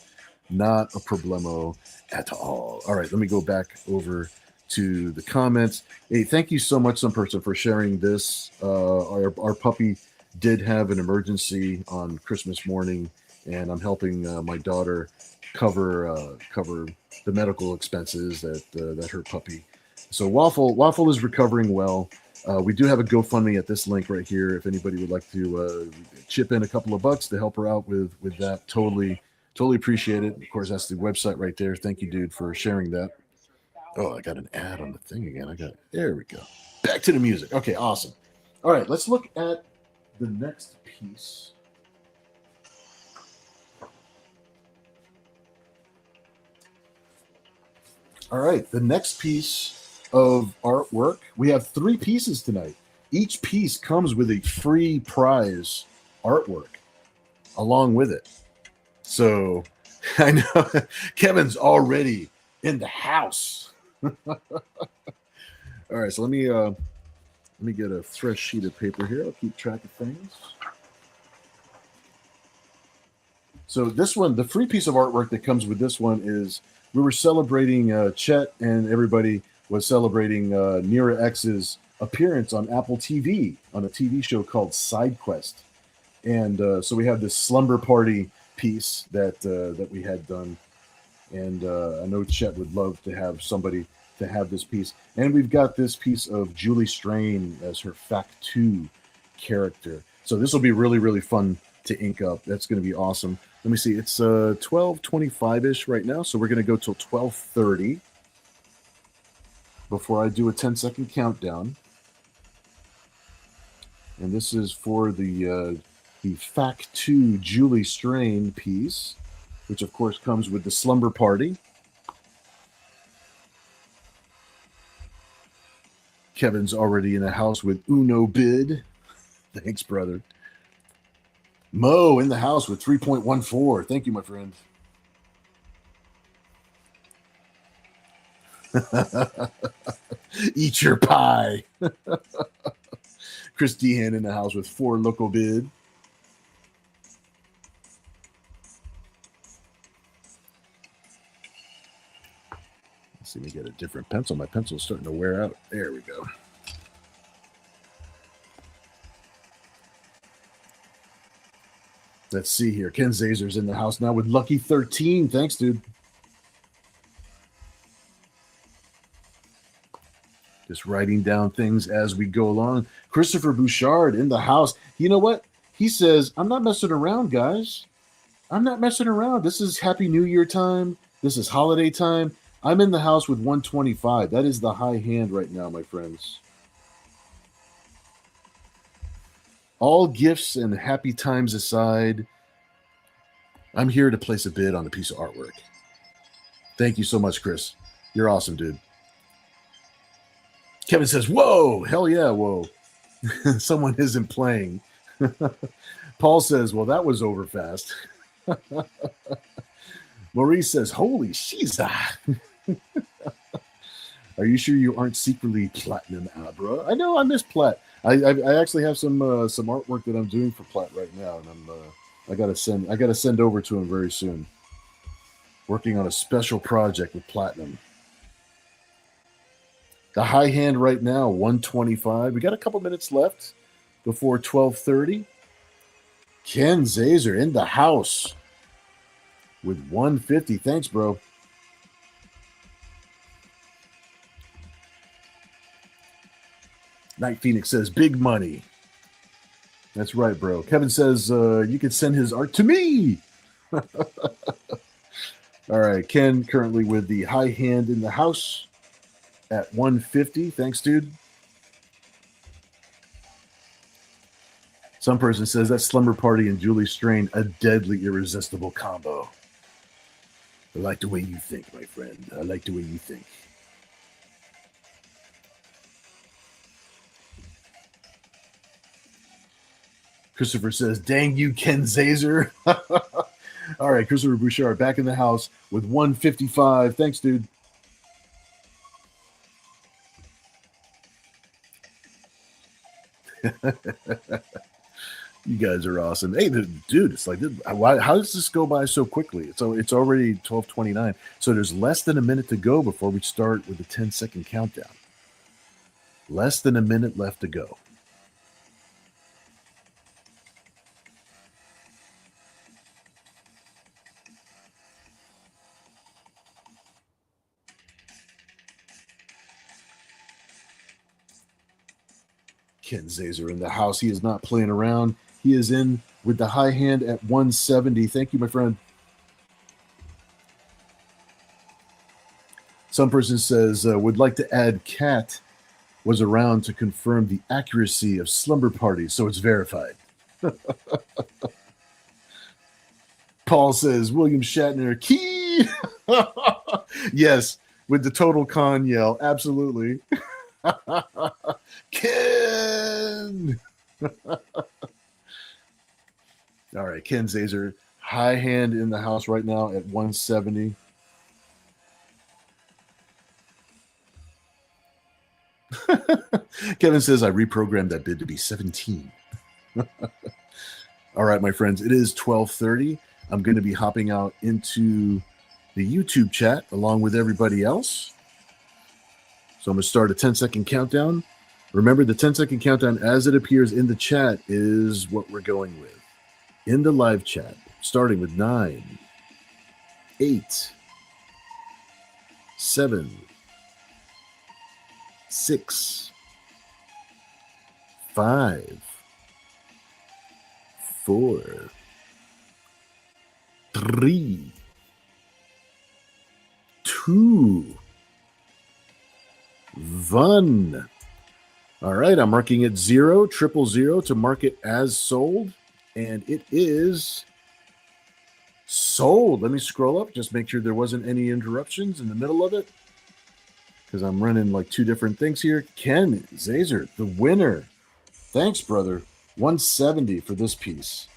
Not a problemo at all. All right, let me go back over to the comments. Hey, thank you so much, some person, for sharing this. Our puppy did have an emergency on Christmas morning, and I'm helping my daughter cover the medical expenses that her puppy. So Waffle is recovering well. We do have a GoFundMe at this link right here. If anybody would like to chip in a couple of bucks to help her out with that, totally appreciate it. Of course, that's the website right there. Thank you, dude, for sharing that. Oh, I got an ad on the thing again. There we go. Back to the music. Okay, awesome. All right, let's look at the next piece. All right, the next piece of artwork. We have 3 pieces tonight. Each piece comes with a free prize artwork along with it. So I know Kevin's already in the house. All right, so let me get a fresh sheet of paper here. I'll keep track of things. So this one, the free piece of artwork that comes with this one is we were celebrating Chet, and everybody was celebrating Nira X's appearance on Apple TV on a TV show called Side Quest. And so we have this slumber party piece that we had done. And I know Chet would love to have somebody to have this piece. And we've got this piece of Julie Strain as her Fact 2 character. So this will be really, really fun to ink up. That's going to be awesome. Let me see. It's 12:25-ish right now, so we're going to go till 12:30 before I do a 10-second countdown. And this is for the Fact 2 Julie Strain piece, which of course comes with the slumber party. Kevin's already in the house with Uno Bid. Thanks, brother. Mo in the house with 3.14. Thank you, my friend. Eat your pie. Chris Dehan in the house with 4 Loco Bid. Let's see, we get a different pencil. My pencil's starting to wear out. There we go. Let's see here. Ken Zazer's in the house now with Lucky 13. Thanks, dude. Just writing down things as we go along. Christopher Bouchard in the house. You know what? He says, I'm not messing around, guys. I'm not messing around. This is Happy New Year time. This is holiday time. I'm in the house with 125. That is the high hand right now, my friends. All gifts and happy times aside, I'm here to place a bid on a piece of artwork. Thank you so much, Chris. You're awesome, dude. Kevin says, whoa, hell yeah, whoa. Someone isn't playing. Paul says, well, that was over fast. Maurice says, holy shiza. Are you sure you aren't secretly Platinum Abra? I know, I miss Plat. I actually have some artwork that I'm doing for Plat right now, and I gotta send over to him very soon. Working on a special project with Platinum. The high hand right now, 125. We got a couple minutes left before 12:30. Ken Zazer in the house with 150. Thanks, bro. Night Phoenix says, big money. That's right, bro. Kevin says, you can send his art to me. All right. Ken currently with the high hand in the house at 150. Thanks, dude. Some person says that Slumber Party and Julie Strain, a deadly, irresistible combo. I like the way you think, my friend. I like the way you think. Christopher says, dang you, Ken Zazer. All right, Christopher Bouchard back in the house with 155. Thanks, dude. You guys are awesome. Hey, dude, it's like, how does this go by so quickly? It's already 12:29. So there's less than a minute to go before we start with the 10-second countdown. Less than a minute left to go. Ken Zazer in the house. He is not playing around. He is in with the high hand at 170. Thank you, my friend. Some person says, would like to add Kat was around to confirm the accuracy of Slumber Party, so it's verified. Paul says, William Shatner, key! Yes, with the total con yell. Absolutely. Ken! All right, Ken Zazer, high hand in the house right now at 170. Kevin says, I reprogrammed that bid to be 17. All right, my friends, it is 12:30. I'm going to be hopping out into the YouTube chat along with everybody else. So I'm going to start a 10-second countdown. Remember, the 10-second countdown as it appears in the chat is what we're going with. In the live chat, starting with 9, 8, 7, 6, 5, 4, 3, 2, 1. All right, I'm marking it 0, 000 to mark it as sold, and it is sold. Let me scroll up, just make sure there wasn't any interruptions in the middle of it, because I'm running like two different things here. Ken Zazer, the winner. Thanks, brother. 170 for this piece.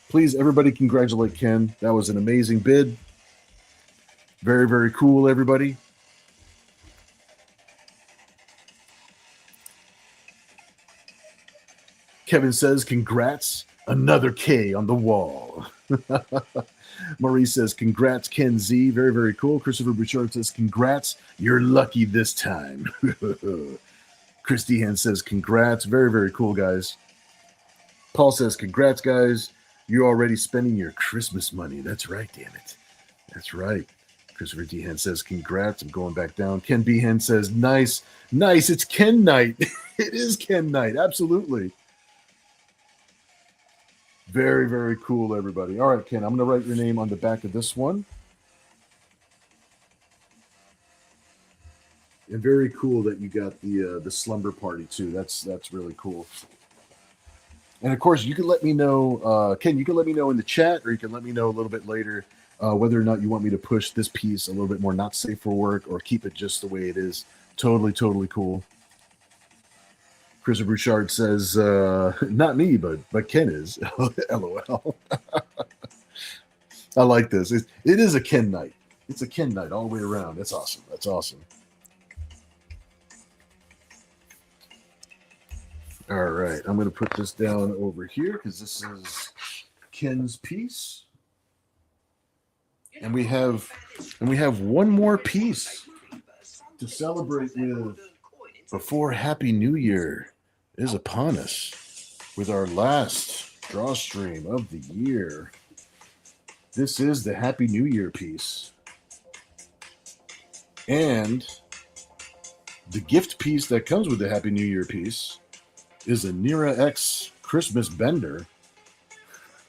Please, everybody congratulate Ken. That was an amazing bid. Very, very cool, everybody. Kevin says, congrats. Another K on the wall. Maurice says, congrats, Ken Z. Very, very cool. Christopher Bouchard says, congrats. You're lucky this time. Chris Dehan says, congrats. Very, very cool, guys. Paul says, congrats, guys. You're already spending your Christmas money. That's right, damn it. That's right. Christopher Dehan says, congrats. I'm going back down. Ken Behan says, nice. Nice. It's Ken night. It is Ken night. Absolutely. Very, very cool, everybody. All right, Ken, I'm going to write your name on the back of this one. And very cool that you got the Slumber Party, too. That's really cool. And, of course, you can let me know, Ken, you can let me know in the chat, or you can let me know a little bit later whether or not you want me to push this piece a little bit more not safe for work or keep it just the way it is. Totally, totally cool. Chris Bouchard says, not me, but Ken is. LOL. I like this. It is a Ken night. It's a Ken night all the way around. That's awesome. That's awesome. All right. I'm going to put this down over here because this is Ken's piece. And we have one more piece to celebrate with before Happy New Year is upon us with our last draw stream of the year. This is the Happy New Year piece. And the gift piece that comes with the Happy New Year piece is a Nira X Christmas Bender.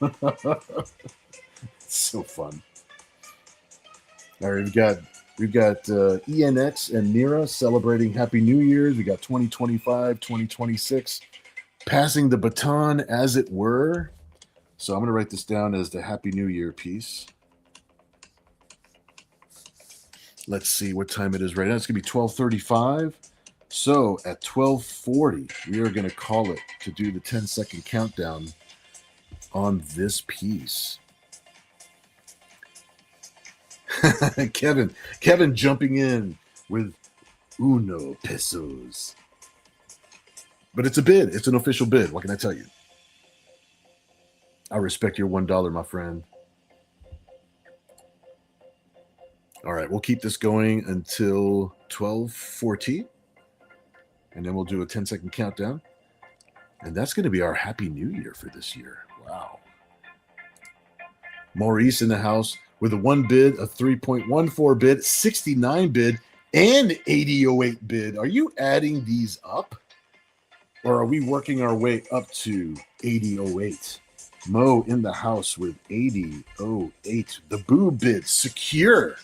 It's so fun. All right, we've got ENX and Nira celebrating Happy New Year's. We got 2025, 2026, passing the baton, as it were. So I'm going to write this down as the Happy New Year piece. Let's see what time it is right now. It's going to be 12:35. So at 12:40, we are going to call it to do the 10-second countdown on this piece. Kevin jumping in with uno pesos. But it's a bid. It's an official bid. What can I tell you? I respect your $1, my friend. All right, we'll keep this going until 12:40. And then we'll do a 10-second countdown. And that's going to be our Happy New Year for this year. Wow. Maurice in the house with a 1 bid, a 3.14 bid, 69 bid, and 8008 bid. Are you adding these up? Or are we working our way up to 8008? Mo in the house with 8008. The boo bid secure.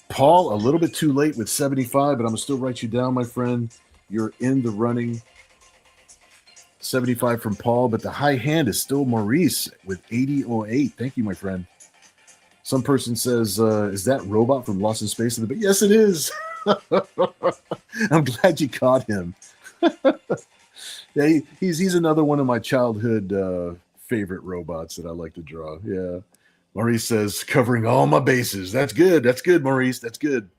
Paul, a little bit too late with 75, but I'm going to still write you down, my friend. You're in the running. 75 from Paul, but the high hand is still Maurice with 8008. Thank you, my friend. Some person says, is that robot from Lost in Space? But yes, it is. I'm glad you caught him. Yeah, he's another one of my childhood favorite robots that I like to draw. Yeah. Maurice says, covering all my bases. That's good. That's good, Maurice. That's good.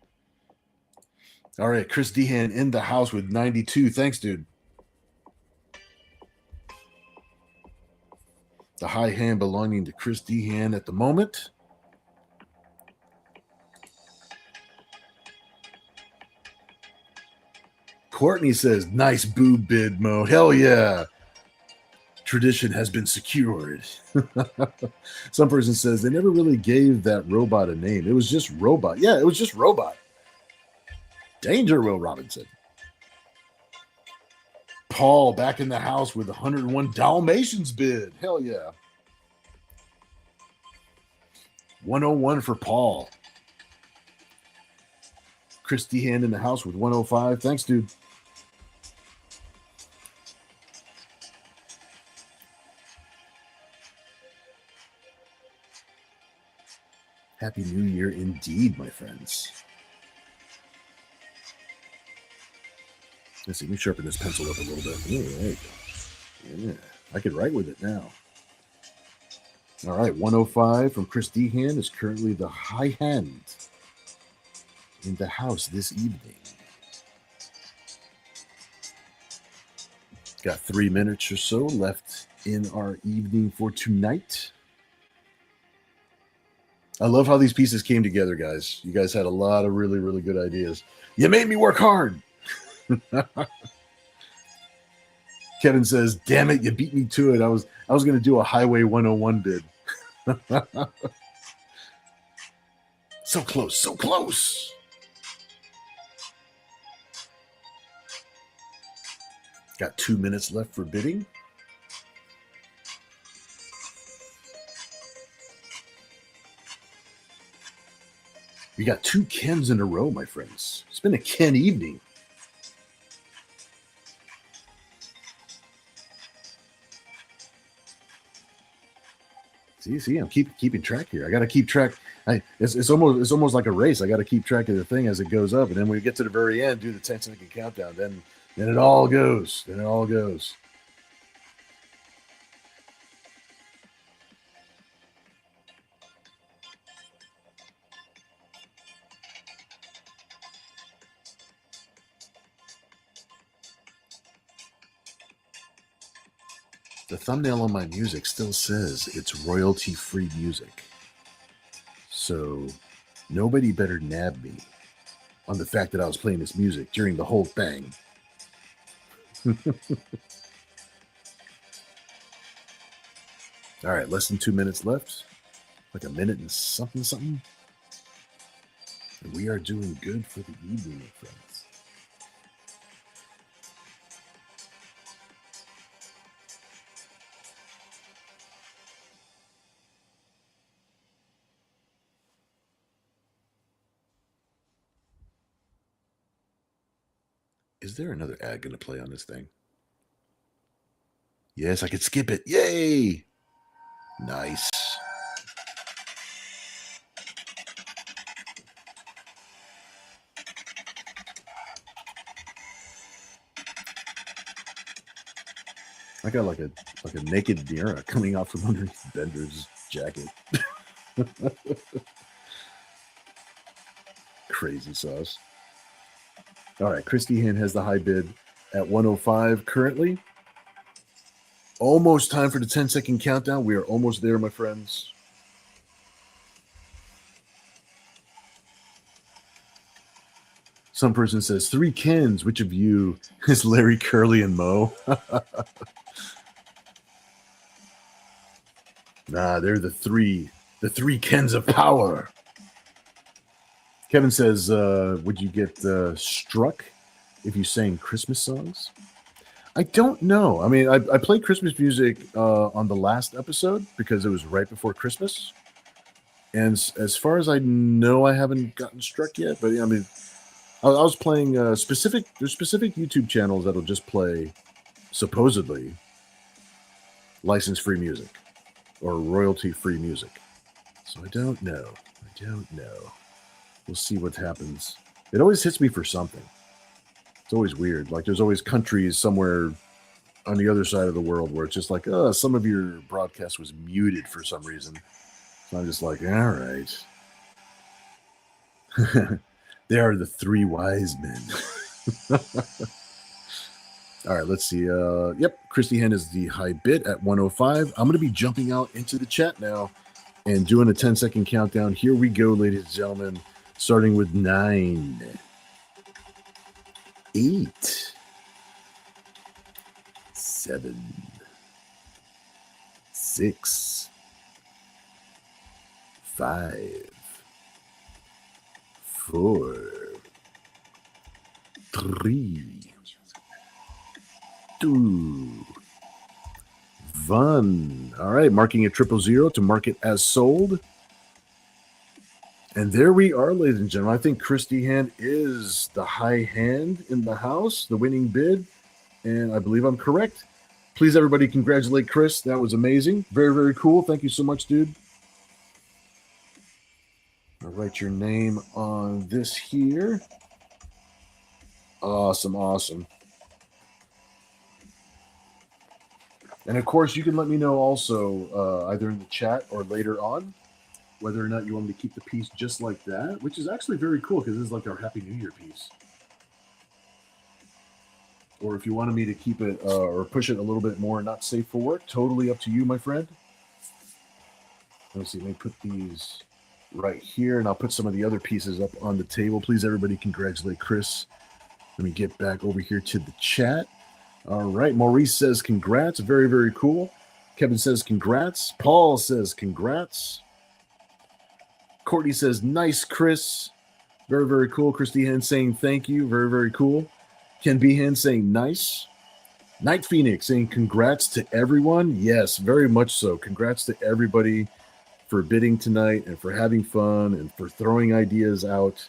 All right, Chris Dehan in the house with 92. Thanks, dude. The high hand belonging to Chris Dehan at the moment. Courtney says, nice boob bid, Mo. Hell yeah. Tradition has been secured. Some person says they never really gave that robot a name. It was just robot. Yeah, it was just robot. Danger, Will Robinson. Paul back in the house with 101 Dalmatians bid. Hell yeah. 101 for Paul. Chris Dehan in the house with 105. Thanks, dude. Happy New Year indeed, my friends. Let's see, let me sharpen this pencil up a little bit. All right. Yeah, I can write with it now. All right, 105 from Chris Dehan is currently the high hand in the house this evening. Got 3 minutes or so left in our evening for tonight. I love how these pieces came together, guys. You guys had a lot of really, really good ideas. You made me work hard. Kevin says, damn it, you beat me to it. I was going to do a Highway 101 bid. So close, so close. Got 2 minutes left for bidding. We got 2 Kens in a row, my friends. It's been a Ken evening. See, I'm keeping track here. I got to keep track. It's almost like a race. I got to keep track of the thing as it goes up, and then when we get to the very end, do the 10-second countdown. Then it all goes. Then it all goes. The thumbnail on my music still says it's royalty-free music. So nobody better nab me on the fact that I was playing this music during the whole thing. All right, less than 2 minutes left. Like a minute and something. And we are doing good for the evening, my friends. Is there another ad going to play on this thing? Yes, I could skip it. Yay! Nice. I got like a naked Mira coming out from underneath Bender's jacket. Crazy sauce. All right, Christy Hinn has the high bid at 105 currently. Almost time for the 10-second countdown. We are almost there, my friends. Some person says, 3 Kens. Which of you is Larry, Curly, and Mo? Nah, they're the three Kens of power. Kevin says, would you get struck if you sang Christmas songs? I don't know. I mean, I played Christmas music on the last episode because it was right before Christmas. And as far as I know, I haven't gotten struck yet. But I mean, I was playing there's specific YouTube channels that'll just play supposedly license-free music or royalty-free music. So I don't know. We'll see what happens. It always hits me for something. It's always weird. Like there's always countries somewhere on the other side of the world where it's just like, oh, some of your broadcast was muted for some reason. So I'm just like, all right. They are the 3 wise men. All right, let's see. Yep, Christy Hen is the high bid at 105. I'm going to be jumping out into the chat now and doing a 10-second countdown. Here we go, ladies and gentlemen, starting with 9, 8, 7, 6, 5, 4, 3, 2, 1. All right, marking it 000 to mark it as sold. And there we are, ladies and gentlemen. I think Christy Hand is the high hand in the house, the winning bid. And I believe I'm correct. Please, everybody, congratulate Chris. That was amazing. Very, very cool. Thank you so much, dude. I'll write your name on this here. Awesome. And of course, you can let me know also either in the chat or later on whether or not you want me to keep the piece just like that, which is actually very cool because this is like our Happy New Year piece. Or if you wanted me to keep it or push it a little bit more not safe for work, totally up to you, my friend. Let's see, let me put these right here, and I'll put some of the other pieces up on the table. Please, everybody, congratulate Chris. Let me get back over here to the chat. All right, Maurice says congrats. Very, very cool. Kevin says congrats. Paul says congrats. Courtney says nice, Chris. Very, very cool. Christy Hen saying thank you. Very, very cool. Ken Behan saying nice. Night Phoenix saying congrats to everyone. Yes, very much so. Congrats to everybody for bidding tonight and for having fun and for throwing ideas out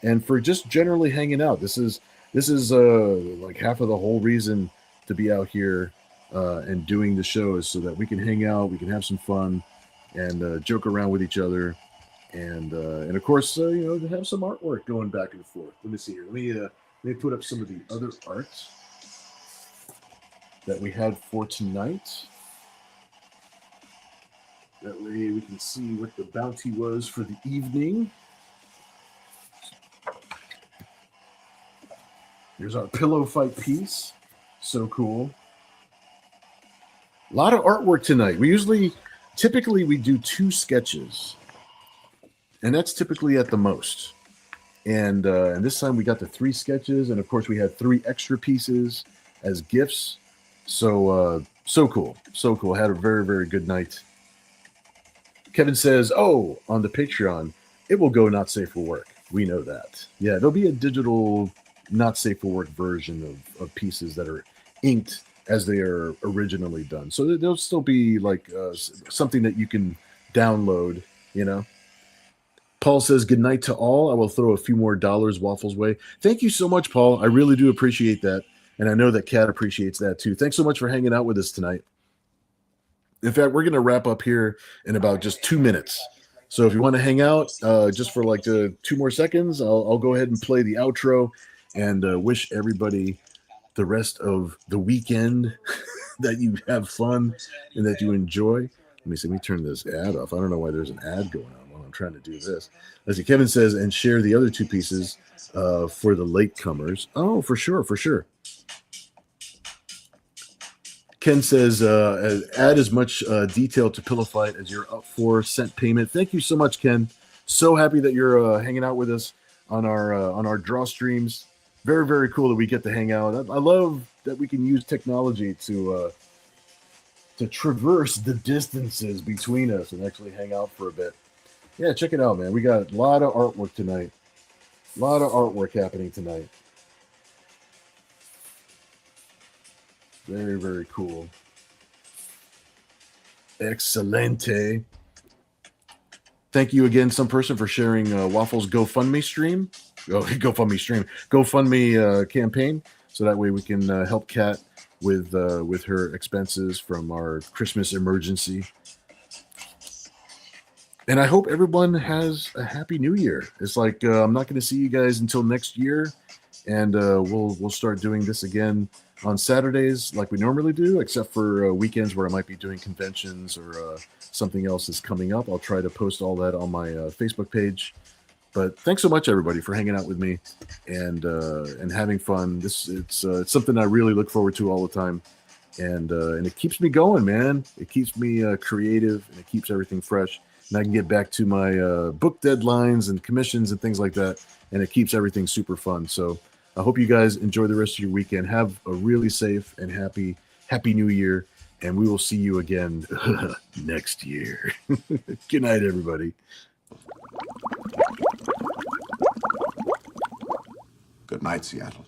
and for just generally hanging out. This is like half of the whole reason to be out here and doing the show is so that we can hang out, we can have some fun and joke around with each other. And of course, to have some artwork going back and forth. Let me see here. Let me put up some of the other art that we had for tonight. That way we can see what the bounty was for the evening. Here's our pillow fight piece. So cool. A lot of artwork tonight. Typically we do 2 sketches. And that's typically at the most. And this time we got the 3 sketches, and of course we had 3 extra pieces as gifts. So so cool, so cool. Had a very, very good night. Kevin says, "Oh, on the Patreon, it will go not safe for work." We know that. Yeah, there'll be a digital not safe for work version of pieces that are inked as they are originally done. So there'll still be like something that you can download, you know. Paul says, "Good night to all. I will throw a few more dollars Waffles way." Thank you so much, Paul. I really do appreciate that. And I know that Kat appreciates that too. Thanks so much for hanging out with us tonight. In fact, we're going to wrap up here in about just 2 minutes. So if you want to hang out just for like 2 more seconds, I'll go ahead and play the outro and wish everybody the rest of the weekend that you have fun and that you enjoy. Let me turn this ad off. I don't know why there's an ad going on while I'm trying to do this. Let's see. Kevin says, and share the other 2 pieces for the latecomers. Oh, for sure, for sure. Ken says, add as much detail to Pillow Fight as you're up for. Sent payment. Thank you so much, Ken. So happy that you're hanging out with us on our draw streams. Very, very cool that we get to hang out. I love that we can use technology to traverse the distances between us and actually hang out for a bit. Yeah, check it out, man. We got a lot of artwork tonight. A lot of artwork happening tonight. Very, very cool. Excelente. Thank you again, some person, for sharing Waffles GoFundMe stream. GoFundMe campaign. So that way we can help Kat with her expenses from our Christmas emergency. And I hope everyone has a happy New Year. It's like I'm not going to see you guys until next year, and we'll start doing this again on Saturdays like we normally do, except for weekends where I might be doing conventions or something else is coming up. I'll try to post all that on my Facebook page. But thanks so much, everybody, for hanging out with me and having fun. It's something I really look forward to all the time, and it keeps me going, man. It keeps me creative, and it keeps everything fresh. And I can get back to my book deadlines and commissions and things like that, and it keeps everything super fun. So I hope you guys enjoy the rest of your weekend. Have a really safe and happy New Year, and we will see you again next year. Good night, everybody. Good night, Seattle.